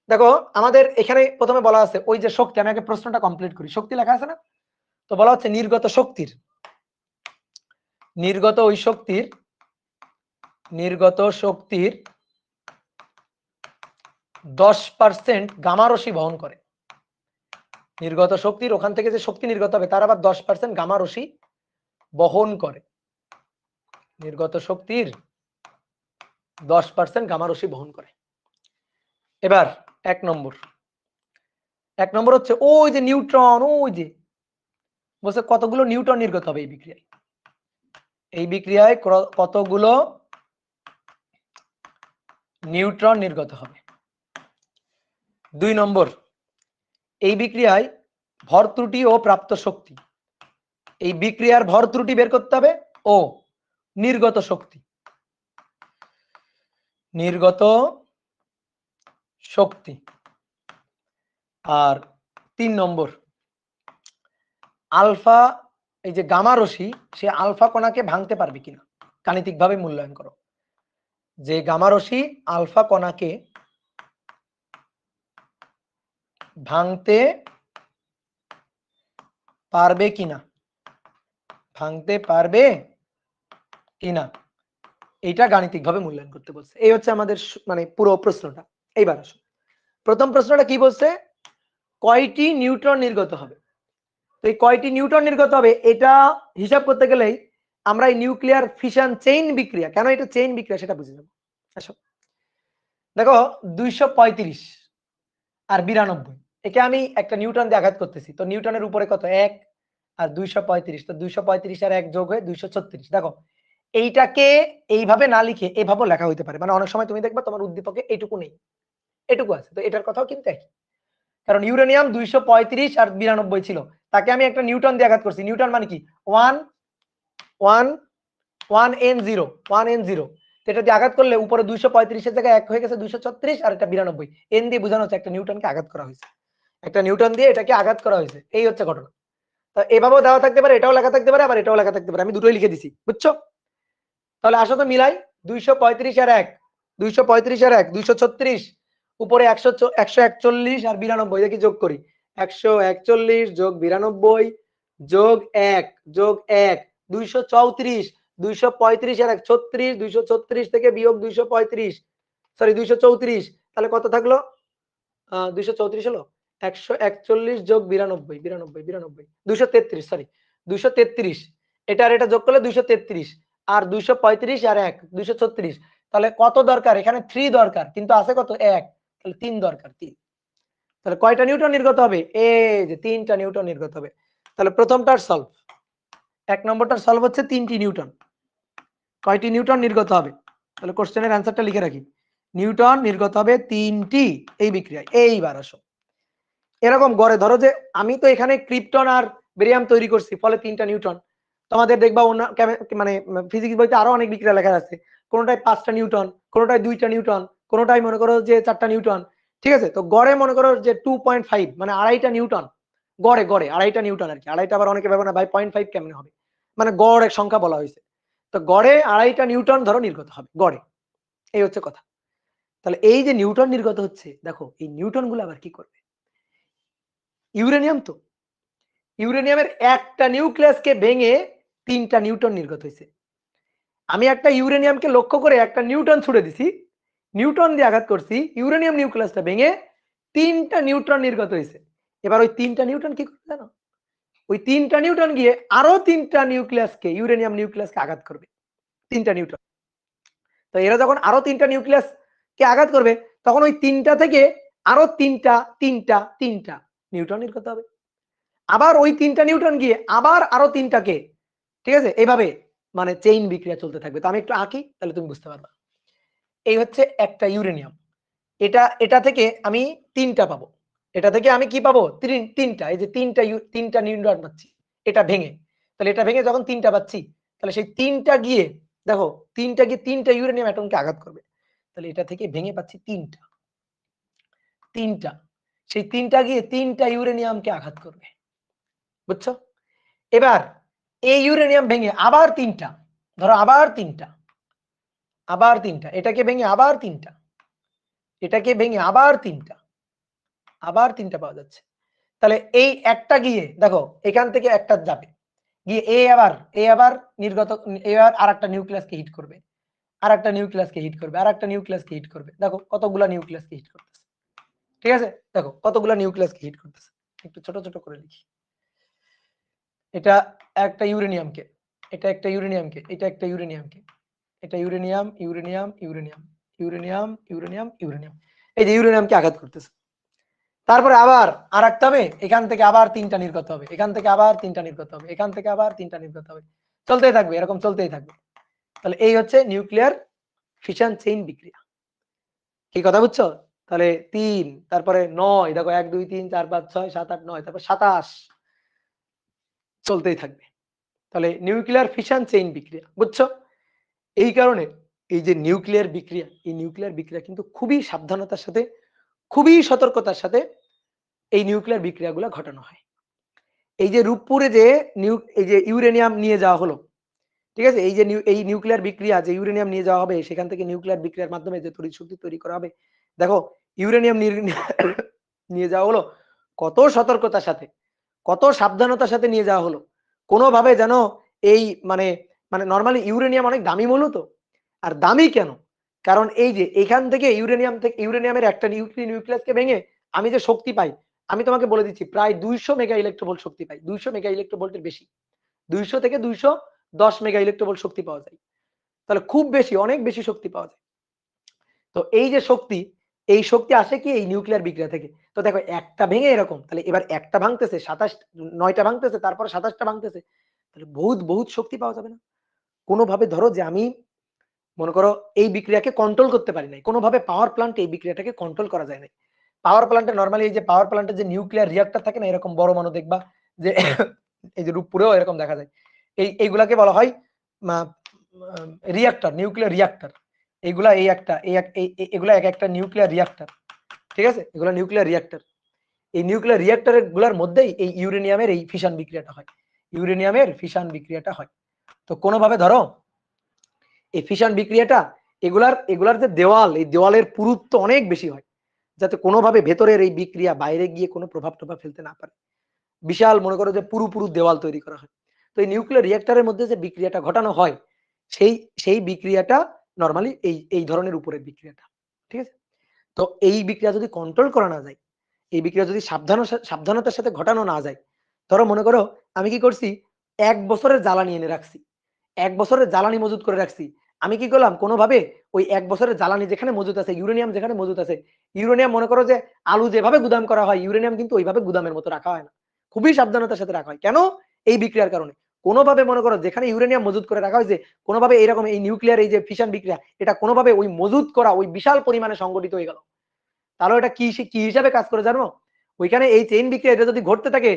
দেখো আমাদের এখানে প্রথমে বলা আছে ওই যে শক্তি, আমি আগে প্রশ্নটা কমপ্লিট করি। শক্তি লেখা আছে না? তো বলা হচ্ছে নির্গত শক্তির, নির্গত ওই শক্তির, নির্গত শক্তির 10% গামা রশ্মি বহন করে। নির্গত শক্তির ওখান থেকে যে শক্তি নির্গত হবে তার আবার 10% গামা রশ্মি বহন করে। নির্গত শক্তির 10% গামা রশ্মি বহন করে। এবার এক নম্বর হচ্ছে ওই যে নিউট্রন, ওই যে বলছে কতগুলো নিউট্রন নির্গত হবে এই বিক্রিয়ায়, এই বিক্রিয়ায় কতগুলো নিউট্রন নির্গত হবে। 2 নম্বর, এই বিক্রিয়ায় ভর ত্রুটি ও প্রাপ্ত শক্তি, এই বিক্রিয়ার ভর ত্রুটি বের করতে হবে ও নির্গত শক্তি, নির্গত শক্তি। আর 3 নম্বর, আলফা, এই যে গামা রশ্মি, সে আলফা কণাকে ভাঙতে পারবে কিনা, গাণিতিকভাবে মূল্যায়ন করো যে গামা রশ্মি আলফা কণাকে ভাঙতে পারবে কিনা, ভাঙতে পারবে কিনা, এইটা গাণিতিকভাবে মূল্যায়ন করতে বলছে। এই হচ্ছে আমাদের মানে পুরো প্রশ্নটা। এইবার আসো, প্রথম প্রশ্নটা কি বলছে, কয়টি নিউট্রন নির্গত হবে। তো এই কয়টি নিউট্রন নির্গত হবে এটা হিসাব করতে গেলেই আমরা এই নিউক্লিয়ার ফিশন চেইন বিক্রিয়া, কেন এটা চেইন বিক্রিয়া সেটা বুঝে নেব। আসো দেখো 235 আর 92, একে আমি একটা নিউটন দিয়ে আঘাত করতেছি, তো নিউটনের উপরে কত 1 আর 235, তো 235 আর 1 যোগ হয়ে 236। দেখো এইটাকে এইভাবে না লিখে এভাবেও লেখা হইতে পারে, মানে অনেক সময় তুমি দেখবা তোমার উদ্দীপকে এইটুকু নেই, এটুকু আছে, তো এটার কথাও কিন্তু একই। কারণ ইউরেনিয়াম 235 আর 92 ছিল, তাকে আমি একটা নিউটন দিয়ে আঘাত করছি। নিউটন মানে কি 1 n0 এটা দিয়ে আঘাত করলে উপরে 235 এর জায়গায় 1 হয়ে গেছে 236 আর এটা 92, n দিয়ে বোঝানো হচ্ছে একটা নিউটনকে আঘাত করা হয়েছে, একটা নিউটন দিয়ে এটাকে আঘাত করা হয়েছে, এই হচ্ছে ঘটনা। তো এভাবেও দেওয়া থাকতে পারে, এটাও লেখা থাকতে পারে, আবার এটাও লেখা থাকতে পারে, আমি দুটোই লিখে দিছি, বুঝছো? তাহলে আসো তো মিলাই, 235 আর 1 236 উপরে 141 আর 92, দেখি যোগ করি, 141 যোগ 92 যোগ 1 যোগ 1 234, 235 আর 1 36, 236 থেকে বিয়োগ 235, সরি 234, তাহলে কত থাকলো 234 হলো 141 যোগ 92 233, সরি 233, এটা আর এটা যোগ করলে 233 আর 235 আর 1 236, তাহলে কত দরকার, এখানে 3 দরকার, কিন্তু আছে কত 1, তাহলে 3 দরকার 3। তাহলে কয়টা নিউটন নির্গত হবে, এই যে 3টা নিউটন নির্গত হবে। তাহলে প্রথমটার সলভ, 1 নম্বরটার সলভ হচ্ছে 3টি নিউটন। কয়টি নিউটন নির্গত হবে, তাহলে কোশ্চেনের অ্যান্সারটা লিখে রাখি, নিউটন নির্গত হবে 3টি এই বিক্রিয়ায়। এইবার আসো, এরকম গড়ে ধরো যে আমি তো এখানে ক্রিপ্টন আর বেরিয়াম তৈরি করছি, ফলে 3টা নিউটন। তোমাদের দেখবা মানে ফিজিক্স বইতে আরো অনেক বিক্রিয়া লেখা আছে, কোনোটায় 5টা নিউটন, কোনোটায় 2টা নিউটন, কোনোটায় মনে করো যে 4টা নিউটন, ঠিক আছে? তো গড়ে মনে করো যে 2.5 মানে আড়াইটা নিউটন, গড়ে গড়ে আড়াইটা নিউটন আর কি, আড়াইটা আবার অনেকে ভাবে না ভাই 0.5 কেমনে হবে, মানে গড় এক সংখ্যা বলা হয়েছে, তো গড়ে আড়াইটা নিউটন ধরো নির্গত হবে গড়ে, এই হচ্ছে কথা। তাহলে এই যে নিউটন নির্গত হচ্ছে, দেখো এই নিউটন গুলো আবার কি করবে, ইউরেনিয়াম তো, ইউরেনিয়ামের একটা নিউক্লিয়াসকে ভেঙে 3টা নিউটন নির্গত হয়েছে। আমি একটা ইউরেনিয়ামকে লক্ষ্য করে একটা নিউটন ছুড়ে দিছি, নিউটন দিয়ে আঘাত করছি, ইউরেনিয়াম নিউক্লিয়াসটা ভেঙে 3টা নিউট্রন নির্গত হয়েছে। এবার ওই 3টা নিউটন কি করবে জানো, ওই 3টা নিউটন গিয়ে আরো 3টা নিউক্লিয়াসকে, ইউরেনিয়াম নিউক্লিয়াসকে আঘাত করবে, 3টা নিউটন। তো এরা যখন আরো 3টা নিউক্লিয়াসকে আঘাত করবে, তখন ওই 3টা থেকে আরো 3টা নিউটন নির্গত হবে। আবার ওই 3টা নিউটন গিয়ে আবার আরো 3টাকে, ঠিক আছে, এইভাবে মানে চেইন বিক্রিয়া চলতে থাকবে। তো আমি একটু আঁকি, তাহলে তুমি বুঝতে পারবা। এই হচ্ছে একটা ইউরেনিয়াম, এটা থেকে আমি 3টা পাবো, এটা থেকে আমি কি পাবো 3টা, এই যে 3টা নিউটন পাচ্ছি, এটা ভেঙে, তাহলে এটা ভেঙে যখন 3টা পাচ্ছি, তাহলে সেই 3টা গিয়ে দেখো 3টা গিয়ে 3টা ইউরেনিয়াম অ্যাটমকে আঘাত করবে, তাহলে এটা থেকে ভেঙে পাচ্ছি 3টা, সেই 3টা গিয়ে 3টা ইউরেনিয়ামকে আঘাত করবে, বুঝছো? এবার এই ইউরেনিয়াম ভেঙে আবার 3টা, ধরো আবার 3টা, এটাকে ভেঙে আবার 3টা, এটাকে ভেঙে আবার 3টা পাওয়া যাচ্ছে। তাহলে এই একটা গিয়ে দেখো এখান থেকে একটা যাবে, গিয়ে আবার নির্গত, এবার আরেকটা নিউক্লিয়াসকে হিট করবে, আরেকটা নিউক্লিয়াসকে হিট করবে, আরেকটা নিউক্লিয়াসকে হিট করবে, দেখো কতগুলা নিউক্লিয়াসকে হিট করতেছে, ঠিক আছে? দেখো কতগুলা নিউক্লিয়াসকে হিট করতেছে, একটু ছোট ছোট করে লিখি। এটা একটা ইউরেনিয়ামকে, এটা একটা ইউরেনিয়ামকে, এটা একটা ইউরেনিয়ামকে, এটা uranium uranium uranium uranium uranium uranium, এই যে ইউরেনিয়ামকে আঘাত করতেছে। তারপরে আবার আর একটা হবে, এখান থেকে আবার 3টা নির্গত হবে, এখান থেকে আবার 3টা নির্গত হবে, এখান থেকে আবার 3টা নির্গত হবে, চলতেই থাকবে, এরকম চলতেই থাকবে। তাহলে এই হচ্ছে নিউক্লিয়ার ফিশন চেইন বিক্রিয়া। কি কথা বুঝছো? তাহলে 3, তারপরে 9, দেখো 1 2 3 4 5 6 7 8 9, তারপর 27, চলতেই থাকবে। তাহলে নিউক্লিয়ার ফিশন চেইন বিক্রিয়া, বুঝছো? এই কারণে এই যে নিউক্লিয়ার বিক্রিয়া, এই নিউক্লিয়ার বিক্রিয়া কিন্তু খুবই সাবধানতার সাথে, খুবই সতর্কতার সাথে এই নিউক্লিয়ার বিক্রিয়াগুলো ঘটানো হয়। এই যে রূপপুরে যে এই যে ইউরেনিয়াম নিয়ে যাওয়া হলো, ঠিক আছে, এই যে এই নিউক্লিয়ার বিক্রিয়া যে ইউরেনিয়াম নিয়ে যাওয়া হবে, সেখান থেকে নিউক্লিয়ার বিক্রিয়ার মাধ্যমে যে তড়িৎ শক্তি তৈরি করা হবে, দেখো ইউরেনিয়াম নিয়ে যাওয়া হলো কত সতর্কতার সাথে, কত সাবধানতার সাথে নিয়ে যাওয়া হলো, কোনোভাবে যেন এই মানে মানে নর্মালি ইউরেনিয়াম অনেক দামি মূল্য তো, আর দামি কেন, কারণ এই যে এখান থেকে ইউরেনিয়ামের একটা নিউক্লিয়াসকে ভেঙে আমি যে শক্তি পাই, আমি তোমাকে বলে দিচ্ছি প্রায় 200 মেগা ইলেকট্রোভোল্ট শক্তি পাই, 200 মেগা ইলেকট্রোভোল্টের বেশি, 200 থেকে 210 মেগা ইলেকট্রোভোল্ট শক্তি পাওয়া যায়। তাহলে খুব বেশি, অনেক বেশি শক্তি পাওয়া যায়। তো এই যে শক্তি, এই শক্তি আসে কি এই নিউক্লিয়ার বিক্রিয়া থেকে। তো দেখো একটা ভেঙে এরকম, তাহলে এবার একটা ভাঙতেছে 27, 9টা ভাঙতেছে, তারপর 27টা ভাঙতেছে, তাহলে বহুত বহুত শক্তি পাওয়া যাবে না? কোনোভাবে ধরো যে আমি মনে করো এই বিক্রিয়াকে কন্ট্রোল করতে পারি নাই, কোনোভাবে পাওয়ার প্ল্যান্টে এই বিক্রিয়াটাকে কন্ট্রোল করা যায় না। পাওয়ার প্ল্যান্টে নরমালি এই যে পাওয়ার প্ল্যান্টের যে নিউক্লিয়ার রিঅ্যাক্টর থাকে না, এরকম বড় মনো দেখবা যে এই যে রূপপুরেও এরকম দেখা যায়, এইগুলাকে বলা হয় রিঅ্যাক্টর, নিউক্লিয়ার রিঅ্যাক্টর। এইগুলা এই একটা এগুলা এক একটা নিউক্লিয়ার রিঅ্যাক্টর, ঠিক আছে? এগুলা নিউক্লিয়ার রিঅ্যাক্টর। এই নিউক্লিয়ার রিঅ্যাক্টর গুলার মধ্যেই এই ইউরেনিয়ামের এই ফিশন বিক্রিয়াটা হয়, ইউরেনিয়ামের ফিশন বিক্রিয়াটা হয়। তো কোনোভাবে ধরো এই ফিশন বিক্রিয়াটা এগুলার যে দেওয়াল, এই দেওয়ালের পুরুত্ব অনেক বেশি হয়, যাতে কোনোভাবে ভেতরের এই বিক্রিয়া বাইরে গিয়ে কোনো প্রভাব টভাব ফেলতে না পারে। বিশাল মনে করো যে পুরু দেওয়াল তৈরি করা হয়। তো এই নিউক্লিয়ার রিঅ্যাক্টরের মধ্যে যে বিক্রিয়াটা ঘটানো হয়, সেই সেই বিক্রিয়াটা নরমালি এই ধরনের উপরের বিক্রিয়াটা, ঠিক আছে? তো এই বিক্রিয়া যদি কন্ট্রোল করা না যায়, এই বিক্রিয়া যদি সাবধানতার সাথে ঘটানো না যায়, ধরো মনে করো আমি কি করছি, 1 বছরের জ্বালানি এনে রাখছি, 1 বছরের জ্বালানি মজুত করে রাখছি। আমি কি করলাম, কোনোভাবে ওই 1 বছরের জ্বালানি যেখানে মজুত আছে, ইউরেনিয়াম যেখানে মজুত আছে, ইউরেনিয়াম মনে করো যে আলু যেভাবে গুদাম করা হয়, ইউরেনিয়াম কিন্তু ওইভাবে গুদামের মতো রাখা হয় না, খুবই সাবধানতার সাথে রাখা হয়। কেন? এই বিক্রিয়ার কারণে। কোনোভাবে মনে করো যেখানে ইউরেনিয়াম মজুত করে রাখা হয়েছে, কোনোভাবে এইরকম এই নিউক্লিয়ার এই যে ফিশন বিক্রিয়া, এটা কোনোভাবে ওই মজুত করা ওই বিশাল পরিমাণে সংগঠিত হয়ে গেল, তাহলে এটা কি হিসাবে কাজ করে জানো? ওইখানে এই চেইন বিক্রিয়া এটা যদি ঘটতে থাকে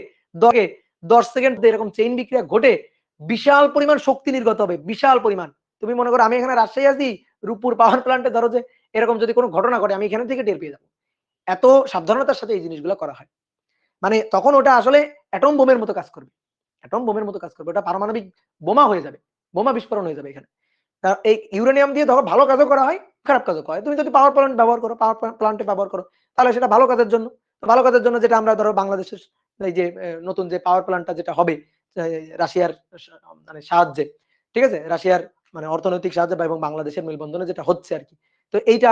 10 সেকেন্ড এরকম চেইন বিক্রিয়া ঘটে বিশাল পরিমাণ শক্তি নির্গত হবে, বিশাল পরিমাণ। তুমি মনে করো আমি এখানে রাজশাহী আছি, রূপপুর পাওয়ার প্ল্যান্টে ধরো যে এরকম যদি কোনো ঘটনা ঘটে, আমি এখানে থেকে টের পেয়ে যাবো। এত সাবধানতার সাথে এই জিনিসগুলো করা হয়, মানে তখন ওটা আসলে অ্যাটম বোমের মতো কাজ করবে, অ্যাটম বোমের মতো কাজ করবে, ওটা পারমাণবিক বোমা হয়ে যাবে, বোমা বিস্ফোরণ হয়ে যাবে এখানে। এই ইউরেনিয়াম দিয়ে ধরো ভালো কাজও করা হয়, খারাপ কাজও করা হয়। তুমি যদি পাওয়ার প্ল্যান্ট ব্যবহার করো, পাওয়ার প্ল্যান্টে ব্যবহার করো, তাহলে সেটা ভালো কাজের জন্য। ভালো কাজের জন্য যেটা আমরা ধরো বাংলাদেশের এই যে নতুন যে পাওয়ার প্ল্যান্টটা যেটা হবে রাশিয়ার মানে সাহায্যে, ঠিক আছে, রাশিয়ার মানে অর্থনৈতিক সাহায্যে এবং বাংলাদেশের মেলবন্ধনে যেটা হচ্ছে আর কি। তো এইটা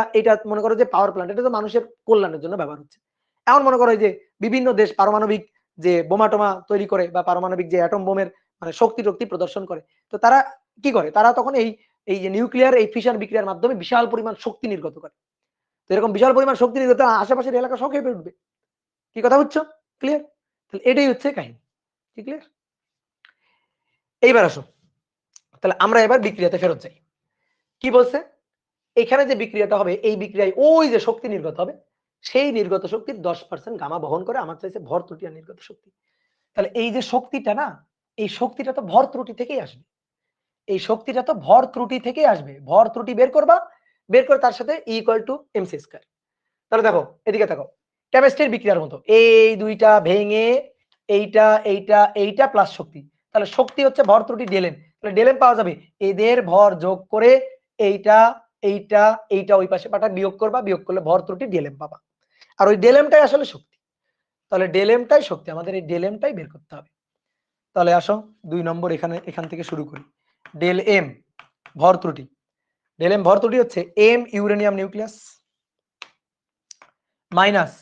মনে করো যে পাওয়ার প্ল্যান্ট, এটা তো মানুষের কল্যাণের জন্য ব্যবহার হচ্ছে। এমন মনে করো যে বিভিন্ন দেশ পারমাণবিক যে বোমা টোমা তৈরি করে বা পারমাণবিক যে অ্যাটম বোমের মানে শক্তি টক্তি প্রদর্শন করে, তো তারা কি করে, তারা তখন এই যে নিউক্লিয়ার এই ফিশন বিক্রিয়ার মাধ্যমে বিশাল পরিমাণ শক্তি নির্গত করে। তো এরকম বিশাল পরিমাণ শক্তি নির্গত আশেপাশের এলাকা সব খেপে উঠবে। কি কথা বুঝছো? ক্লিয়ার? তাহলে এটাই হচ্ছে কাহিনী। কি ক্লিয়ার? এইবার আসো, তাহলে আমরা এবার বিক্রিয়াতে ফেরত যাই। কি বলছে? এখানে যে বিক্রিয়াটা হবে, এই বিক্রিয়ায় ওই যে শক্তি নির্গত হবে, সেই নির্গত শক্তির 10% গামা বহন করে। আমার চাইছে ভর ত্রুটি আর নির্গত শক্তি। তাহলে এই যে শক্তিটা না, এই শক্তিটা তো ভর ত্রুটি থেকেই আসবে। এই শক্তিটা তো ভর ত্রুটি থেকেই আসবে। ভর ত্রুটি বের করবা, বের করে তার সাথে E = mc²। তাহলে দেখো এদিকে দেখো, কেমিস্ট্রির বিক্রিয়ার মতো এই দুইটা ভেঙে এইটা প্লাস শক্তি, তাহলে শক্তি হচ্ছে ভর ত্রুটি ডেলেম। তাহলে ডেলেম পাওয়া যাবে, এদের ভর যোগ করে এইটা ওই পাশে পাঠা বিয়োগ করবা, বিয়োগ করলে ভর ত্রুটি ডেলেম পাবা। আর ওই ডেলেমটাই আসলে শক্তি। তাহলে ডেলেমটাই শক্তি, আমাদের এই ডেলেমটাই বের করতে হবে। তাহলে আসো 2 নম্বর এখান থেকে শুরু করি। ডেল এম ভর ত্রুটি, ডেল এম ভর ত্রুটি হচ্ছে M uranium nucleus minus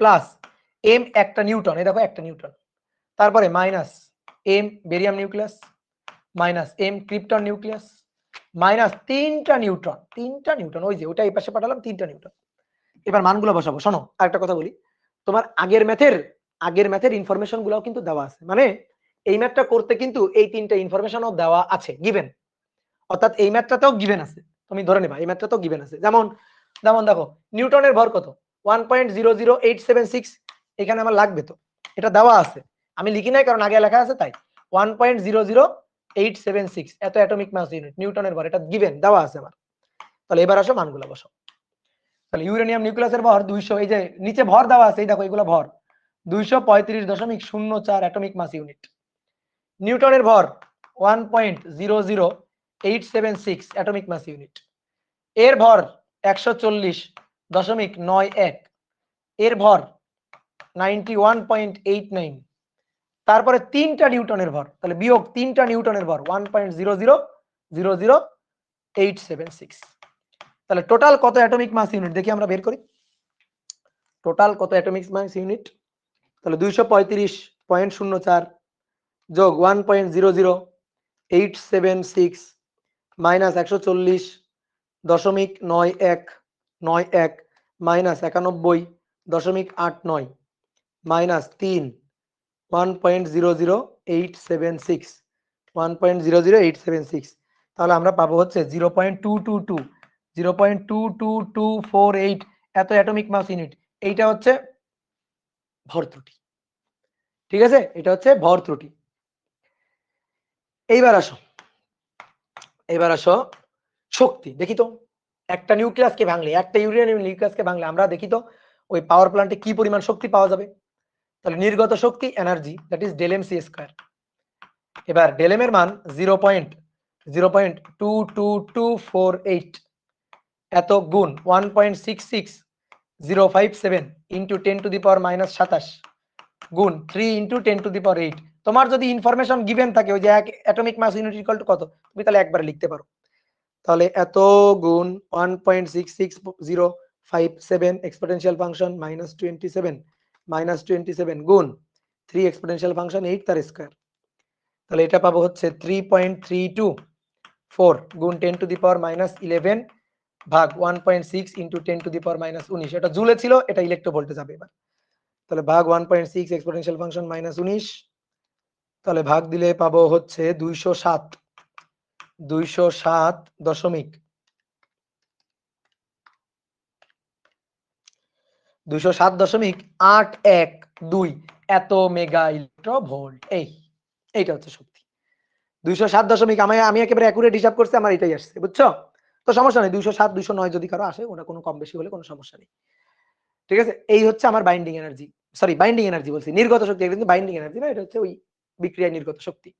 plus M একটা নিউটন, এই দেখো একটা নিউটন, তারপরে minus M barium nucleus minus M krypton nucleus minus 3টা নিউটন, ওই যে ওটা এই পাশে পাঠালাম 3টা নিউটন। এবার মানগুলো বসাবো। শোনো আরেকটা কথা বলি, তোমার আগের ম্যাথের ইনফরমেশন গুলাও কিন্তু দেওয়া আছে, মানে এই ম্যাথটা করতে কিন্তু এই 3টা ইনফরমেশনও দেওয়া আছে, গিভেন। অর্থাৎ এই ম্যাথটাতেও গিভেন আছে, তুমি ধরে নেবা এই ম্যাথটাতেও গিভেন আছে। যেমন দেখো নিউটনের ভর কত, 1.00876, এখানে আমার লাগবে তো, এটা দেওয়া আছে, আমি লিখি নাই কারণ আগে লেখা আছে তাই। 1.00876 এত অ্যাটমিক মাস ইউনিট নিউটনের ভর, এটা গিভেন দেওয়া আছে আমার। তাহলে এবার আসো মানগুলো বসো। তাহলে ইউরেনিয়াম নিউক্লিয়াসের ভর 200, এই যে নিচে ভর দেওয়া আছে, এই দেখো এগুলো ভর 235.04 অ্যাটমিক মাস ইউনিট। নিউটনের ভর 1.00876 অ্যাটমিক মাস ইউনিট। এর ভর 140.91, এর ভর 91.89। তারপরে 3টা নিউটনের ভর, তাহলে বিয়োগ 3টা নিউটনের ভর 1.0000876। তাহলে টোটাল কত অ্যাটমিক মাস ইউনিট দেখি আমরা বের করি। টোটাল কত অ্যাটমিক মাস ইউনিট? তাহলে 235.04 যোগ 1.00876 মাইনাস 140.9191 মাইনাস 91 0.89 মাইনাস 3 1.00876 1.00876 তাহলে আমরা পাবো হচ্ছে 0.222 0.22248 এত অ্যাটমিক মাস ইউনিট। এইটা হচ্ছে ভর ত্রুটি, ঠিক আছে, এটা হচ্ছে ভর ত্রুটি। এইবার আসো শক্তি দেখি তো, একটা নিউক্লিয়াসকে ভাঙলে, একটা ইউরেনিয়াম নিউক্লিয়াসকে ভাঙলে আমরা দেখি তো ওই পাওয়ার প্ল্যান্টে কি পরিমাণ শক্তি পাওয়া যাবে। তাহলে নির্গত শক্তি energy that is del M C square. এবার ডেল এম এর মান 0.0.22248 এত গুণ 1.66057 ইন্টু 10⁻⁻27 গুণ 3 ইন্টু 10⁸। তোমার যদি ইনফরমেশন গিভেন থাকে ওই যে এক atomic mass unit equal to কত, তুমি তাহলে একবারে লিখতে পারো। তাহলে এত গুণ 1.66057 এক্সপোনেনশিয়াল ফাংশন -27 গুণ 3 এক্সপোনেনশিয়াল ফাংশন 8 তার স্কয়ার। তাহলে এটা পাবো হচ্ছে 3.324 গুণ 10⁻11 ভাগ 1.6 ইন্টু 10⁻19। এটা জুলে ছিল, এটা ইলেকট্রোভোল্টে যাবে এবার। তাহলে ভাগ 1.6 এক্সপোনেনশিয়াল ফাংশন -19, তাহলে ভাগ দিলে পাবো হচ্ছে 207.812 এত মেগা ইলেকট্রোভোল্ট। এইটা হচ্ছে শক্তি 207 আমি একেবারে অ্যাকুরেট হিসাব করছি, আমার এটাই আসছে, বুঝছো? তো সমস্যা নেই, 207 209 যদি কারো আসে ওটা কোনো কম বেশি হলে কোনো সমস্যা নেই, ঠিক আছে। এই হচ্ছে আমার binding energy, sorry binding energy বলছি, নির্গত শক্তি, কিন্তু বাইন্ডিং এনার্জি না, এটা হচ্ছে ওই বিক্রিয়ায় নির্গত শক্তি।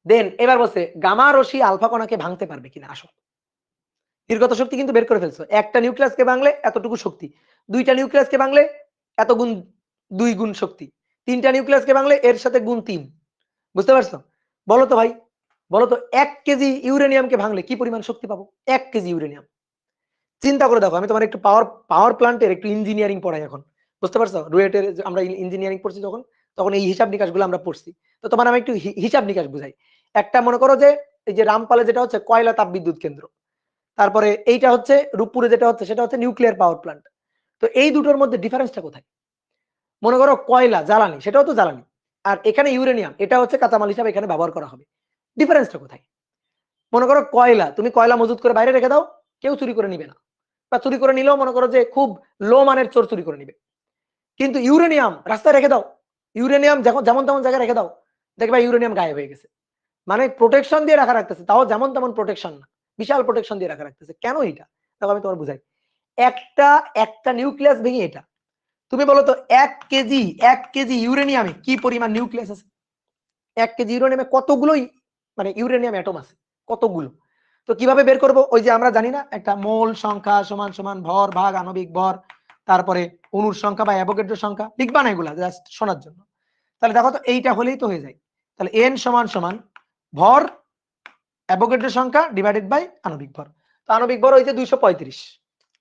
দেন এবার বলছে গামা রশ্মি আলফা কণাকে ভাঙতে পারবে কিনা। আসো, নির্গত শক্তি কিন্তু বের করে ফেলছো, একটা নিউক্লিয়াসকে ভাঙলে এতটুকু শক্তি, দুইটা নিউক্লিয়াসকে ভাঙলে এত গুণ 2 গুণ শক্তি, তিনটা নিউক্লিয়াসকে ভাঙলে এর সাথে গুণ 3, বুঝতে পারছো? বলো তো ভাই, বলো তো 1 কেজি ইউরেনিয়ামকে ভাঙলে কি পরিমাণ শক্তি পাবো? 1 কেজি ইউরেনিয়াম, চিন্তা করে দেখো। আমি তোমার একটু পাওয়ার প্ল্যান্টের একটু ইঞ্জিনিয়ারিং পড়াই এখন, বুঝতে পারছো? রুয়েটের আমরা ইঞ্জিনিয়ারিং পড়ছি তখন এই হিসাব নিকাশগুলো আমরা পড়ছি। তো তোমার আমি একটু হিসাব নিকাশ বুঝাই। একটা মনে করো যে এই যে রামপালে যেটা হচ্ছে কয়লা তাপ বিদ্যুৎ কেন্দ্র, তারপরে এইটা হচ্ছে রূপপুরে যেটা হচ্ছে সেটা হচ্ছে নিউক্লিয়ার পাওয়ার প্ল্যান্ট। তো এই দুটোর মধ্যে ডিফারেন্সটা কোথায়? মনে করো কয়লা জ্বালানি, সেটাও তো জ্বালানি, আর এখানে ইউরেনিয়াম এটা হচ্ছে কাঁচামাল হিসাবে এখানে ব্যবহার করা হবে। ডিফারেন্সটা কোথায়? মনে করো কয়লা, তুমি কয়লা মজুত করে বাইরে রেখে দাও, কেউ চুরি করে নিবে না, বা চুরি করে নিলেও মনে করো যে খুব লো মানের চোর চুরি করে নিবে। কিন্তু ইউরেনিয়াম রাস্তায় রেখে দাও, ইউরেনিয়াম যেমন তেমন জায়গায় রেখে দাও, দেখবা ইউরেনিয়াম গায়েব হয়ে গেছে। মানে প্রোটেকশন দিয়ে রাখা রাখতেছে, তাও যেমন তেমন প্রোটেকশন না, বিশাল প্রোটেকশন দিয়ে রাখা রাখতেছে। কেন এটা? দেখো আমি তোমার বুঝাই। একটা নিউক্লিয়াস ভেঙে এটা, তুমি বলো তো 1 কেজি ইউরেনিয়ামে কি পরিমাণ নিউক্লিয়াস আছে? 1 কেজি ইউরেনিয়ামে কতগুলো মানে ইউরেনিয়াম অ্যাটম আছে, কতগুলো? তো কিভাবে বের করব? ওই যে আমরা জানি না একটা মোল সংখ্যা সমান সমান ভর ভাগ আণবিক ভর, তারপরে অণুর সংখ্যা বা অ্যাভোগাড্রো সংখ্যা, লিখবা না এগুলা জাস্ট শোনার জন্য। তাহলে দেখো তো এইটা হলেই তো হয়ে যায়। তাহলে n সমান সমান ভর অ্যাভোগাড্রো সংখ্যা ডিভাইডেড বাই আণবিক ভর। তো আণবিক ভর হইছে 235।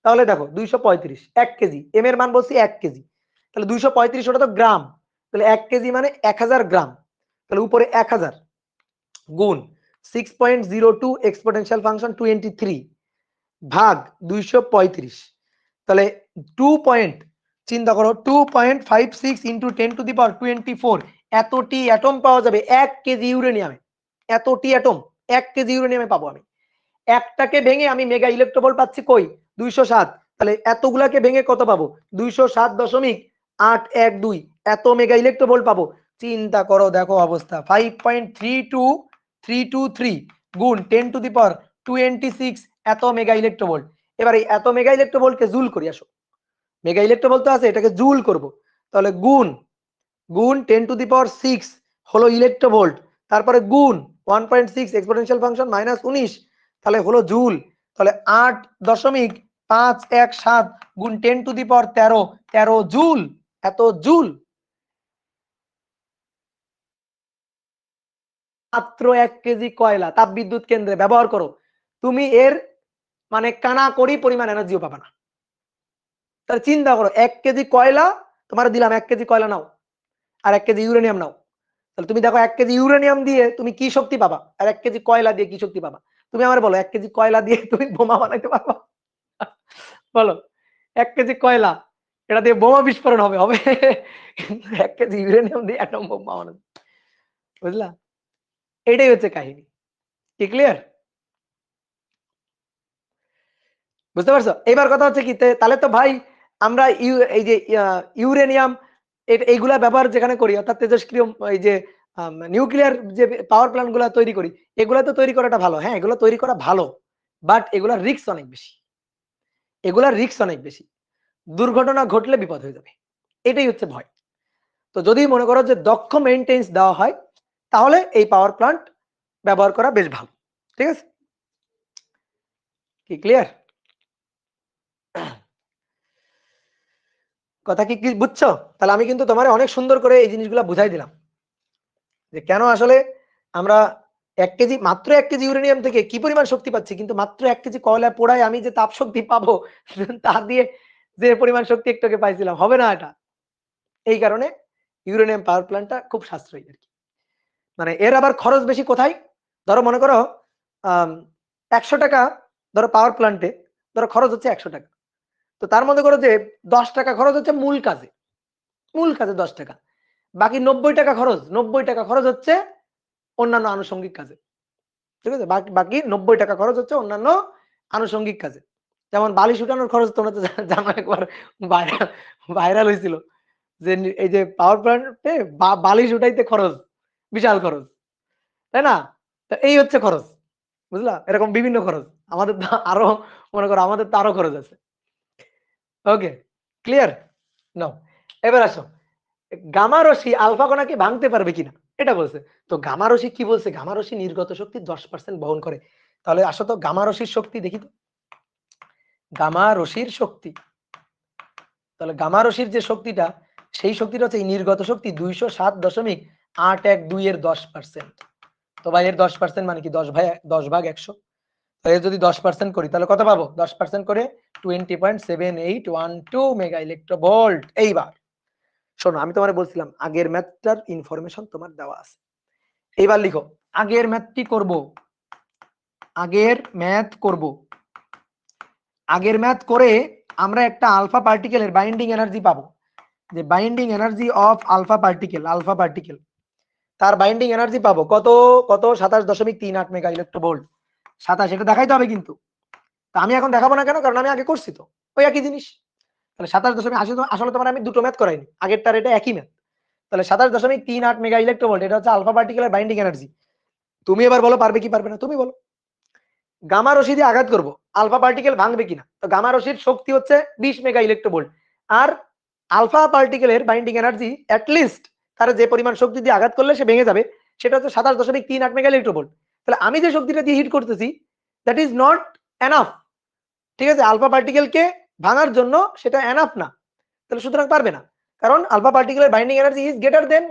তাহলে দেখো 235 1 কেজি, m এর মান বলছি 1 কেজি, তাহলে 235 ওটা তো গ্রাম, তাহলে 1 কেজি মানে 1000 গ্রাম। তাহলে উপরে 1000 গুণ 6.02 এক্সপোনেনশিয়াল ফাংশন 23 ভাগ 235, তাহলে 2 পয়েন্ট, চিন্তা করো 2.56 ইন্টু 10⁻24 এতটি অ্যাটম পাওয়া যাবে 1 কেজি ইউরেনিয়ামে। এতটি অ্যাটম 1 কেজি ইউরেনিয়ামে পাবো আমি। একটাকে ভেঙে আমি মেগা ইলেকট্রোভোল্ট পাচ্ছি কই? 207। তাহলে এতগুলাকে ভেঙে কত পাবো? 207.812 এত মেগা ইলেকট্রোভোল্ট পাবো। চিন্তা করো, দেখো অবস্থা। 5.32323 গুণ 10⁻26 এত মেগা ইলেকট্রোভোল্ট। এবার এই এত মেগা ইলেকট্রোভোল্টকে জুল করি। আসো, মেগা ইলেকট্রোভোল্ট তো আছে, এটাকে জুল করব। তাহলে গুণ 10⁻6 হলো ইলেকট্রোভোল্ট, তারপরে গুণ 1.6 এক্সপোনেনশিয়াল ফাংশন -19, তাহলে হলো জুল। তাহলে 8.517 গুণ 10⁻13 জুল, এত জুল। মাত্র 1 কেজি কয়লা তাপবিদ্যুৎ কেন্দ্রে ব্যবহার করো, তুমি এর মানে কানা করি পরিমাণ এনার্জিও পাবা না। তাহলে চিন্তা করো 1 কেজি কয়লা তোমার দিলাম, 1 কেজি কয়লা নাও আর 1 কেজি ইউরেনিয়াম নাও, তাহলে তুমি দেখো 1 কেজি ইউরেনিয়াম দিয়ে তুমি কি শক্তি পাবা আর 1 কেজি কয়লা দিয়ে কি শক্তি পাবা। তুমি আমার বলো 1 কেজি কয়লা দিয়ে তুমি বোমা বানাইতে পারবা? বলো 1 কেজি কয়লা এটা দিয়ে বোমা বিস্ফোরণ হবে হবে কিন্তু 1 কেজি ইউরেনিয়াম দিয়ে অ্যাটম বোম বানানো বুঝলা? এটাই হচ্ছে কাহিনী। কি ক্লিয়ার? বুঝতে পারছো? এবার কথা হচ্ছে কি তাহলে তো ভাই আমরা এই যে ইউরেনিয়াম এইগুলা ব্যবহার যেখানে করি অর্থাৎ তেজস্ক্রিয় এই যে নিউক্লিয়ার যে পাওয়ার প্ল্যান্ট গুলা তৈরি করি এগুলা তো তৈরি করাটা ভালো। হ্যাঁ, এগুলো তৈরি করা ভালো। বাট এগুলার রিস্ক অনেক বেশি। এগুলার রিস্ক অনেক বেশি। দুর্ঘটনা ঘটলে বিপদ হয়ে যাবে। এটাই হচ্ছে ভয়। তো যদি মনে করো যে দক্ষ মেইনটেন্স দেওয়া হয় তাহলে এই পাওয়ার প্ল্যান্ট ব্যবহার করা বেশ ভালো। ঠিক আছে? কি ক্লিয়ার? কথা কি বুঝছো? তাহলে আমি কিন্তু তোমারে অনেক সুন্দর করে এই জিনিসগুলা বুঝাই দিলাম। যে কেন আসলে আমরা 1 কেজি মাত্র 1 কেজি ইউরেনিয়াম থেকে কি পরিমাণ শক্তি পাচ্ছি কিন্তু মাত্র 1 কেজি কয়লা পোড়ায় আমি যে তাপ শক্তি পাবো তা দিয়ে যে পরিমাণ শক্তি একটু আগে পাইছিলাম হবে না এটা। এই কারণে ইউরেনিয়াম পাওয়ার প্ল্যান্টটা খুব সাশ্রয়ী আরকি। মানে এর আবার খরচ বেশি কোথায়? ধরো মনে করো আম ৳১০০ ধরো পাওয়ার প্ল্যান্টে ধরো খরচ হচ্ছে ৳১০০। তো তার মধ্যে করো যে ৳১০ খরচ হচ্ছে মূল কাজে। মূল কাজে ৳১০। বাকি ৳৯০ খরচ, ৳৯০ খরচ হচ্ছে অন্যান্য আনুষঙ্গিক কাজে। ঠিক আছে? বাকি ৳৯০ খরচ হচ্ছে অন্যান্য আনুষঙ্গিক কাজে। যেমন বালিশ উঠানোর খরচ তোমরা তো জানো একবার ভাইরাল ভাইরাল হইছিল। যে এই যে পাওয়ার প্ল্যান্টে বালিশ উঠাইতে খরচ, বিশাল খরচ। তাই না? তো এই হচ্ছে খরচ। বুঝলা? এরকম বিভিন্ন খরচ। আমাদের তো আরো মনে করো আমাদের তো আরো খরচ আছে। ওকে, ক্লিয়ার? নাও এবার আসো। গামা রশ্মি আলফা কণাকে ভাঙতে পারবে কিনা এটা বলছে। তো গামা রশ্মি কি বলছে? গামা রশ্মি নির্গত শক্তি 10% বহন করে। তাহলে আসো তো গামা রশ্মির শক্তি দেখি তো। গামা রশ্মির শক্তি। তাহলে গামা রশ্মির যে শক্তিটা সেই শক্তিটা হচ্ছে এই নির্গত শক্তি 207.812 এর 10%। তো ভাই এর 10% মানে কি 10 ভাগ 100। তাহলে যদি 10% করি তাহলে কত পাবো? 10% করে 20.7812 মেগা ইলেক্ট্রোভোল্ট। এইবার শোনো আমি তোমারে বলছিলাম আগের ম্যাথটার ইনফরমেশন তোমার দেওয়া আছে। এইবার লিখো আগের ম্যাথটি করব। আগের ম্যাথ করব। আগের ম্যাথ করে আমরা একটা আলফা পার্টিকেলের বাইন্ডিং এনার্জি পাবো। যে binding energy of alpha particle তার বাইন্ডিং এনার্জি পাবো কত কত 27.38 মেগা ইলেক্ট্রোভোল্ট। 27 এটা দেখাইতে হবে কিন্তু। তা আমি এখন দেখাবো না কেন? কারণ আমি আগে করছি তো ওই একই জিনিস। তাহলে 27.80 আসলে তোমার আমি দুটো ম্যাথ করাইনি, আগেরটার এটা একই ম্যাথ। তাহলে 27.38 মেগা ইলেক্ট্রোভোল্ট এটা হচ্ছে আলফা পার্টিকেলের বাইন্ডিং এনার্জি। তুমি এবার বলো পারবে কি পারবে না? তুমি বলো। গামা রশ্মি দিয়ে আঘাত করব, আলফা পার্টিকেল ভাঙবে কিনা? তো গামা রশ্মির শক্তি হচ্ছে 20 মেগা ইলেক্ট্রোভোল্ট আর আলফা পার্টিকেলের বাইন্ডিং এনার্জি অ্যাট লিস্ট তার যে পরিমাণ শক্তি দিয়ে আঘাত করলে সে ভেঙে যাবে সেটা হচ্ছে 27.38 মেগা ইলেক্ট্রোভোল্ট। তাহলে আমি যে শক্তিটা দিয়ে হিট করতেছি দ্যাট ইজ নট এনাফ। ঠিক আছে? আলফা পার্টিকেলকে ভাঙার জন্য সেটা এনাফ না। তাহলে সুতরাং পারবে না। কারণ আলফা পার্টিকেলের binding energy is greater than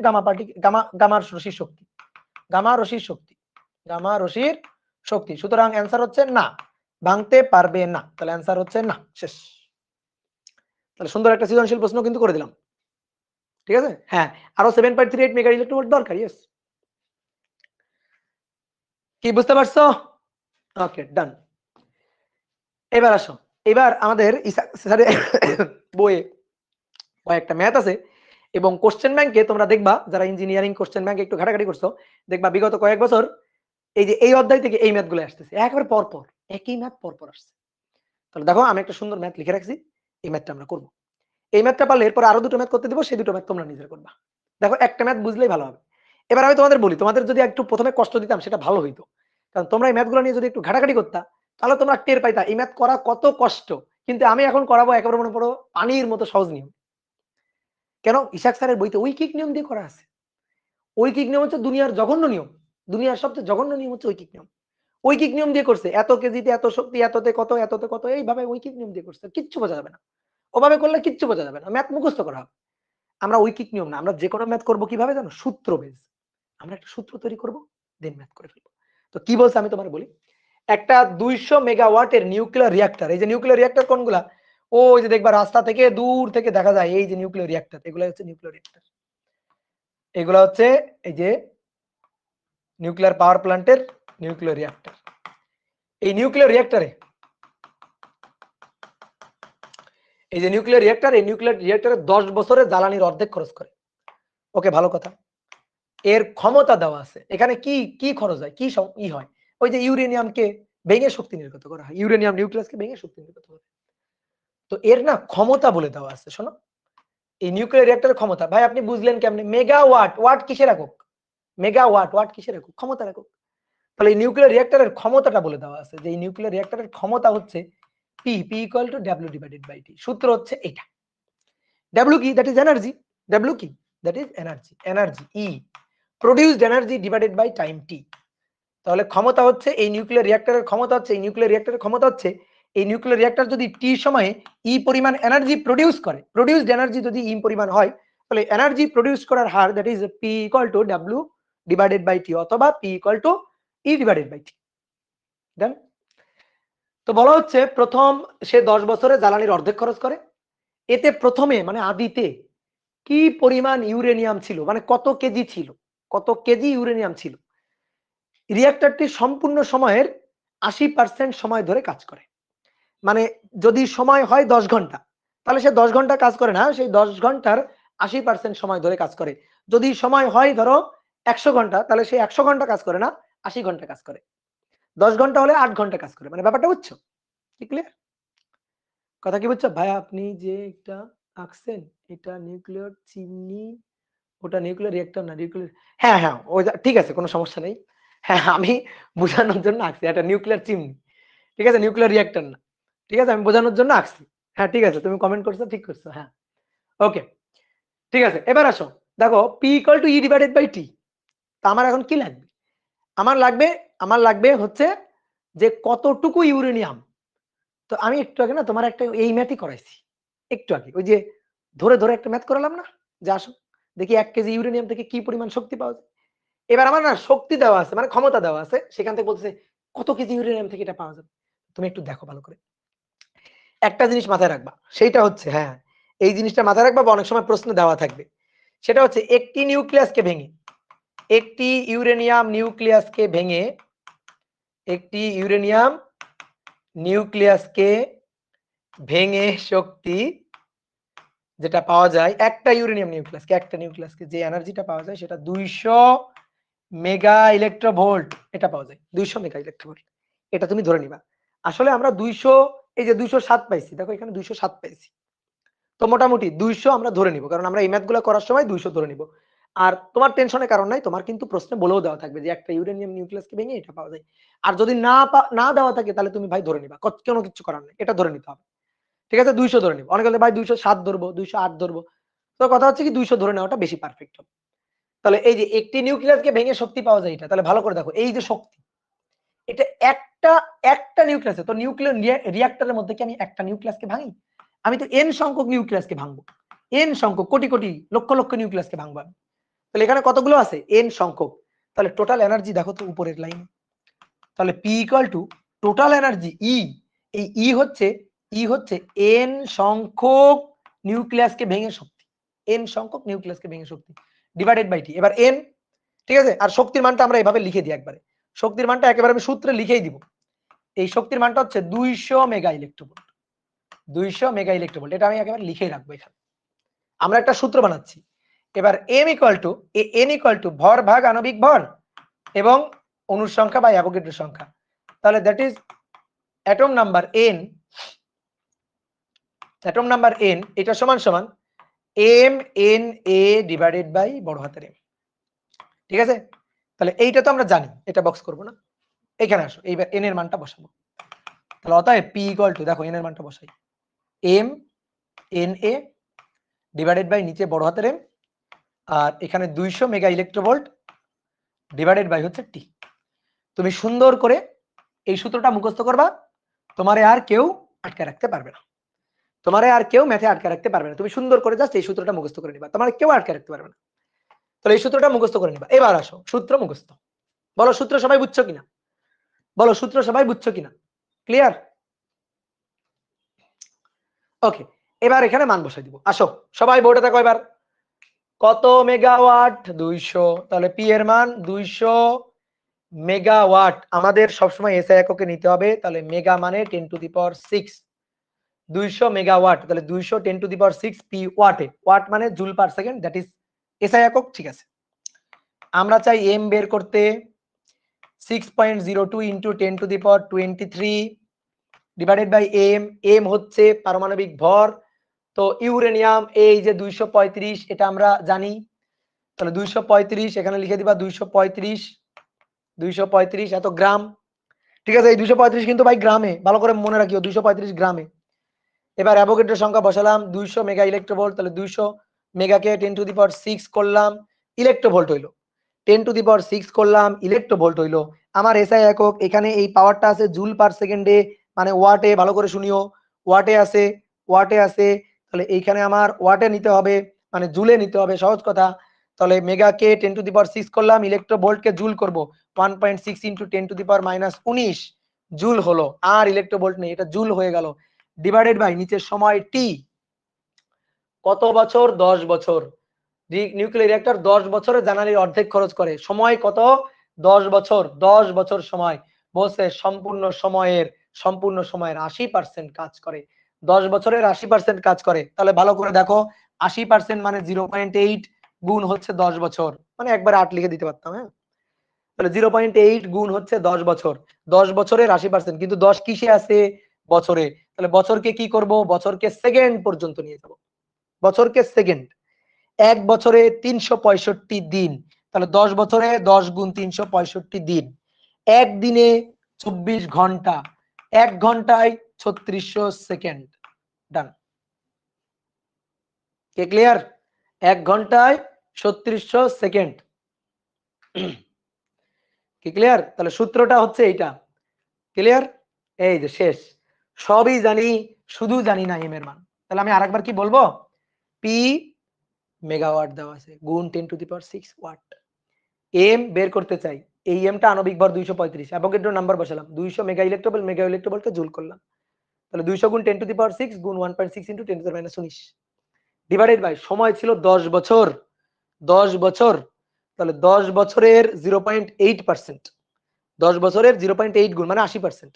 gamma রশ্মির শক্তি। গামা রশ্মির শক্তি। গামা রশ্মির শক্তি। সুতরাং অ্যান্সার হচ্ছে না। ভাঙতে পারবে না। তাহলে অ্যান্সার হচ্ছে না। শেষ। তাহলে সুন্দর একটা সৃজনশীল প্রশ্ন কিন্তু করে দিলাম। ঠিক আছে? হ্যাঁ, আরো 7.38 মেগা ইলেক্ট্রোভোল্ট দরকার। ইয়েস। কি বুঝতে পারছো? ওকে, ডান। এবার আসো। এবার আমাদের স্যারের বইয়ে কয়েকটা ম্যাথ আছে এবং কোশ্চেন ব্যাংকে তোমরা দেখবা যারা ইঞ্জিনিয়ারিং কোশ্চেন ব্যাংকে একটু ঘাটাঘাটি করছো দেখবা বিগত কয়েক বছর এই যে এই অধ্যায় থেকে এই ম্যাথগুলো আসতেছে একেবারে পরপর একই ম্যাথ পরপর আসছে। তাহলে দেখো আমি একটা সুন্দর ম্যাথ লিখে রাখছি, এই ম্যাথটা আমরা করব। এই ম্যাথটা পারলে এরপর আরো দুটো ম্যাথ করতে দিব, সেই দুটো ম্যাথ তোমরা নিজেরা করবা। দেখো একটা ম্যাথ বুঝলেই ভালো হবে। এবার আমি তোমাদের বলি তোমাদের যদি একটু প্রথমে কষ্ট দিতাম সেটা ভালো হইতো। কারণ তোমরা এই ম্যাথগুলো নিয়ে যদি একটু ঘাটাঘাটি করতা তাহলে তোমরা টের পাইতা এই ম্যাথ করা কত কষ্ট। কিন্তু আমি এখন করাবো একেবারে মনে পড়ো পানির মতো সহজ নিয়ম। কেন? ইসাক স্যারের বইতে ঐকিক নিয়ম দিয়ে করা আছে। ঐকিক নিয়ম হচ্ছে দুনিয়ার জঘন্য নিয়ম। দুনিয়ার সবচেয়ে জঘন্য নিয়ম হচ্ছে ঐকিক নিয়ম। ঐকিক নিয়ম দিয়ে করছে এত কেজিতে এত শক্তি এততে কত এইভাবে ঐকিক নিয়ম দিয়ে করছে, কিচ্ছু বোঝা যাবে না। ওভাবে করলে কিচ্ছু বোঝা যাবে না, ম্যাথ মুখস্থ করা হবে। আমরা ঐকিক নিয়ম না, আমরা যে কোনো ম্যাথ করবো কিভাবে জানো? সূত্র বেস। আমরা একটা সূত্র তৈরি করব, দেন ম্যাথ করে ফেলবো। তো কি বলছে আমি তোমার বলি। একটা 200 মেগাওয়াটের নিউক্লিয়ার রিঅ্যাক্টর, এই যে নিউক্লিয়ার রিঅ্যাক্টর কোনগুলা? ওই যে দেখবা রাস্তা থেকে দূর থেকে দেখা যায় এই যে নিউক্লিয়ার রিঅ্যাক্টর, এগুলো হচ্ছে নিউক্লিয়ার রিঅ্যাক্টর। এগুলো হচ্ছে এই যে নিউক্লিয়ার পাওয়ার প্ল্যান্টের নিউক্লিয়ার রিঅ্যাক্টর। এই নিউক্লিয়ার রিঅ্যাক্টরে, এই যে নিউক্লিয়ার রিঅ্যাক্টর, এই নিউক্লিয়ার রিঅ্যাক্টরে 10 বছরে জ্বালানির অর্ধেক খরচ করে। ওকে, ভালো কথা। এর ক্ষমতা দেওয়া আছে। এখানে কি কি খরচ হয়, কি ই হয়? ওই যে ইউরেনিয়ামকে ভেঙে শক্তি নির্গত করা হয়, ইউরেনিয়াম নিউক্লিয়াসকে ভেঙে শক্তি নির্গত করা হয়। তো এর না ক্ষমতা বলে দেওয়া আছে, শোনো। এই নিউক্লিয়ার রিঅ্যাক্টরের ক্ষমতা, ভাই আপনি বুঝলেন কেমনে? মেগাওয়াট, ওয়াট কিসের একক? মেগাওয়াট, ওয়াট কিসের একক? ক্ষমতার একক। তাহলে এই নিউক্লিয়ার রিঅ্যাক্টরের ক্ষমতাটা বলে দেওয়া আছে যে এই নিউক্লিয়ার রিঅ্যাক্টরের ক্ষমতা হচ্ছে P, P equal to W divided by T. সূত্র হচ্ছে এটা। ডব্লিউ কি? That is energy. ডব্লিউ কি? That is energy. Energy E, produced energy divided by time T. তাহলে ক্ষমতা হচ্ছে এই নিউক্লিয়ার রিঅ্যাক্টরের ক্ষমতা হচ্ছে, এই নিউক্লিয়ার রিঅ্যাক্টরের ক্ষমতা হচ্ছে, এই নিউক্লিয়ার রিঅ্যাক্টর যদি টি সময়ে ই পরিমাণ এনার্জি প্রোডিউস করে, প্রোডিউসড এনার্জি যদি ই পরিমাণ হয়, তাহলে এনার্জি প্রোডিউস করার হার that is P equal to W divided by T, অথবা P equal to E divided by T. Then তো বলা হচ্ছে প্রথম সে 10 বছরে জ্বালানির অর্ধেক খরচ করে। এতে প্রথমে মানে আদিতে কি পরিমাণ ইউরেনিয়াম ছিল, মানে কত কেজি ছিল, কত কেজি ইউরেনিয়াম ছিল। রিঅ্যাক্টরটি সম্পূর্ণ সময়ের 80% সময় ধরে কাজ করে। মানে যদি সময় হয় 10 ঘন্টা, তাহলে সে 10 ঘন্টা কাজ করে না, সেই 10 ঘন্টার 80% সময় ধরে কাজ করে। যদি সময় হয় ধরো 100 ঘন্টা, তাহলে সে 100 ঘন্টা কাজ করে না, 80 ঘন্টা কাজ করে। 10 ঘন্টা হলে 8 ঘন্টা কাজ করে। মানে ব্যাপারটা বুঝছো? কি ক্লিয়ার? কথা কি বুঝছো? ভাই আপনি যে এটা আঁকছেন, এটা নিউক্লিয়ার চিমনি, ওটা নিউক্লিয়ার রিঅ্যাক্টর না, নিউক্লিয়ার, হ্যাঁ, হ্যাঁ, ওই ঠিক আছে, কোনো সমস্যা নেই। হ্যাঁ, আমি বোঝানোর জন্য আঁকছি। এটা নিউক্লিয়ার চিমনি। ঠিক আছে? নিউক্লিয়ার রিঅ্যাক্টর না। ঠিক আছে? আমি বোঝানোর জন্য আঁকছি। হ্যাঁ, ঠিক আছে। তুমি কমেন্ট করছো, ঠিক করছো। হ্যাঁ। ওকে। ঠিক আছে। এবার আসো। দেখো P equal to E divided by T। তা আমার এখন কি লাগবে? আমার লাগবে হচ্ছে যে কতটুকু ইউরেনিয়াম। তো আমি একটু আগে না তোমার একটা এই ম্যাথই করাইছি। একটু আগে। ওই যে ধরে, ধরে একটা ম্যাথ করালাম না? যে আসো দেখি 1 কেজি ইউরেনিয়াম থেকে কি পরিমাণ শক্তি পাওয়া যায়। এবার আমার না শক্তি দেওয়া আছে, মানে ক্ষমতা দেওয়া আছে। সেখান থেকে বলতেছে কত কেজি ইউরেনিয়াম থেকে এটা পাওয়া যাবে। তুমি একটু দেখো ভালো করে। একটা জিনিস মাথায় রাখবা। সেইটা হচ্ছে, হ্যাঁ, এই জিনিসটা মাথায় রাখবা বা অনেক সময় প্রশ্ন দেওয়া থাকবে। সেটা হচ্ছে একটি নিউক্লিয়াসকে ভেঙে, একটি ইউরেনিয়াম নিউক্লিয়াসকে ভেঙে, একটি ইউরেনিয়াম নিউক্লিয়াসকে ভেঙে শক্তি যেটা পাওয়া যায়, একটা ইউরেনিয়াম নিউক্লিয়াসকে, একটা নিউক্লিয়াসকে যে এনার্জিটা পাওয়া যায় সেটা 200 মেগা ইলেকট্রোভোল্ট এটা পাওয়া যায়। 200 মেগা ইলেকট্রোভোল্ট। এটা তুমি ধরে নিবা। আসলে আমরা 200, এই যে 207 পাইছি। দেখো এখানে 207 পাইছি। তো মোটামুটি 200 আমরা ধরে নিব। কারণ আমরা এই ম্যাথগুলো করার সময় 200 ধরে নিব। আর তোমার টেনশনের কারণ নাই। তোমার কিন্তু প্রশ্নে বলেও দেওয়া থাকবে যে একটা ইউরেনিয়াম নিউক্লিয়াসকে ভেঙে এটা পাওয়া যায়। আর যদি না দেওয়া থাকে তাহলে তুমি ভাই ধরে নিবা। কোনো কিছু করার নাই। এটা ধরে নিতে হবে। ঠিক আছে? 200 ধরে নিব। অনেকে বলে ভাই 207 ধরবো, 208 ধরবো। তো কথা হচ্ছে কি 200 ধরে নেওয়াটা বেশি পারফেক্ট হবে। তাহলে এই যে একটি নিউক্লিয়াসকে ভেঙে শক্তি পাওয়া যায় এটা। তাহলে ভালো করে দেখো। এই যে শক্তি, এটা একটা নিউক্লিয়াসে। তো নিউক্লিয়ার রিঅ্যাক্টরের মধ্যে কি আমি একটা নিউক্লিয়াসকে ভাঙি? আমি তো n সংখ্যক নিউক্লিয়াসকে ভাঙবো। n সংখ্যক, কোটি, কোটি, লক্ষ, লক্ষ নিউক্লিয়াসকে ভাঙবো আমি। তাহলে এখানে কতগুলো আছে? n সংখ্যক। তাহলে টোটাল এনার্জি দেখো তো উপরের লাইনে। তাহলে P equal to total energy E। এই E হচ্ছে n সংখ্যক নিউক্লিয়াসকে ভেঙে শক্তি। n সংখ্যক নিউক্লিয়াসকে ভেঙে শক্তি ডিভাইডেড বাই T। এবার n, ঠিক আছে? আর শক্তির মানটা আমরা এভাবে লিখে দিই একবারে। শক্তির মানটা একেবারে আমি সূত্রে লিখেই দিব। এই শক্তির মানটা হচ্ছে 200 মেগা ইলেকট্রোভোল্ট। 200 mega electronvolt. এটা আমি একেবারে লিখেই রাখবো এখানে। আমরা একটা সূত্র বানাচ্ছি। এবার m equal to n equal to ভর ভাগ আণবিক ভর এবং অণুর সংখ্যা বা অ্যাভোগাড্রো সংখ্যা। তাহলে that is atom number n, atom number n এটা সমান সমান m n a divided by বড় হাতের m। ঠিক আছে? তাহলে এইটা তো আমরা জানি, এটা বক্স করব না। এখানে আসো, এইবার n এর মানটা বসাবো। তাহলে অতএব p ইকুয়াল টু, দেখো n এর মানটা বসাই, m n a divided by নিচে বড় হাতের m, আর এখানে 200 মেগা ইলেকট্রোভোল্ট ডিভাইডেড বাই হচ্ছে টি। তুমি সুন্দর করে এই সূত্রটা মুখস্থ করবা। তোমারে আর কেউ আটকে রাখতে পারবে না। তোমারে আর কেউ ম্যাথে আটকে রাখতে পারবে না। তুমি সুন্দর করে জাস্ট এই সূত্রটা মুখস্থ করে নিবা। তোমারে কেউ আটকে রাখতে পারবে না। তাহলে এই সূত্রটা মুখস্থ করে নিবা। এবার আসো সূত্র মুখস্থ। বলো সূত্র সবাই বুঝছো কিনা? বলো সূত্র সবাই বুঝছো কিনা? ক্লিয়ার? ওকে। এবার এখানে মান বসাই দিব। আসো সবাই বোর্ডে দেখো এবার। কত মেগাওয়াট? 200। তাহলে পি এর মান 200 মেগাওয়াট আমাদের সবসময় এসআই এককে নিতে হবে, তাহলে মেগা মানে 10 টু দি পাওয়ার 6, 200 মেগাওয়াট, তাহলে 200 10 টু দি পাওয়ার 6 পি ওয়াটে, ওয়াট মানে joule per second, that is SI একক। ঠিক আছে, আমরা চাই এম বের করতে, 6.02 into 10 to the power 23 divided by M. M হচ্ছে পারমাণবিক ভর, তো ইউরেনিয়াম এই যে 235 এটা আমরা জানি, তাহলে 235 এখানে লিখে দিবা 235 এত গ্রাম। ঠিক আছে, এই 235 কিন্তু ভাই গ্রামে, ভালো করে মনে রাখিও 235 গ্রামে। এবার অ্যাভোগাড্রোর সংখ্যা বসালাম 200 মেগা ইলেকট্রোভোল্ট, তাহলে 200 মেগাকে 10 টু দি পাওয়ার 6 করলাম, ইলেকট্রোভোল্ট হইলো, 10 টু দি পাওয়ার 6 করলাম, ইলেকট্রোভোল্ট হইলো। আমার এসআই একক এখানে এই পাওয়ারটা আছে জুল পার সেকেন্ডে, মানে ওয়াটে, ভালো করে শুনিও, ওয়াটে আছে, ওয়াটে আছে, তাহলে এইখানে আমার ওয়াটে নিতে হবে, মানে জুলে নিতে হবে, সহজ কথা। তাহলে মেগাকে 10 টু দি পাওয়ার 6 করলাম, ইলেকট্রোভোল্টকে জুল করব, 1.6 into 10 to the power -19 joule হলো, আর ইলেকট্রোভোল্ট নেই, এটা জুল হয়ে গেল, ডিভাইডেড বাই নিচের সময় টি, কত বছর? 10 বছর। নিউক্লিয়ার রিঅ্যাক্টর 10 বছরে জ্বালানির অর্ধেক খরচ করে, সময় কত? 10 বছর, 10 বছর সময় বলছে, সম্পূর্ণ সময়ের 80% কাজ করে, 10 বছরের 80% কাজ করে। তাহলে ভালো করে দেখো, 80% মানে 0.8 গুণ হচ্ছে 10 বছর, মানে একবার 8 লিখে দিতে পারতাম, হ্যাঁ, তাহলে 0.8 গুণ হচ্ছে 10 বছর, 10 বছরের 80%, কিন্তু 10 কিসে আছে? বছরে, তাহলে বছরকে কি করব? বছরকে সেকেন্ড পর্যন্ত নিয়ে যাব, বছরকে সেকেন্ড, এক বছরে 365 দিন, তাহলে 10 বছরে 10 গুণ 365 দিন, একদিনে 24 ঘন্টা, এক ঘন্টায় 3600 সেকেন্ড। ডান, কে ক্লিয়ার? এক ঘন্টায় 3600 সেকেন্ড, কি ক্লিয়ার? তাহলে সূত্রটা হচ্ছে এইটা, ক্লিয়ার? এই যে শেষ, সবই জানি, শুধু জানি না এম এর মান। তাহলে আমি আরেকবার কি বলবো? পি মেগাওয়াট দেওয়া আছে গুণ 10 to the power 6 watt, M বের করতে চাই, এই এমটা আণবিক ভর 235, অ্যাভোগাড্রো নাম্বার বসালাম, 200 মেগা ইলেকট্রোভোল্টকে জুল করলাম, তাহলে 200 গুণ 10 টু দি পাওয়ার 6 গুণ 1.6 into 10 to the power -19 divided by সময় ছিল 10 বছর, 10 বছর, তাহলে 10 বছরের 0.8%, 10 বছরের 0.8 গুণ মানে 80%,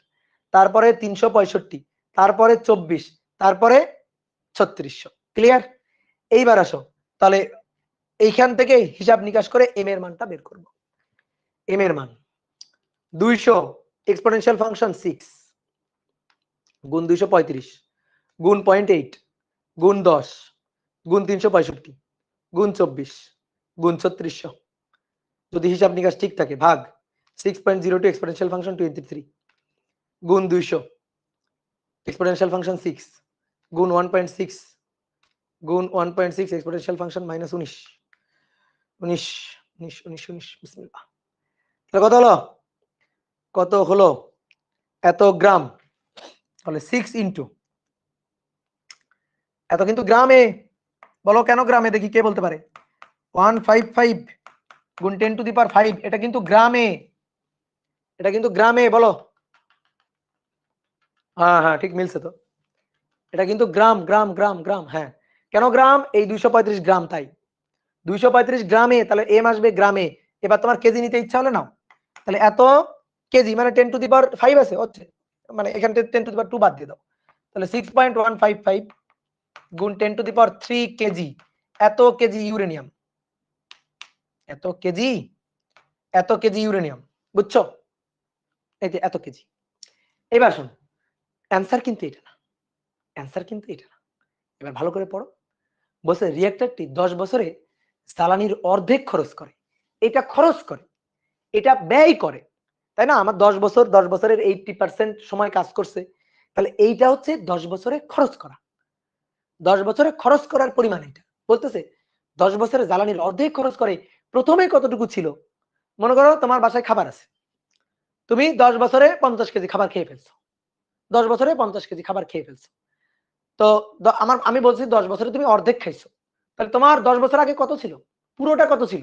তারপরে 365, তারপরে 24, তারপরে 3600। ক্লিয়ার? এইবার আসো, তাহলে এইখান থেকে হিসাব নিকাশ করে এম এর মানটা বের করব। এম এর মান 200 এক্সপোনেনশিয়াল ফাংশন 6 গুণ 235 গুণ 0.8 গুণ 10 গুণ 365 গুণ 24 গুণ 3600, যদি হিসাব নিকাশ ঠিক থাকে, ভাগ 6.02 এক্সপোনেনশিয়াল ফাংশন 23 গুণ 200 এক্সপোনেনশিয়াল ফাংশন 6 গুণ 1.6 গুণ 1.6 এক্সপোনেনশিয়াল ফাংশন -19 19 19 19 19 বিসমিল্লাহ। তাহলে কত হলো? কত হলো? এত গ্রাম, তাহলে 6 ইনটু, এত কিন্তু গ্রামে, বলো কেন গ্রামে, দেখি কে বলতে পারে? 155 গুণ 10 টু দি পাওয়ার 5, এটা কিন্তু গ্রামে, এটা কিন্তু গ্রামে, বলো। হ্যাঁ হ্যাঁ ঠিক মিলছে তো, এটা কিন্তু গ্রাম গ্রাম গ্রাম গ্রাম, হ্যাঁ। কেন গ্রাম? এই 235 গ্রাম, তাই 235 গ্রামে, তাহলে এম আসবে গ্রামে। এবার তোমার কেজি নিতে ইচ্ছা হলে নাও, তাহলে এত কেজি মানে 10 টু দি পাওয়ার 5 আছে হচ্ছে, মানে এখান থেকে 10 টু দি পাওয়ার 2 বাদ দিয়ে দাও, তাহলে 6.155 গুণ 10 টু দি পাওয়ার 3 কেজি, এত কেজি ইউরেনিয়াম, এত কেজি, এত কেজি ইউরেনিয়াম, বুঝছো? এই যে এত কেজি। এবার শোনো, অ্যান্সার কিন্তু এটা না, অ্যান্সার কিন্তু এটা না, এবার ভালো করে পড়ো। বলছে রিঅ্যাক্টরটি 10 বছরে জ্বালানির অর্ধেক খরচ করে, এটা খরচ করে, এটা ব্যয় করে, তাই না? আমার 10 বছর, 10 বছরের 80% সময় কাজ করছে, তাহলে এইটা হচ্ছে 10 বছরে খরচ করা, 10 বছরে খরচ করার পরিমাণ এটা বলতেছে। 10 বছরে জ্বালানির অর্ধেক খরচ করে, প্রথমে কতটুকু ছিল? মনে করো তোমার বাসায় খাবার আছে, তুমি 10 বছরে 50 কেজি খাবার খেয়ে ফেলছো, 10 বছরে 50 কেজি খাবার খেয়ে ফেলছো, তো আমি বলছি 10 বছরে তুমি অর্ধেক খাইছো, তাহলে তোমার 10 বছর আগে কত ছিল? পুরোটা কত ছিল?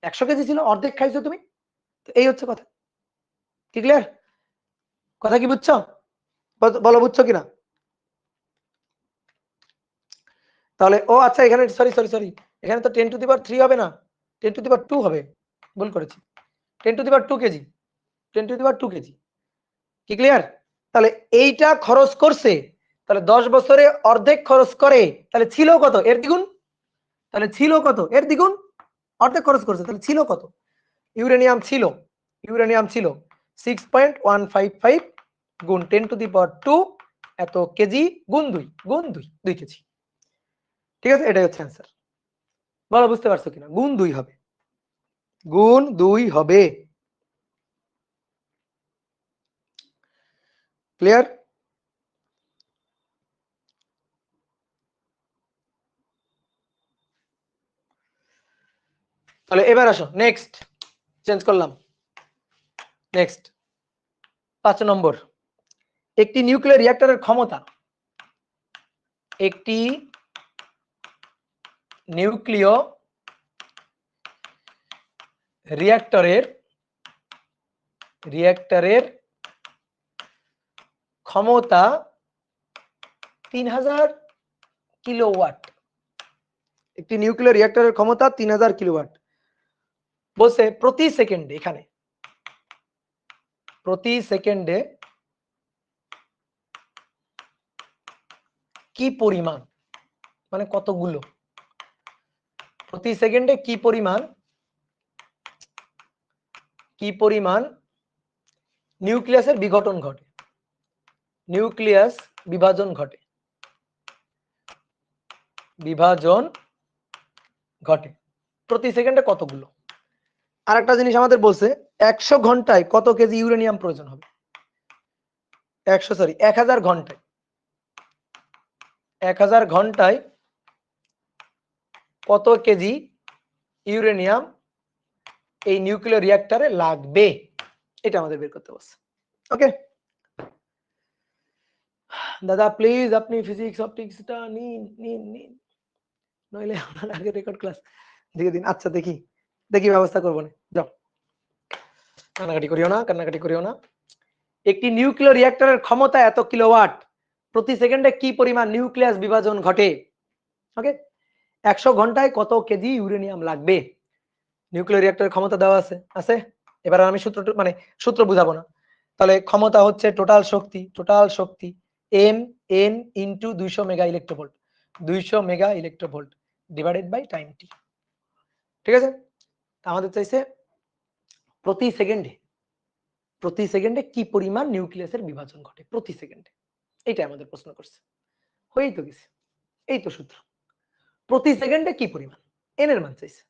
100 কেজি ছিল, অর্ধেক খাইছো তুমি, তো এই হচ্ছে কথা। কি ক্লিয়ার? কথা কি বুঝছো? বলো বুঝছো কিনা? তাহলে ও আচ্ছা, এখানে সরি সরি সরি, এখানে তো 10 টু দি পাওয়ার 3 হবে না, 10 টু দি পাওয়ার 2 হবে, ভুল করেছি, 10 to the power 2 KG, 10 to the power 2 KG. কি ক্লিয়ার? তাহলে এইটা খরচ করছে, তাহলে 10 বছরে অর্ধেক খরচ করে, তাহলে ছিল কত? এর দ্বিগুণ। তাহলে ছিল কত? এর দ্বিগুণ। অর্ধেক খরচ করছে, তাহলে ছিল কত? ইউরেনিয়াম ছিল 6.155 গুণ 10 টু দি পাওয়ার 2 এত কেজি গুণ 2 কেজি। ঠিক আছে, এটাই হচ্ছে অ্যান্সার। বলো বুঝতে পারছো কিনা? গুণ 2 হবে, গুণ 2 হবে। ক্লিয়ার? তাহলে এবার আসো নেক্সট, চেঞ্জ করলাম। নেক্সট 5 নম্বর, একটি নিউক্লিয়ার রিঅ্যাক্টরের ক্ষমতা, একটি নিউক্লিয় রিঅ্যাক্টরের ক্ষমতা 3000 কিলোওয়াট। একটি নিউক্লিয়ার রিঅ্যাক্টরের ক্ষমতা 3000 কিলোওয়াট। বলছে প্রতি সেকেন্ডে, এখানে প্রতি সেকেন্ডে কি পরিমাণ, মানে কতগুলো, প্রতি সেকেন্ডে কি পরিমাণ নিউক্লিয়াসের বিঘটন ঘটে, নিউক্লিয়াস বিভাজন ঘটে প্রতি সেকেন্ডে কতগুলো। আর একটা জিনিস আমাদের বলছে 100 ঘন্টায় কত কেজি ইউরেনিয়াম প্রয়োজন হবে। 1000 ঘন্টায়, 1000 ঘন্টায় কত কেজি ইউরেনিয়াম এই নিউক্লিয়ার রিঅ্যাক্টরে লাগবে, এটা আমাদের বের করতে বলছে। ওকে দাদা প্লিজ আপনি ফিজিক্স অপটিক্সটা নিন, নইলে আমার আগে রেকর্ড ক্লাস দিয়ে দিন। আচ্ছা দেখি ব্যবস্থা করবো না, যাও কান্নাকাটি করিও না। একটি নিউক্লিয়ার রিঅ্যাক্টরের ক্ষমতা এত কিলোওয়াট, প্রতি সেকেন্ডে কি পরিমাণ নিউক্লিয়াস বিভাজন ঘটে। ওকে 100 ঘন্টায় কত কেজি ইউরেনিয়াম লাগবে। নিউক্লিয়ার রিঅ্যাক্টরের ক্ষমতা দেওয়া আছে। এবার আমি সূত্র বুঝাবো না। তাহলে ক্ষমতা হচ্ছে টোটাল শক্তি m n ইনটু 200 mega electronvolt, 200 mega electronvolt divided by time t। ঠিক আছে, আমাদের চাইছে প্রতি সেকেন্ডে কি পরিমাণ নিউক্লিয়াসের বিভাজন ঘটে প্রতি সেকেন্ডে, এইটা আমাদের প্রশ্ন করছে। হয়েই তো গেছে, এই তো সূত্র। প্রতি সেকেন্ডে কি পরিমাণ, n এর মান চাইছে,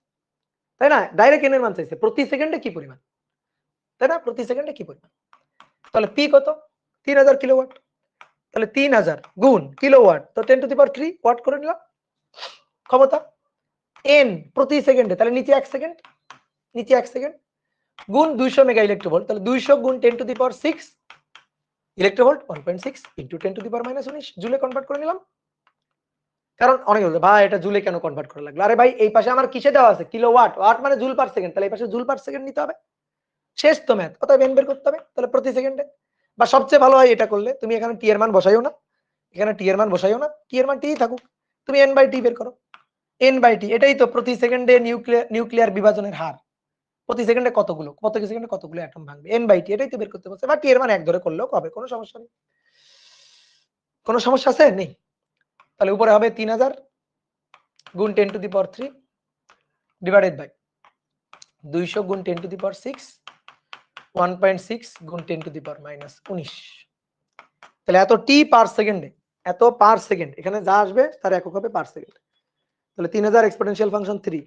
তাই না? ডাইরেক্ট n এর মান চাইছে, প্রতি সেকেন্ডে কি পরিমাণ, তাই না? প্রতি সেকেন্ডে কি পরিমাণ। তাহলে পি কত? 3000 কিলোওয়াট। তাহলে 3000 গুণ কিলোওয়াট, তো 10 টু দি পাওয়ার 3 ওয়াট করে নিলাম ক্ষমতা। n প্রতি সেকেন্ডে, তাহলে নিচে 1 সেকেন্ড গুণ 200 মেগা ইলেকট্রোভোল্ট, তাহলে 200 গুণ 10 টু দি পাওয়ার 6 ইলেকট্রোভোল্ট 1.6 ইনটু 10 টু দি পাওয়ার -19 জুলে কনভার্ট করে নিলাম। কারণ অনেকে বলবে ভাই এটা জুলে কেন কনভার্ট করা লাগলো? আরে ভাই এই পাশে আমার কিসে দেওয়া আছে? কিলোওয়াট, ওয়াট মানে জুল পার সেকেন্ড, তাহলে এই পাশে জুল পার সেকেন্ড নিতে হবে। শেষ তো ম্যাথ, অতএব n বের করতে হবে। তাহলে প্রতি সেকেন্ডে, বা সবচেয়ে ভালো হয় এটা করলে তুমি এখানে টি এর মান বসাইও না, টি এর মান টি থাকুক, তুমি n/t বের করো। n/t এটাই তো প্রতি সেকেন্ডে নিউক্লিয়ার বিভাজনের হার। প্রতি সেকেন্ডে কতগুলো অ্যাটম ভাঙবে, n/t এটাই তো বের করতে বলছে। বা টি এর মান 1 ধরে করলেও হবে, কোনো সমস্যা নেই। কোনো সমস্যা আছে? নেই। তাহলে উপরে হবে 3000 গুণ 10 to the power 3 divided by 200 গুণ 10 টু দি পাওয়ার 6 1.6 গুণ 10 টু দি পাওয়ার -19। তাহলে এত টি পার সেকেন্ডে, এত পার সেকেন্ড, এখানে যা আসবে তার একক হবে পার সেকেন্ড। তাহলে 3000 exponential function 3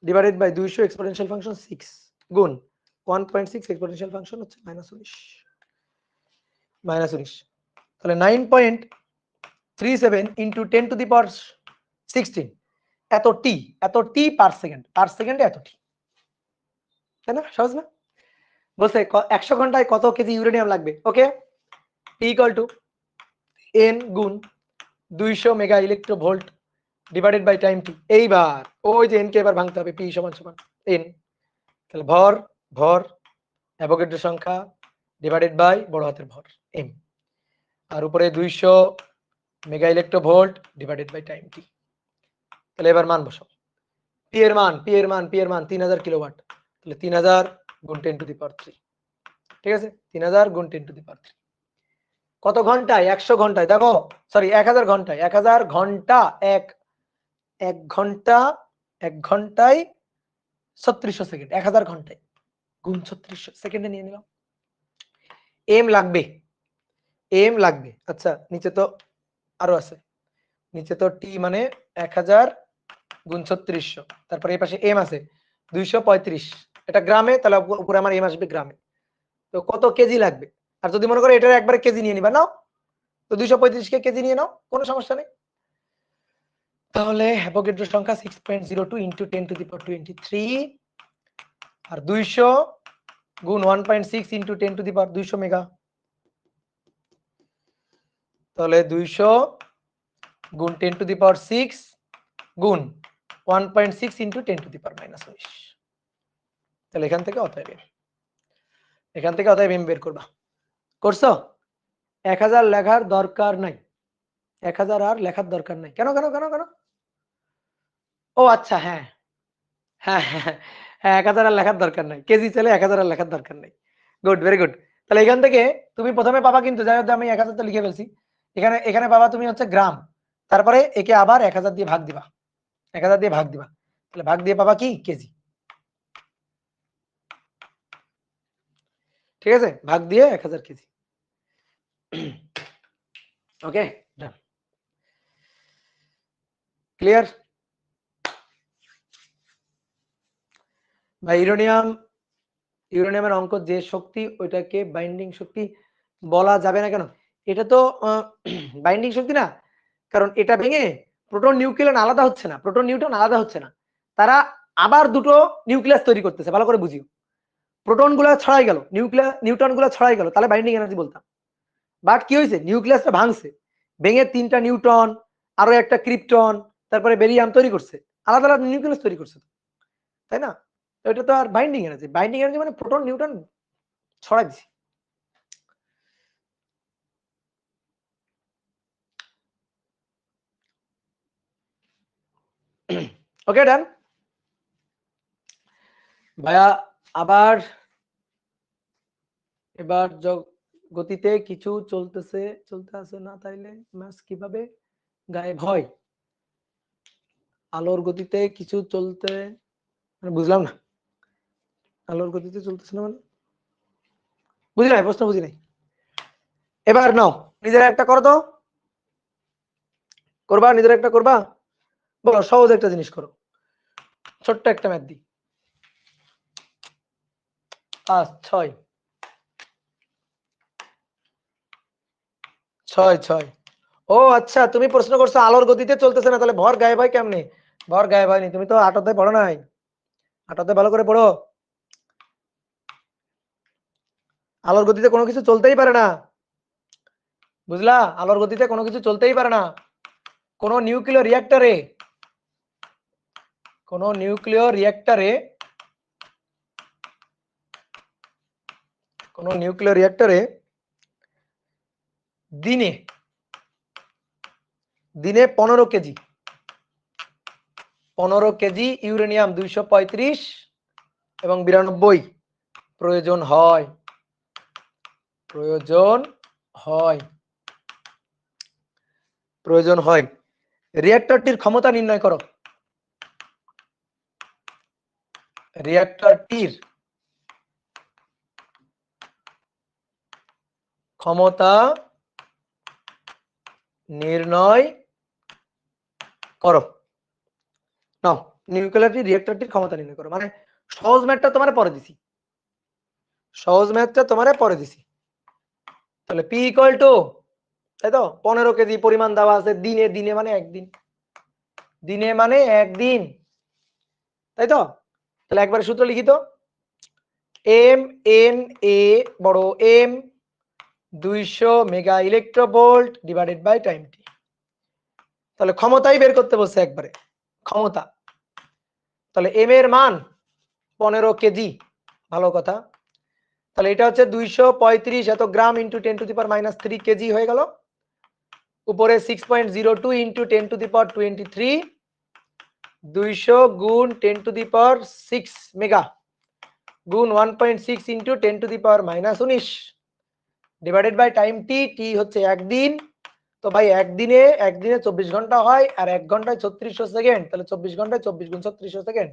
divided by 200 exponential function 6 গুণ 1.6 এক্সপোনেনশিয়াল ফাংশন হচ্ছে -19। তাহলে 9.37 ইনটু 10 টু দি পাওয়ার 16 এত টি পার সেকেন্ডে এত টি, তাই না? সহজ না? বলছে 100 ঘন্টায় কত কেজি ইউরেনিয়াম লাগবে। Okay T equal to n গুণ 200 mega electronvolt divided by time T. এইবার ওই যে n কে এবার ভাঙতে হবে, p সমান n, তাহলে ভর অ্যাভোগাড্রো সংখ্যা ডিভাইডেড বাই বড় হাতের ভর m, আর উপরে 200 mega electronvolt divided by time T. তাহলে এবার মান বসাও, p এর মান 3000 কিলোওয়াট, তাহলে 3000 গুণ 10 টু দি পাওয়ার 3 ঠিক আছে 3000 গুণ 10 টু দি পাওয়ার 3 কত ঘন্টায় 100 ঘন্টায় দেখো সরি 1000 ঘন্টায় 1000 ঘন্টা এক ঘন্টা 1 ঘন্টায় 3600 সেকেন্ড 1000 ঘন্টায় গুণ 3600 সেকেন্ডে নিয়ে নিলাম এম লাগবে আচ্ছা নিচে তো আরো আছে নিচে তো টি মানে 1000 গুণ 3600 তারপরে এই পাশে এম আছে 235 এটা গ্রামে তাহলে উপরে আমার এম আসবে গ্রামে তো কত কেজি লাগবে আর যদি মনে করো এটার একবারে কেজি নিয়ে নিবা নাও তো 235 কে কেজি নিয়ে নাও কোনো সমস্যা নেই তাহলে অ্যাভোগাড্রো সংখ্যা 6.02 ইনটু 10 টু দি পাওয়ার 23 আর 200 গুণ 1.6 into 10 to the power 200 mega তাহলে 200 গুণ 10 টু দি পাওয়ার 6 গুণ 1.6 ইনটু 10 টু দি পাওয়ার -19 তাহলে এখান থেকে অতএব এম বের করবা করছো 1000 লেখার দরকার নাই 1000 আর লেখার দরকার নাই কেন ও আচ্ছা হ্যাঁ 1000 আর লেখার দরকার নাই কেজি চলে 1000 আর লেখার দরকার নাই গুড ভেরি গুড তাহলে এখান থেকে তুমি প্রথমে পাবা কিন্তু যাই হোক আমি 1000 তো লিখে ফেলছি এখানে পাবা তুমি হচ্ছে গ্রাম তারপরে একে আবার 1000 দিয়ে ভাগ দিবা 1000 দিয়ে ভাগ দিবা তাহলে ভাগ দিয়ে পাবা কি কেজি ঠিক আছে ভাগ দিয়ে 1000 কেজি ওকে ডান ক্লিয়ার ভাই ইউরেনিয়ামের অঙ্ক যে শক্তি ওইটাকে বাইন্ডিং শক্তি বলা যাবে না কেন এটা তো বাইন্ডিং শক্তি না কারণ এটা ভেঙে প্রোটন নিউক্লিয়ন আলাদা হচ্ছে না প্রোটন নিউট্রন আলাদা হচ্ছে না তারা আবার দুটো নিউক্লিয়াস তৈরি করতেছে ভালো করে বুঝিও প্রোটন গুলা ছড়াই গেল নিউট্রন গুলা ছড়াই গেল তাহলে বাইন্ডিং এনার্জি বলতাম বাট কি হয়েছে নিউক্লিয়াসটা ভাঙছে ভেঙে 3টা নিউট্রন আরো একটা ক্রিপ্টন তারপরে বেরিয়াম তৈরি করছে আলাদা আলাদা নিউক্লিয়াস তৈরি করছে তাই না এটা তো আর বাইন্ডিং এনার্জি মানে প্রোটন নিউট্রন ছড়াই দিছি ওকে ডান ভাইয়া আবার এবার গতিতে কিছু চলতে আছে না তাইলে ম্যাচ কিভাবে গায়েব হয় আলোর গতিতে কিছু চলতে মানে বুঝলাম না আলোর গতিতে চলতেছে না মানে বুঝি নাই প্রশ্ন বুঝি নাই এবার নাও নিজেরা একটা করো তো নিজেরা একটা করবা বলো সহজ একটা জিনিস করো ছোট্ট একটা ম্যাথ দিই 5 6 6 6 ও আচ্ছা তুমি প্রশ্ন করছো আলোর গতিতে চলতেছে না তাহলে ভর গায়েব হয় কেমনে ভর গায়েব হয়নি তুমি তো আটাতে পড়ো নাই আটাতে ভালো করে পড়ো আলোর গতিতে কোনো কিছু চলতেই পারে না বুঝলা আলোর গতিতে কোনো কিছু চলতেই পারে না কোনো নিউক্লিয় রিঅ্যাক্টরে দিনে 15 কেজি ইউরেনিয়াম 235 এবং 92 প্রয়োজন হয় রিঅ্যাক্টরটির ক্ষমতা নির্ণয় করো রিঅ্যাক্টরটির ক্ষমতা নির্ণয় করো নাও রিঅ্যাক্টরটির ক্ষমতা নির্ণয় করো মানে সহজ ম্যাথটা তোমারে পরে দিছি তাহলে পি ইকুয়াল টু তাই তো 15 কেজি পরিমাণ দেওয়া আছে দিনে মানে একদিন তাই তো তাহলে একবারে সূত্র লিখি তো এম এন এ বড় M 200 mega electronvolt divided by time T তাহলে ক্ষমতাই বের করতে বলছে একবারে ক্ষমতা তাহলে এম এর মান 15 কেজি ভালো কথা তাহলে এটা হচ্ছে 235 এত gram into 10 to the power -3 KG হয়ে গেল উপরে 6.02 ইনটু 10 টু দি পাওয়ার 23 200 গুণ 10 টু দি পাওয়ার 6 মেগা গুণ 1.6 ইন্টু 10⁻⁻19 ডিভাইডেড বাই টাইম টি, টি হচ্ছে একদিন। তো ভাই একদিনে 24 ঘন্টা হয়, আর 1 ঘন্টায় 3600 সেকেন্ড, তাহলে 24 ঘন্টায় 24 গুণ 3600 সেকেন্ড,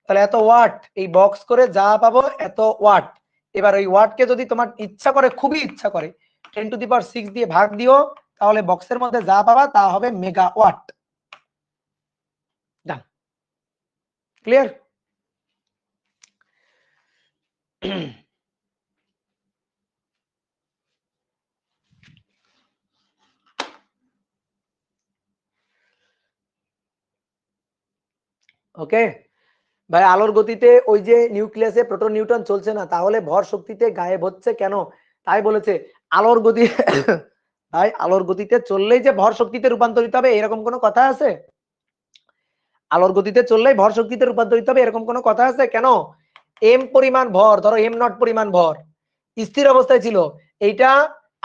তাহলে এত ওয়াট। এই বক্স করে যা পাবো এত ওয়াট। এবার ওই ওয়াটকে যদি তোমার ইচ্ছা করে, খুবই ইচ্ছা করে, 10⁶ দিয়ে ভাগ দিও, তাহলে বক্সের মধ্যে যা পাবা তা হবে মেগাওয়াট। ডান, ক্লিয়ার? ওকে ভাই, আলোর গতিতে ওই যে নিউক্লিয়াসে প্রোটন নিউট্রন চলছে না, তাহলে ভর শক্তিতে গায়েব হচ্ছে কেন? তাই বলেছে আলোর গতি তাই আলোর গতিতে চললেই যে ভর শক্তিতে রূপান্তরিত হবে এরকম কোনো কথা আছে? আলোর গতিতে চললেই ভর শক্তিতে রূপান্তরিত হবে এরকম কোনো কথা আছে? কেন? এম পরিমাণ ভর, ধরো এম নট পরিমাণ ভর স্থির অবস্থায় ছিল, এইটা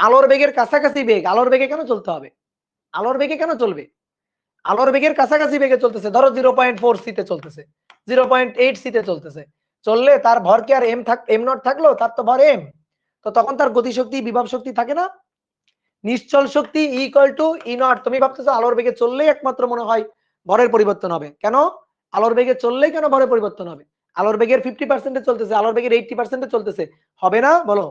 আলোর বেগের কাছাকাছি বেগ, আলোর বেগে কেন চলতে হবে? আলোর বেগে কেন চলবে? আলোর বেগের কাছাকাছি বেগে চলতেছে, ধরো 0.4 সিতে চলতেছে, 0.8 সিতে চলতেছে, চললে তার ভর কি আর এম নট থাকলো? তার তো ভর এম, তো তখন তার গতিশক্তি বিভব শক্তি থাকে না? নিশ্চল শক্তি ইকুয়াল টু ই নট। তুমি ভাবতেছো আলোর বেগে চললেই একমাত্র মনে হয় ভরের পরিবর্তন হবে, কেন? আলোর বেগে চললেই কেন ভরের পরিবর্তন হবে? আলোর বেগের 50% চলতেছে, আলোর বেগের 80% চলতেছে, হবে না? বলো।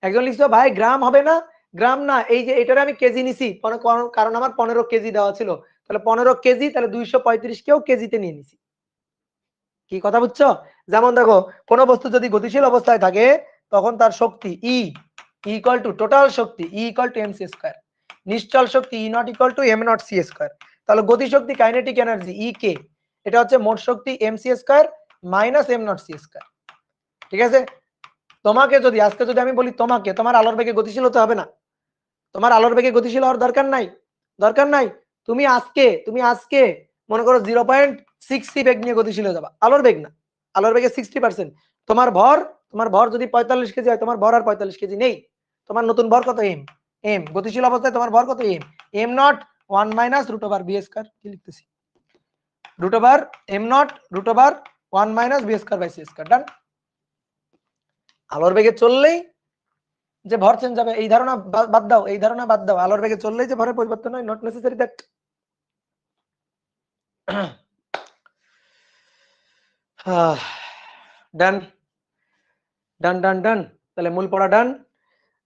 একজন লিখছো ভাই গ্রাম হবে না, গ্রাম না, এই যে এটারে আমি কেজি নিছি, কারণ আমার 15 কেজি দেওয়া ছিল, তাহলে 15 কেজি, তাহলে 235 কেও কেজিতে নিয়ে নিছি। কি কথা বুঝছো? যেমন দেখো, কোন বস্তু যদি গতিশীল অবস্থায় থাকে তখন তার শক্তি ই ইকুয়াল টু টোটাল শক্তি E equal to MC square, নিশ্চল শক্তি E not equal to M not C square. তাহলে গতিশক্তি কাইনেটিক এনার্জি ই কে, এটা হচ্ছে মোট শক্তি M C square minus M not C square. ঠিক আছে? তোমাকে যদি আজকে যদি আমি বলি তোমাকে, তোমার আলোর বেগে গতিশীল হতে হবে না, তোমার আলোর বেগে গতিশীল হওয়ার দরকার নাই, দরকার নাই। তুমি আজকে মনে করো 0.6 সি বেগ নিয়ে গতিশীল হয়ে যাবা, আলোর বেগ না, আলোর বেগে 60%। তোমার ভর যদি 45 কেজি হয়, তোমার ভর আর 45 কেজি নেই, তোমার নতুন ভর কত? এম। এম গতিশীল অবস্থায় তোমার ভর কত? M. M not 1 minus root over B square, কি লিখতেছি, root over M not root over 1 minus B square by C square. Done. আলোর বেগে চললেই যে ভর চেঞ্জ হবে এই ধারণা বাদ দাও, এই ধারণা বাদ দাও, আলোর বেগে চললেই যে ভরের পরিবর্তন হয়, নট নেসেসারি দ্যাট। ডান ডান ডান ডান, তাহলে মূল পড়া ডান,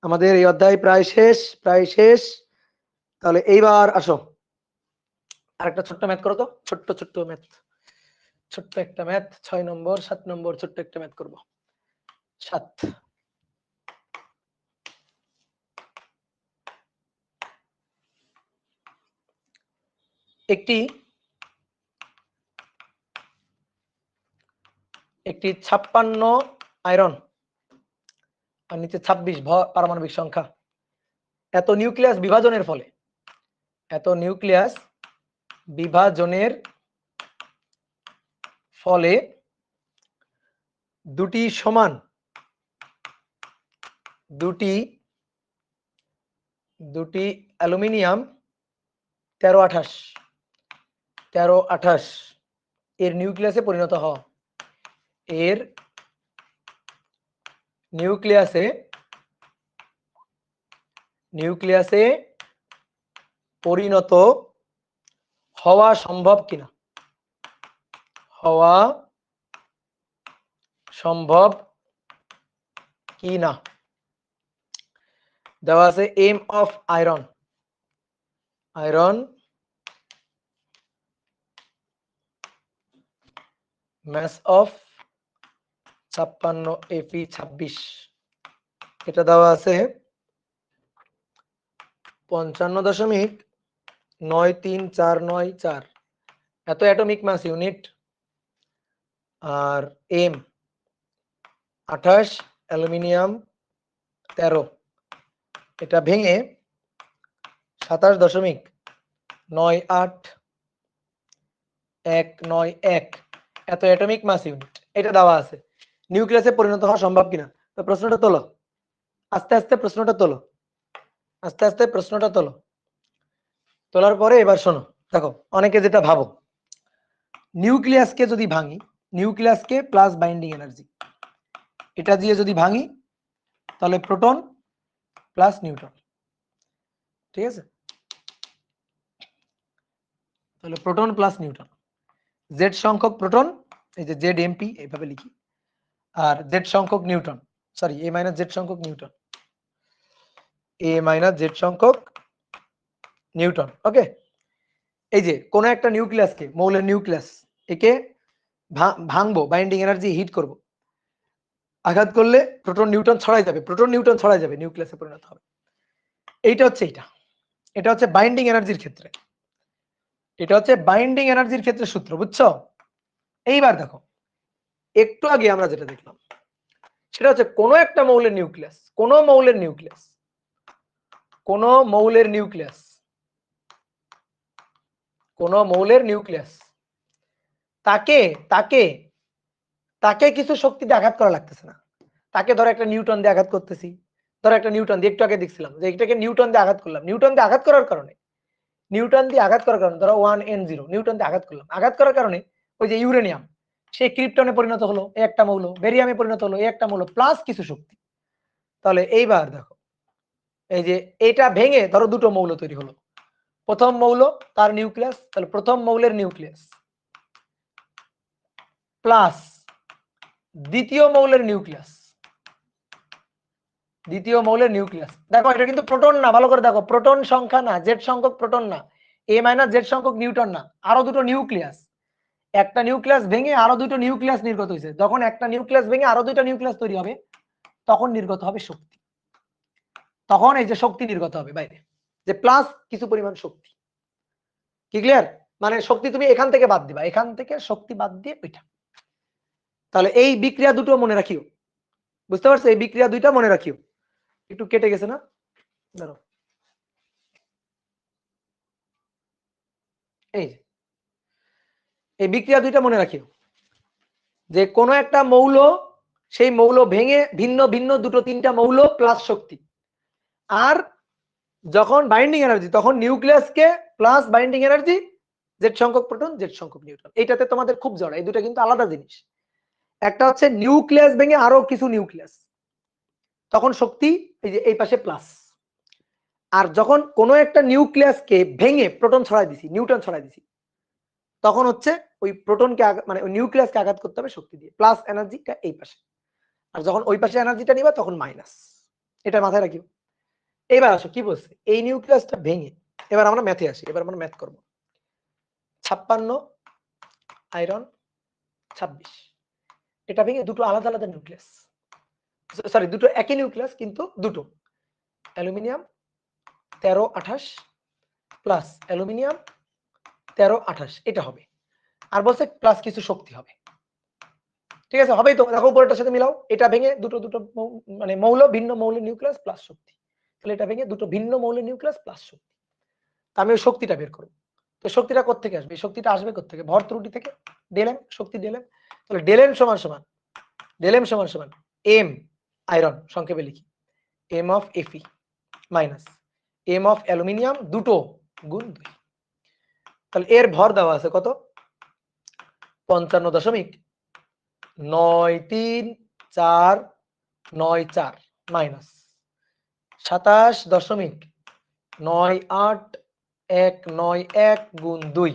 আমাদের এই অধ্যায় প্রায় শেষ, প্রায় শেষ। তাহলে এইবার আসো আরেকটা ছোট্ট ম্যাথ করো তো, ছোট্ট ম্যাথ, ছোট্ট একটা ম্যাথ, 6 নম্বর 7 নম্বর, ছোট্ট একটা ম্যাথ করবো। 7 একটি 56 আয়রন আর নিচে 26 পারমাণবিক সংখ্যা, এত নিউক্লিয়াস বিভাজনের ফলে দুটি অ্যালুমিনিয়াম 1328 এর নিউক্লিয়াসে পরিণত হওয়া, এর নিউক্লিয়াসে পরিণত হওয়া সম্ভব কিনা, দেওয়া আছে M of iron mass of 56 Fe26, এটা দেওয়া আছে 55.93494, এত অ্যাটমিক মাস ইউনিট। আর এম 28, অ্যালুমিনিয়াম 13, এটা ভেঙে 27.98191 এত অ্যাটমিক মাস ইউনিট, এটা দেওয়া আছে। নিউক্লিয়াসে পরিণত হওয়া সম্ভব কিনা? তো প্রশ্নটা তোলো, আস্তে আস্তে প্রশ্নটা তোলো, তোলার পরে এবার শোনো, দেখো অনেকে যেটা ভাবো, নিউক্লিয়াসকে যদি ভাঙি, নিউক্লিয়াসকে প্লাস বাইন্ডিং এনার্জি, এটা দিয়ে যদি ভাঙি তাহলে প্রোটন প্লাস নিউট্রন। ঠিক আছে, তাহলে প্রোটন প্লাস নিউট্রন, জেড সংখ্যক প্রোটন, এই যে জেড এমপি এইভাবে লিখি, আর জেড সংখ্যক নিউট্রন, সরি এ মাইনাস জেড সংখ্যক নিউট্রন, এ মাইনাস জেড সংখ্যক নিউটন। ওকে, এই যে কোন একটা নিউক্লিয়াসকে, মৌলের নিউক্লিয়াস, একে ভাঙবো, বাইন্ডিং এনার্জি হিট করব, আঘাত করলে প্রোটন নিউট্রন ছড়াই যাবে, প্রোটন নিউট্রন ছড়াই যাবে, নিউক্লিয়াসে পরিণত হবে। এইটা হচ্ছে এটা হচ্ছে বাইন্ডিং এনার্জির ক্ষেত্রে, এটা হচ্ছে বাইন্ডিং এনার্জির ক্ষেত্রে সূত্র, বুঝছো? এইবার দেখো, একটু আগে আমরা যেটা দেখলাম সেটা হচ্ছে কোন একটা মৌলের নিউক্লিয়াস, কোন মৌলের নিউক্লিয়াস, কোন মৌলের নিউক্লিয়াস, কোন মৌলের নিউক্লিয়াস, তাকে তাকে তাকে কিছু শক্তি দিয়ে আঘাত করা লাগতেছে না। তাকে ধরো একটা নিউটন দিয়ে আঘাত করতেছি, ধরো একটা নিউটন দিয়ে, একটু আগে দেখছিলাম যে এটাকে নিউটন দিয়ে আঘাত করলাম, নিউটন দিয়ে আঘাত করার কারণে, ধরো 1n0 নিউটন দিয়ে আঘাত করলাম, আঘাত করার কারণে ওই যে ইউরেনিয়াম, সে ক্রিপ্টনে পরিণত হলো, একটা মৌল, বেরিয়ামে পরিণত হলো, একটা মৌল, প্লাস কিছু শক্তি। তাহলে এইবার দেখো, এই যে এটা ভেঙে ধরো দুটো মৌল তৈরি হলো, প্রথম মৌল তার নিউক্লিয়াস, তাহলে প্রথম মৌলের নিউক্লিয়াস প্লাস দ্বিতীয় মৌলের নিউক্লিয়াস, দ্বিতীয় মৌলের নিউক্লিয়াস। দেখো এটা কিন্তু প্রোটন না, ভালো করে দেখো, প্রোটন সংখ্যা না, জেড সংখ্যক প্রোটন না, এ মাইনাস জেড সংখ্যক নিউটন না, আরো দুটো নিউক্লিয়াস, একটা নিউক্লিয়াস ভেঙে আরো দুটো নিউক্লিয়াস নির্গত হয়েছে, যখন একটা নিউক্লিয়াস ভেঙে আরো দুটো নিউক্লিয়াস তৈরি হবে তখন নির্গত হবে শক্তি, তখন এই যে শক্তি নির্গত হবে বাইরে, যে প্লাস কিছু পরিমাণ শক্তি। কি ক্লিয়ার? মানে শক্তি তুমি এখান থেকে বাদ দিবা, এখান থেকে শক্তি বাদ দিয়ে ওইটা। তাহলে এই বিক্রিয়া দুটো মনে রাখিও, বুঝতে পারছো? এই বিক্রিয়া দুইটা মনে রাখিও। একটু কেটে গেছে না, ধরো এই যে এই বিক্রিয়া দুইটা মনে রাখিও, যে কোন একটা মৌল, সেই মৌল ভেঙে ভিন্ন ভিন্ন দুটো তিনটা মৌল প্লাস শক্তি, আর যখন বাইন্ডিং এনার্জি তখন নিউক্লিয়াসকে প্লাস বাইন্ডিং এনার্জি, জেড সংখ্যক প্রোটন জেড সংখ্যক নিউট্রন। এইটাতে তোমাদের খুব জড়া, এই দুটো কিন্তু আলাদা জিনিস। একটা হচ্ছে নিউক্লিয়াস ভেঙে আরো কিছু নিউক্লিয়াস, তখন শক্তি এই যে এই পাশে প্লাস, আর যখন কোনো একটা নিউক্লিয়াসকে ভেঙে প্রোটন ছড়াই দিছি, নিউট্রন ছড়াই দিছি, তখন হচ্ছে ওই প্রোটনকে মানে ওই নিউক্লিয়াসকে আঘাত করতে হবে শক্তি দিয়ে, প্লাস এনার্জিটা এই পাশে, আর যখন ওই পাশে এনার্জিটা নিবা তখন মাইনাস। এটা মাথায় রাখিও। এবার আসো কি বলছে, এই নিউক্লিয়াসটা ভেঙে, এবার আমরা ম্যাথে আসি, এবার আমরা ম্যাথ করব। 56 আয়রন 26, এটা ভেঙে দুটো আলাদা আলাদা নিউক্লিয়াস, সরি দুটো একই নিউক্লিয়াস কিন্তু দুটো, অ্যালুমিনিয়াম 1328 প্লাস অ্যালুমিনিয়াম 1328, এটা হবে। আর বলছে প্লাস কিছু শক্তি হবে, ঠিক আছে? হবেই তো, দেখো উপরেরটার সাথে মিলাও, এটা ভেঙে দুটো দুটো মানে মৌল, ভিন্ন মৌলের নিউক্লিয়াস প্লাস শক্তি, তাহলে এটা ভেঙে দুটো ভিন্ন মৌলের নিউক্লিয়াস প্লাস শক্তি। তা আমি ওই শক্তিটা বের করব। তো শক্তিটা কোত্থেকে আসবে? শক্তিটা আসবে কোত্থেকে? ভর ত্রুটি থেকে, ডেল এম, শক্তি ডেল এম। তাহলে ডেল এম সমান সমান, ডেল এম সমান সমান এম আয়রন সংক্ষেপে লিখি, এম অফ এফি মাইনাস এম অফ অ্যালুমিনিয়াম দুটো গুণ 2। তাহলে এর ভর দেওয়া আছে কত? 55.934949 মাইনাস 27.98191 গুণ 2।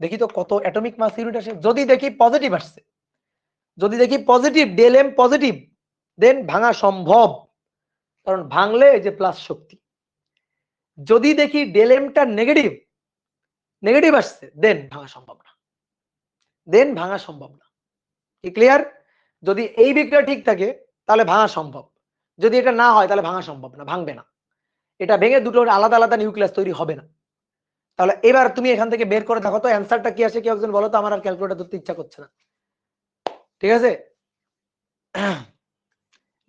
দেখি তো কত অ্যাটমিক মাস ইউনিট আসে। যদি দেখি পজিটিভ আসছে, যদি দেখি পজিটিভ, ডেল এম পজিটিভ, দেন ভাঙা সম্ভব, কারণ ভাঙলে এই যে প্লাস শক্তি। যদি দেখি ডেল এমটা নেগেটিভ, নেগেটিভ আসছে, দেন ভাঙা সম্ভব না, দেন ভাঙা সম্ভব না। কি ক্লিয়ার? যদি এই বিক্রিয়া ঠিক থাকে তাহলে ভাঙা সম্ভব, যদি এটা না হয় তাহলে ভাঙা সম্ভব না, ভাঙবে না, এটা ভেঙে দুটো আলাদা আলাদা নিউক্লিয়াস তৈরি হবে না। তাহলে এবার তুমি এখান থেকে বের করে দেখো তো অ্যান্সারটা কি আসে, কেউ একজন বলো তো, আমার আর ক্যালকুলেটর ধরতে ইচ্ছা করছে না। ঠিক আছে,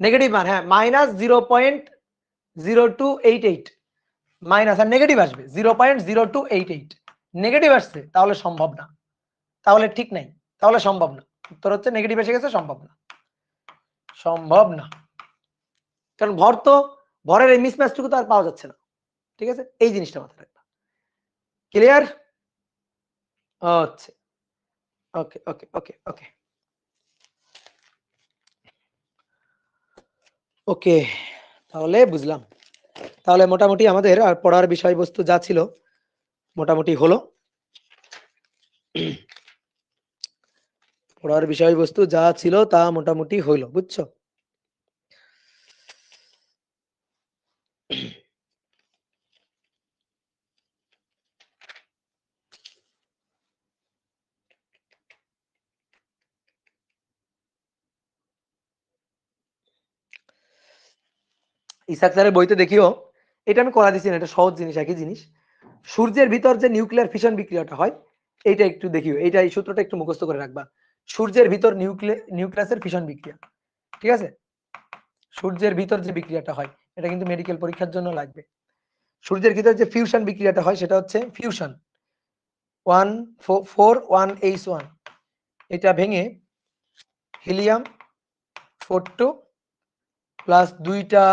নেগেটিভ মান, হ্যাঁ -0.0288 মাইনাস, আর নেগেটিভ আসবে 0.0288, নেগেটিভ আসছে তাহলে সম্ভব না, তাহলে ঠিক নাই, তাহলে সম্ভব না। উত্তর হচ্ছে নেগেটিভ এসে গেছে, সম্ভব না, সম্ভব না, কারণ ভর তো, ভরের এই মিসম্যাচটুকু তো আর পাওয়া যাচ্ছে না। ঠিক আছে, এই জিনিসটা মাথায় রাখবা। ক্লিয়ার? আচ্ছা, ওকে ওকে ওকে ওকে। ওকে, তাহলে বুঝলাম। তাহলে মোটামুটি আমাদের আর পড়ার বিষয়বস্তু যা ছিল মোটামুটি হলো। পড়ার বিষয়বস্তু যা ছিল তা মোটামুটি হইলো, বুঝছো? ইসাক স্যারের বইতে দেখিও, এটা আমি করা দিছি না, এটা সহজ জিনিস, একই জিনিস। সূর্যের ভিতর যে নিউক্লিয়ার ফিশন বিক্রিয়াটা হয়, এইটা একটু দেখিও, এইটা এই সূত্রটা একটু মুখস্থ করে রাখবা। সূর্যের ভিতর নিউক্লিয়াসের ফিশন বিক্রিয়া, ঠিক আছে? সূর্যের ভিতর যে বিক্রিয়াটা হয়, এটা কিন্তু মেডিকেল পরীক্ষার জন্য লাগবে। সূর্যের ভিতর যে ফিউশন বিক্রিয়াটা হয় সেটা হচ্ছে ফিউশন 141H1, এটা ভেঙে হিলিয়াম 42 প্লাস দুইটা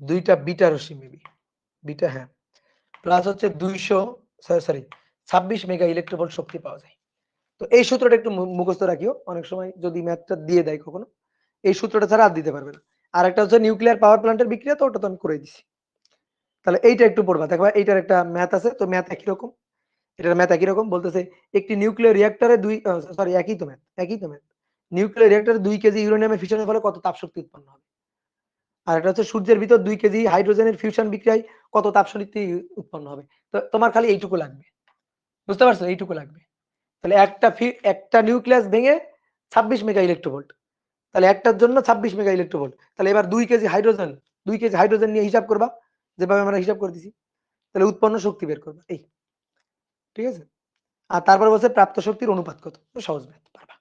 দুইটা বিটা রশ্মি, মেবি বিটা, হ্যাঁ, প্লাস হচ্ছে 26 মেগা ইলেকট্রোভোল্ট শক্তি পাওয়া যায়। তো এই সূত্রটা একটু মুখস্থ রাখিও, অনেক সময় যদি ম্যাথটা দিয়ে দেয় কখনো, এই সূত্রটা ছাড়া আর দিতে পারবে না। আর একটা হচ্ছে নিউক্লিয়ার পাওয়ার প্ল্যান্টের বিক্রিয়া, তো ওটা তো আমি করে দিছি। তাহলে এইটা একটু পড়বা, দেখবা এইটার একটা ম্যাথ আছে, তো ম্যাথ একই রকম, এটার ম্যাথ একই রকম, বলতেছে একটি নিউক্লিয়ার রিঅ্যাক্টরে একই তো ম্যাথ। নিউক্লিয়ার রিঅ্যাক্টরে 2 কেজি ইউরেনিয়ামের ফিশনের ফলে কত তাপ শক্তি উৎপন্ন হবে। আর এটা হচ্ছে সূর্যের ভিতর 2 কেজি হাইড্রোজেনের ফিউশন বিক্রিয়ায় কত তাপ শক্তি উৎপন্ন হবে। তো তোমার খালি এইটুকু লাগবে, বুঝতে পারছো? এইটুকু লাগবে। তাহলে একটা নিউক্লিয়াস ভেঙে 26 মেগা ইলেকট্রোভোল্ট, তাহলে একটার জন্য 26 মেগা ইলেকট্রোভোল্ট। তাহলে এবার 2 কেজি হাইড্রোজেন নিয়ে হিসাব করবা, যেভাবে আমরা হিসাব করে দিছি, তাহলে উৎপন্ন শক্তি বের করবা, এই, ঠিক আছে? আর তারপর বলছে প্রাপ্ত শক্তির অনুপাত কত, সহজ ম্যাথ, পারবা।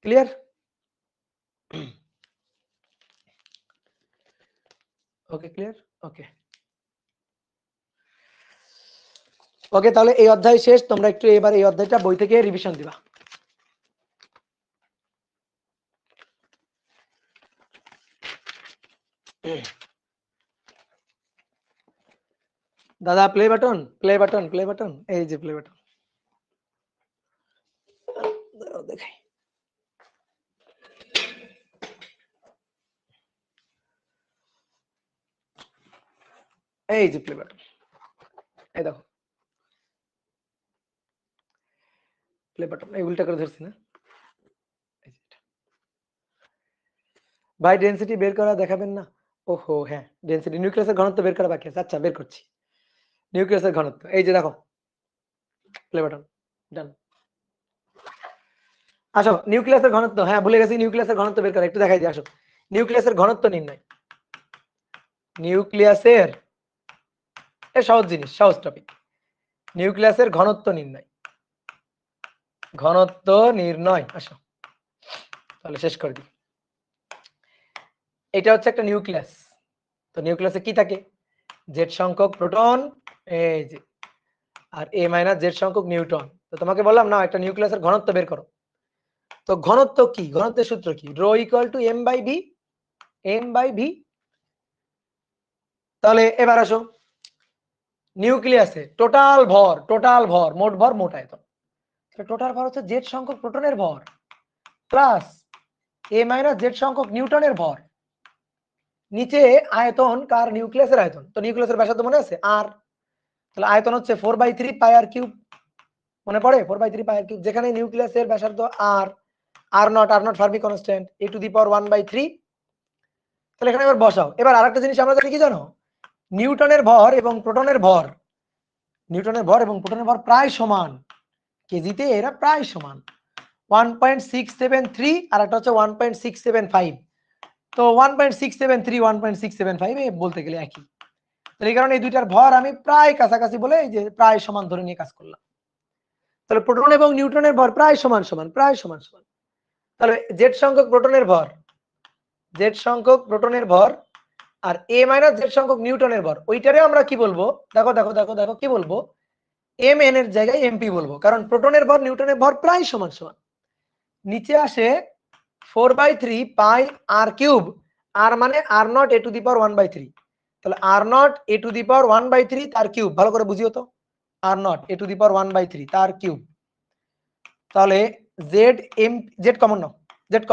ক্লিয়ার? ওকে, ক্লিয়ার, ওকে। ওকে, তাহলে এই অধ্যায় শেষ। তোমরা একটু এবার এই অধ্যায়টা বই থেকে রিভিশন দিবা। দাদা play button, play button, play button, এই যে প্লে বাটন, দেখাই। এই যে প্লে বাটন, এই দেখো প্লে বাটন, এই উল্টা করে ধরছি না? ভাই ডেনসিটি বের করা দেখাবেন না? ওহো হ্যাঁ, ডেনসিটি, নিউক্লিয়াসের ঘনত্ব বের করা বাকি আছে। আচ্ছা, বের করছি। নিউক্লিয়াসের ঘনত্ব, এই যে দেখো প্লে বাটন, ডান। আসো, নিউক্লিয়াসের ঘনত্ব, হ্যাঁ ভুলে গেছি, নিউক্লিয়াসের ঘনত্ব বের করা, একটু দেখাই দিই, আসো। নিউক্লিয়াসের ঘনত্ব নির্ণয়, নিউক্লিয়াসের, সহজ জিনিস, সহজ টপিক। নিউক্লিয়াসের ঘনত্ব নির্ণয়, ঘনত্ব নির্ণয়, আসো তাহলে শেষ করে দিই। এটা হচ্ছে একটা নিউক্লিয়াস, তো নিউক্লিয়াসে কি থাকে? জেড সংখ্যক প্রোটন, এই যে, আর এ মাইনাস জেড সংখ্যক নিউট্রন। তো তোমাকে বললাম না একটা নিউক্লিয়াসের ঘনত্ব বের করো। তো ঘনত্ব কি, ঘনত্বের সূত্র কি? Rho equal to M by V, M by V. তাহলে এবার আসো, নিউক্লিয়াসে টোটাল ভর, মোট ভর, মোট আয়তন। টোটাল ভর হচ্ছে জেড সংখ্যক প্রোটনের ভর প্লাস এ মাইনাস জেড সংখ্যক নিউটনের ভর, নিচে আয়তন কার? নিউক্লিয়াসের আয়তন। তো নিউক্লিয়াসের ব্যাসার্ধ মনে আছে আর, তাহলে আয়তন হচ্ছে 4/3 পাই আর কিউব, মনে পড়ে? 4/3 পাই আর কিউব, যেখানে নিউক্লিয়াসের ব্যাসার্ধ R, R not Fermi constant, A to the power 1/3। তাহলে এখানে এবার বসাও। এবার আরেকটা জিনিস আমরা জানি কি জানো? নিউটনের ভর এবং প্রোটনের ভর, নিউটনের ভর এবং প্রোটনের ভর প্রায় সমান, কেজিতে এরা প্রায় সমান, 1.673 আর একটা হচ্ছে 1.675। তো 1.673 1.675 বলতে গেলে একই। তো এই কারণে এই দুইটার ভর আমি প্রায় কাছাকাছি বলে এই যে প্রায় সমান ধরে নিয়ে কাজ করলাম। তাহলে প্রোটন এবং নিউট্রনের ভর প্রায় সমান সমান, প্রায় সমান সমান। তাহলে জেড সংখ্যক প্রোটনের ভর, জেড সংখ্যক প্রোটনের ভর আর এ মাইনাস জেড সংখ্যক নিউটনের ভর, ওইটারে আমরা কি বলবো? দেখো দেখো দেখো দেখো, কি বলবো? এম এন এর জায়গায় এমপি বলবো, কারণ প্রোটনের ভর নিউটনের ভর প্রায় সমান সমান। নিচে আসে 4/3 পাই আর কিউব, আর মানে are not a to the power 1/3। তাহলে are not a to the power 1/3 তার কিউব, ভালো করে বুঝিও তো। Are not a to the power 1/3 তার কিউব। তাহলে জেড এম জেড কমন নাও, জেড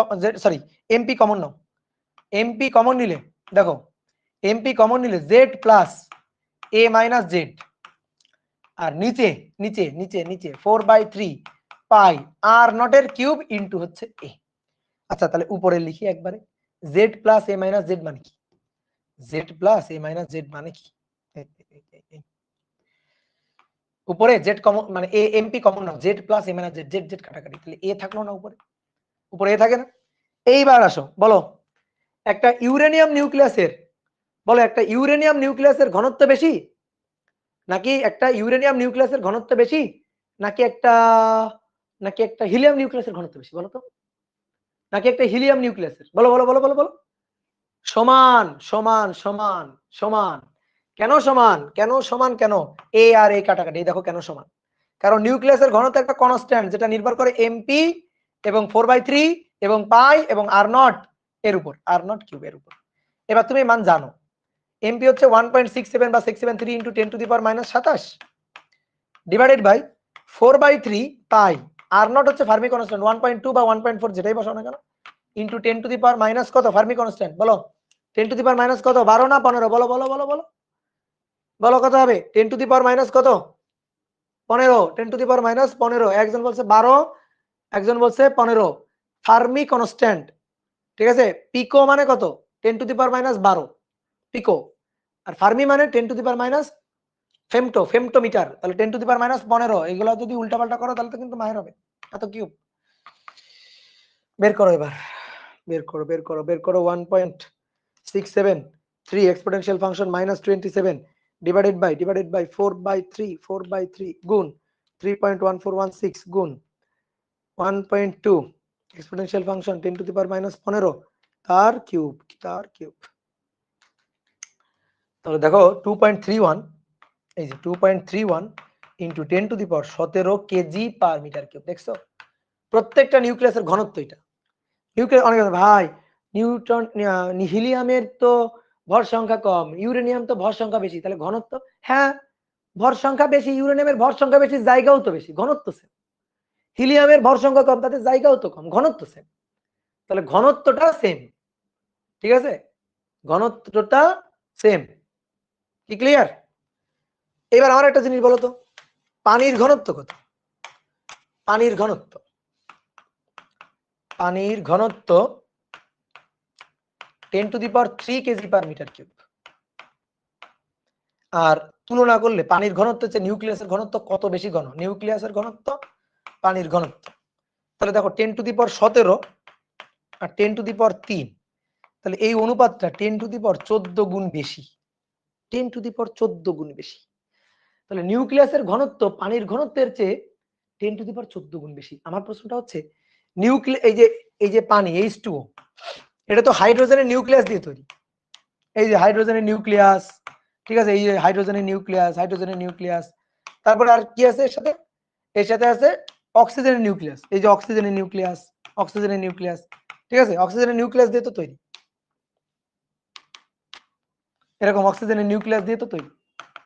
সরি এমপি কমন নাও। এমপি কমন নিলে দেখো, এমপি কমন নিলে Z plus A minus Z, আর নিচে নিচে নিচে নিচে 4/3 পাই আর নটের কিউব ইন্টু হচ্ছে এ। আচ্ছা তাহলে উপরে লিখি একবারে, Z plus A minus Z মানে কি, Z plus A minus Z মানে কি, উপরে জেড কমন মানে এ MP common now, Z plus A minus Z, Z Z কাটাকাটি, তাহলে এ থাকলো না উপরে, উপরে এ থাকে না। এইবার আসো বলো, একটা ইউরেনিয়াম নিউক্লিয়াসের, বলো একটা ইউরেনিয়াম নিউক্লিয়াসের ঘনত্ব বেশি নাকি একটা ইউরেনিয়াম নিউক্লিয়াসের ঘনত্ব বেশি নাকি একটা হিলিয়াম নিউক্লিয়াসের ঘনত্ব বেশি বলো তো, নাকি একটা হিলিয়াম নিউক্লিয়াসের, বলো বলো বলো বলো বলো। সমান সমান সমান সমান। কেন সমান, কেন সমান, কেন এ আর এ কাটাকাটি, দেখো কেন সমান, কারণ নিউক্লিয়াসের ঘনত্ব একটা কনস্ট্যান্ট যেটা নির্ভর করে এমপি এবং 4/3 এবং পাই এবং আর নট এর উপর, আর নট কিউবের উপর। এবার তুমি মান জানো, এমপি হচ্ছে 1.67 বা 673 into 10 to the power -27 divided by 4/3 pi R not হচ্ছে ফার্মি কনস্ট্যান্ট 1.2 বা 1.4 যেটাই বসাও না কেন into 10 to the power minus কত ফার্মি কনস্ট্যান্ট, বলো 10 টু দি পাওয়ার মাইনাস কত, 12 না 15, বলো বলো বলো বলো বলো কত হবে, 10 টু দি পাওয়ার মাইনাস কত 15, 10 টু দি পাওয়ার মাইনাস 15, একজন বলছে 12, একজন বলছে 15, ফার্মি কনস্ট্যান্ট, ঠিক আছে। পিকো মানে কত, 10 to the power minus 12 pico, আর ফার্মি মানে 10 to the power minus femto, femtometre, তাহলে 10 টু দি পাওয়ার মাইনাস 15, এগুলো যদি উল্টাপাল্টা করো তাহলে তো কিন্তু মায়ের হবে, এত কিউব। বের করো এবার, বের করো বের করো বের করো, 1.673 এক্সপোনেনশিয়াল ফাংশন -27 ডিভাইডেড বাই 4/3 গুণ 3.1416 গুণ 1.2 এক্সপোনেনশিয়াল ফাংশন 10 টু দি পাওয়ার -15 তার কিউব, তার কিউব। তাহলে দেখো 2.31, এই যে 2.31 into 10 to the power 17 KG per metre cube, দেখছো প্রত্যেকটা নিউক্লিয়াসের ঘনত্ব এটা। নিউক্লিয়াস অনেক ভাই নিউটন হিলিয়ামের তো ভর সংখ্যা কম, ইউরেনিয়াম তো ভর সংখ্যা বেশি, তাহলে ঘনত্ব, হ্যাঁ ভর সংখ্যা বেশি, ইউরেনিয়ামের ভর সংখ্যা বেশি, জায়গাও তো বেশি, ঘনত্ব সেম। হিলিয়ামের ভর সংখ্যা কম, তাতে জায়গাও তো কম, ঘনত্ব সেম, তাহলে ঘনত্বটা সেম, ঠিক আছে, ঘনত্বটা সেম, কি ক্লিয়ার। এবার আমার একটা জিনিস বলো তো, পানির ঘনত্ব কত, পানির ঘনত্ব, পানির ঘনত্ব 10 to the power 3 KG per metre cube. আর তুলনা করলে পানির ঘনত্ব হচ্ছে নিউক্লিয়াসের ঘনত্ব কত বেশি ঘন, নিউক্লিয়াসের ঘনত্ব পানির ঘনত্ব, তাহলে দেখো 10 to the power 17 R 10 to the power 3, তাহলে এই অনুপাতটা 10 টু দি পাওয়ার 14 গুণ বেশি, 10 টু দি পাওয়ার 14 গুণ বেশি, তাহলে নিউক্লিয়াসের ঘনত্ব পানির ঘনত্বের চেয়ে 10 টু দি পাওয়ার 14 গুণ বেশি। আমার প্রশ্নটা হচ্ছে এই যে পানি H2O, এটা তো হাইড্রোজেনের নিউক্লিয়াস দিয়ে তৈরি, এই যে হাইড্রোজেনের নিউক্লিয়াস, ঠিক আছে, এই যে হাইড্রোজেনের নিউক্লিয়াস, হাইড্রোজেনের নিউক্লিয়াস, তারপরে আর কি আছে এর সাথে আছে অক্সিজেনের নিউক্লিয়াস, এই যে অক্সিজেনের নিউক্লিয়াস, অক্সিজেনের নিউক্লিয়াস, ঠিক আছে, অক্সিজেনের নিউক্লিয়াস দিয়ে তো তৈরি, এরকম অক্সিজেনের নিউক্লিয়াস দিয়ে তো তৈরি,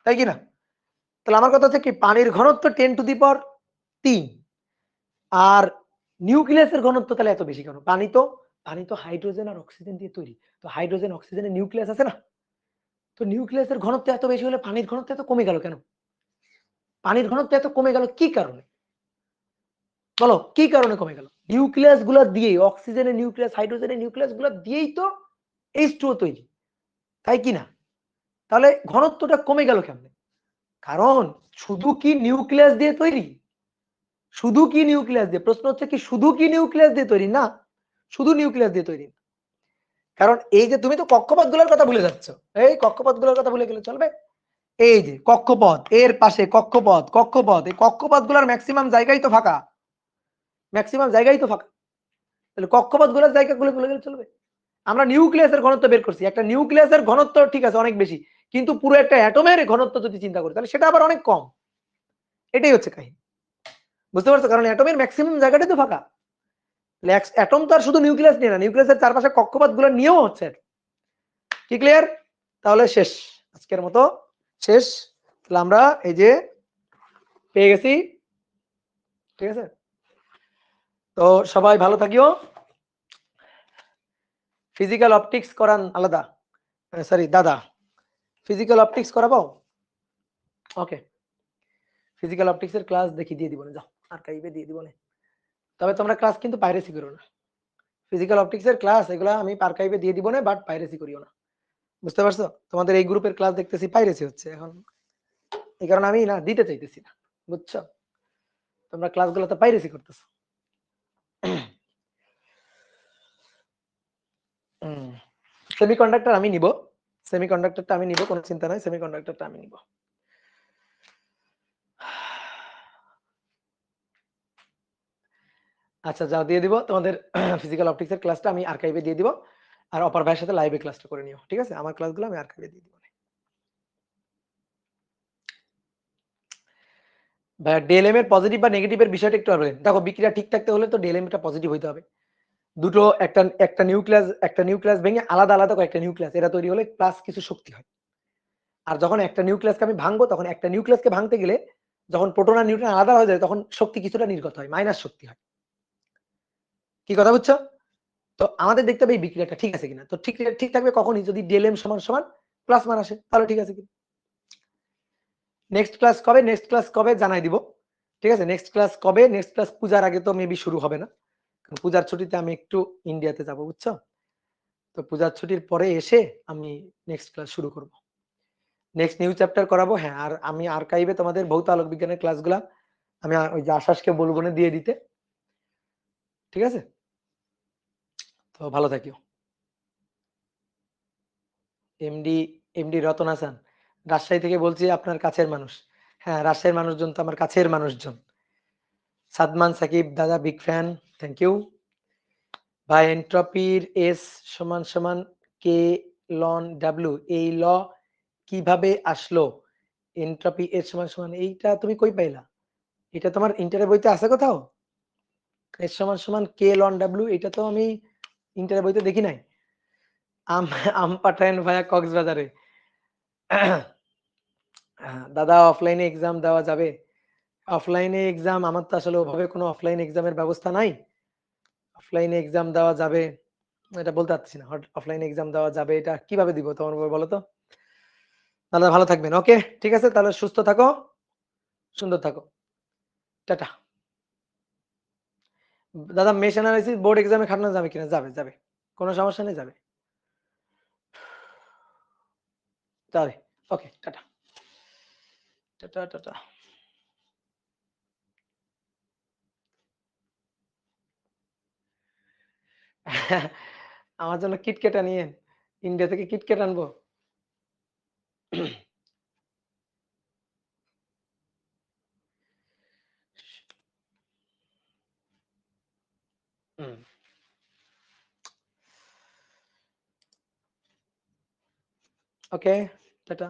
তাই কি না। তাহলে আমার কথা হচ্ছে কি, পানির ঘনত্ব 10 টু দি পাওয়ার 3 আর নিউক্লিয়াসের ঘনত্ব তাহলে এত বেশি কেন, পানি তো হাইড্রোজেন আর অক্সিজেন দিয়ে তৈরি, তো হাইড্রোজেন অক্সিজেনের নিউক্লিয়াস আছে না, তো নিউক্লিয়াসের ঘনত্ব এত বেশি হলে পানির ঘনত্ব এত কমে গেল কেন, পানির ঘনত্ব এত কমে গেল কি কারণে, বলো কি কারণে কমে গেল, নিউক্লিয়াস গুলো দিয়েই, অক্সিজেনের নিউক্লিয়াস হাইড্রোজেনের নিউক্লিয়াস গুলো দিয়েই তো H2O তৈরি, তাই কি না, তাহলে ঘনত্বটা কমে গেল কেমনে, কারণ শুধু কি নিউক্লিয়াস দিয়ে তৈরি, শুধু কি নিউক্লিয়াস দিয়ে, প্রশ্ন হচ্ছে কি শুধু কি নিউক্লিয়াস দিয়ে তৈরি, না শুধু নিউক্লিয়াস দিয়ে তৈরি, কারণ এই যে তুমি তো কক্ষপথগুলোর কথা ভুলে যাচ্ছ, এই কক্ষপথগুলোর কথা ভুলে গেলে চলবে, এই যে কক্ষপথ এর পাশে কক্ষপথ, এই কক্ষপথগুলোর ম্যাক্সিমাম জায়গাই তো ফাঁকা, ম্যাক্সিমাম জায়গাই তো ফাঁকা, তাহলে কক্ষপথগুলোর জায়গাগুলো ভুলে গেলে চলবে। আমরা নিউক্লিয়াসের ঘনত্ব বের করছি, একটা নিউক্লিয়াসের ঘনত্ব ঠিক আছে অনেক বেশি, কিন্তু পুরো একটা অ্যাটমের ঘনত্ব যদি চিন্তা করি তাহলে সেটা আবার অনেক কম, এটাই হচ্ছে কাহিনী, বুঝতে পারছো, কারণ অ্যাটমের ম্যাক্সিমাম জায়গাটাই তো ফাঁকা, অ্যাটম তো আর শুধু নিউক্লিয়াস নিয়ে না, নিউক্লিয়াসের চারপাশে কক্ষপথগুলো নিয়েও হচ্ছে, কি ক্লিয়ার। তাহলে শেষ, আজকের মতো শেষ, তাহলে আমরা এই যে পেয়ে গেছি, ঠিক আছে? তো সবাই ভালো থাকিও। ফিজিক্যাল অপটিক্স করান আলাদা, সরি দাদা, ফিজিক্যাল অপটিক্স করাবো? ওকে, ফিজিক্যাল অপটিক্স এর ক্লাস দেখি দিয়ে দিব না, যাও আর্কাইভে দিয়ে দিব না। তবে তোমরা ক্লাস কিন্তু পাইরেসি করো না। ফিজিক্যাল অপটিক্স এর ক্লাস এগুলা আমি আর্কাইভে দিয়ে দিব না, বাট পাইরেসি করিও না। বুঝতে পারছো? তোমাদের এই গ্রুপের ক্লাস দেখতেছি পাইরেসি হচ্ছে এখন, এই কারণে আমি না দিতে চাইতেছি না। বুঝছো? তোমরা ক্লাসগুলোতে পাইরেসি করতেছো। সেমিকন্ডাক্টর আমি নিব, সেমিকন্ডাক্টরটা আমি নিব, কোনো চিন্তা নাই, সেমিকন্ডাক্টরটা আমি নিব। আচ্ছা যাও দিয়ে দিব তোমাদের ফিজিক্যাল অপটিক্স এর ক্লাসটা আমি আর্কাইভে দিয়ে দিব, আর অপার ভাইয়ের সাথে লাইভে ক্লাসটা করে নিও, ঠিক আছে? আমার ক্লাসগুলো আমি আর্কাইভে দিয়ে দিব। ভাইয়া ডিএলএম এর পজিটিভ বা নেগেটিভ এর বিষয়টা একটু বলেন। দেখো বিক্রিয়া ঠিক থাকতে হলে তো ডিএলএম টা পজিটিভ হইতে হবে। দুটো একটা নিউক্লিয়াস ভেঙে আলাদা আলাদা কয়েকটা নিউক্লিয়াস এরা তৈরি হলে প্লাস কিছু শক্তি হয়। আর যখন একটা নিউক্লিয়াসকে আমি ভাঙবো, তখন একটা নিউক্লিয়াসকে ভাঙতে গেলে যখন প্রোটন আর নিউট্রন আলাদা হয়ে যায় তখন শক্তি কিছুটা নির্গত হয়, মাইনাস শক্তি হয়। কি কথা বুঝছো? তো আমাদের দেখতে হবে এই বিক্রিয়াটা ঠিক আছে কিনা। তো ঠিক ঠিক থাকবে কখনই যদি ডিএলএম সমান সমান প্লাস মান আসে, তাহলে ঠিক আছে কিনা। নেক্সট ক্লাস কবে, নেক্সট ক্লাস কবে জানাই দিব, ঠিক আছে? নেক্সট ক্লাস কবে, নেক্সট ক্লাস পূজার আগে তো মেবি শুরু হবে না, পূজার ছুটিতে আমি একটু ইন্ডিয়াতে যাব, বুঝছো? তো পূজার ছুটির পরে এসে আমি নেক্সট ক্লাস শুরু করব, নেক্সট নিউ চ্যাপ্টার করাবো। হ্যাঁ, আর আমি আর্কাইভে তোমাদের ভৌত আলোক বিজ্ঞানের ক্লাসগুলা আমি ওই যে আশাসকে বলবো না দিয়ে দিতে, ঠিক আছে? তো ভালো থাকিও। এমডি এমডি রতন হাসান, রাজশাহী থেকে বলছি, আপনার কাছের মানুষ। হ্যাঁ, রাজশাহীর মানুষজন তো আমার কাছের মানুষজন। সাদমান সাকিব দাদা, বিগ ফ্যান, থ্যাংক ইউ ভাই। এন্ট্রপির এস সমান সমান কে লন ডাব্লিউ, এই ল কিভাবে আসলো? এন্ট্রপি এস সমান সমান, এইটা তুমি কই পাইলা? এটা তোমার ইন্টারের বইতে আছে কোথাও? এস সমান সমান কে লন ডাব্লিউ, এটা তো আমি ইন্টারের বইতে দেখি নাই। আম আম পাঠায়েন ভাইয়া কক্সবাজারে। দাদা অফলাইনে এক্সাম দেওয়া যাবে? অফলাইনে এক্সাম আমার তো আসলে ওভাবে কোনো অফলাইন এক্সামের ব্যবস্থা নাই। অফলাইনে এক্সাম দেওয়া যাবে এটা বলতে পারছি না। অফলাইনে এক্সাম দেওয়া যাবে এটা কিভাবে দিব তোমার বলো তো? দাদা ভালো থাকবেন। ওকে, ঠিক আছে, তাহলে সুস্থ থাকো, সুন্দর থাকো, টাটা। দাদা মেশ অ্যানালাইসিস বোর্ড এক্সামে খাটানো যাবে কিনা? যাবে, যাবে, কোনো সমস্যা নেই, যাবে, যাবে। ওকে, টাটা, টাটা, টাটা। আমার জন্য কিটক্যাট আনিয়েন, ইন্ডিয়া থেকে কিটক্যাট আনবো। ওকে, টাটা।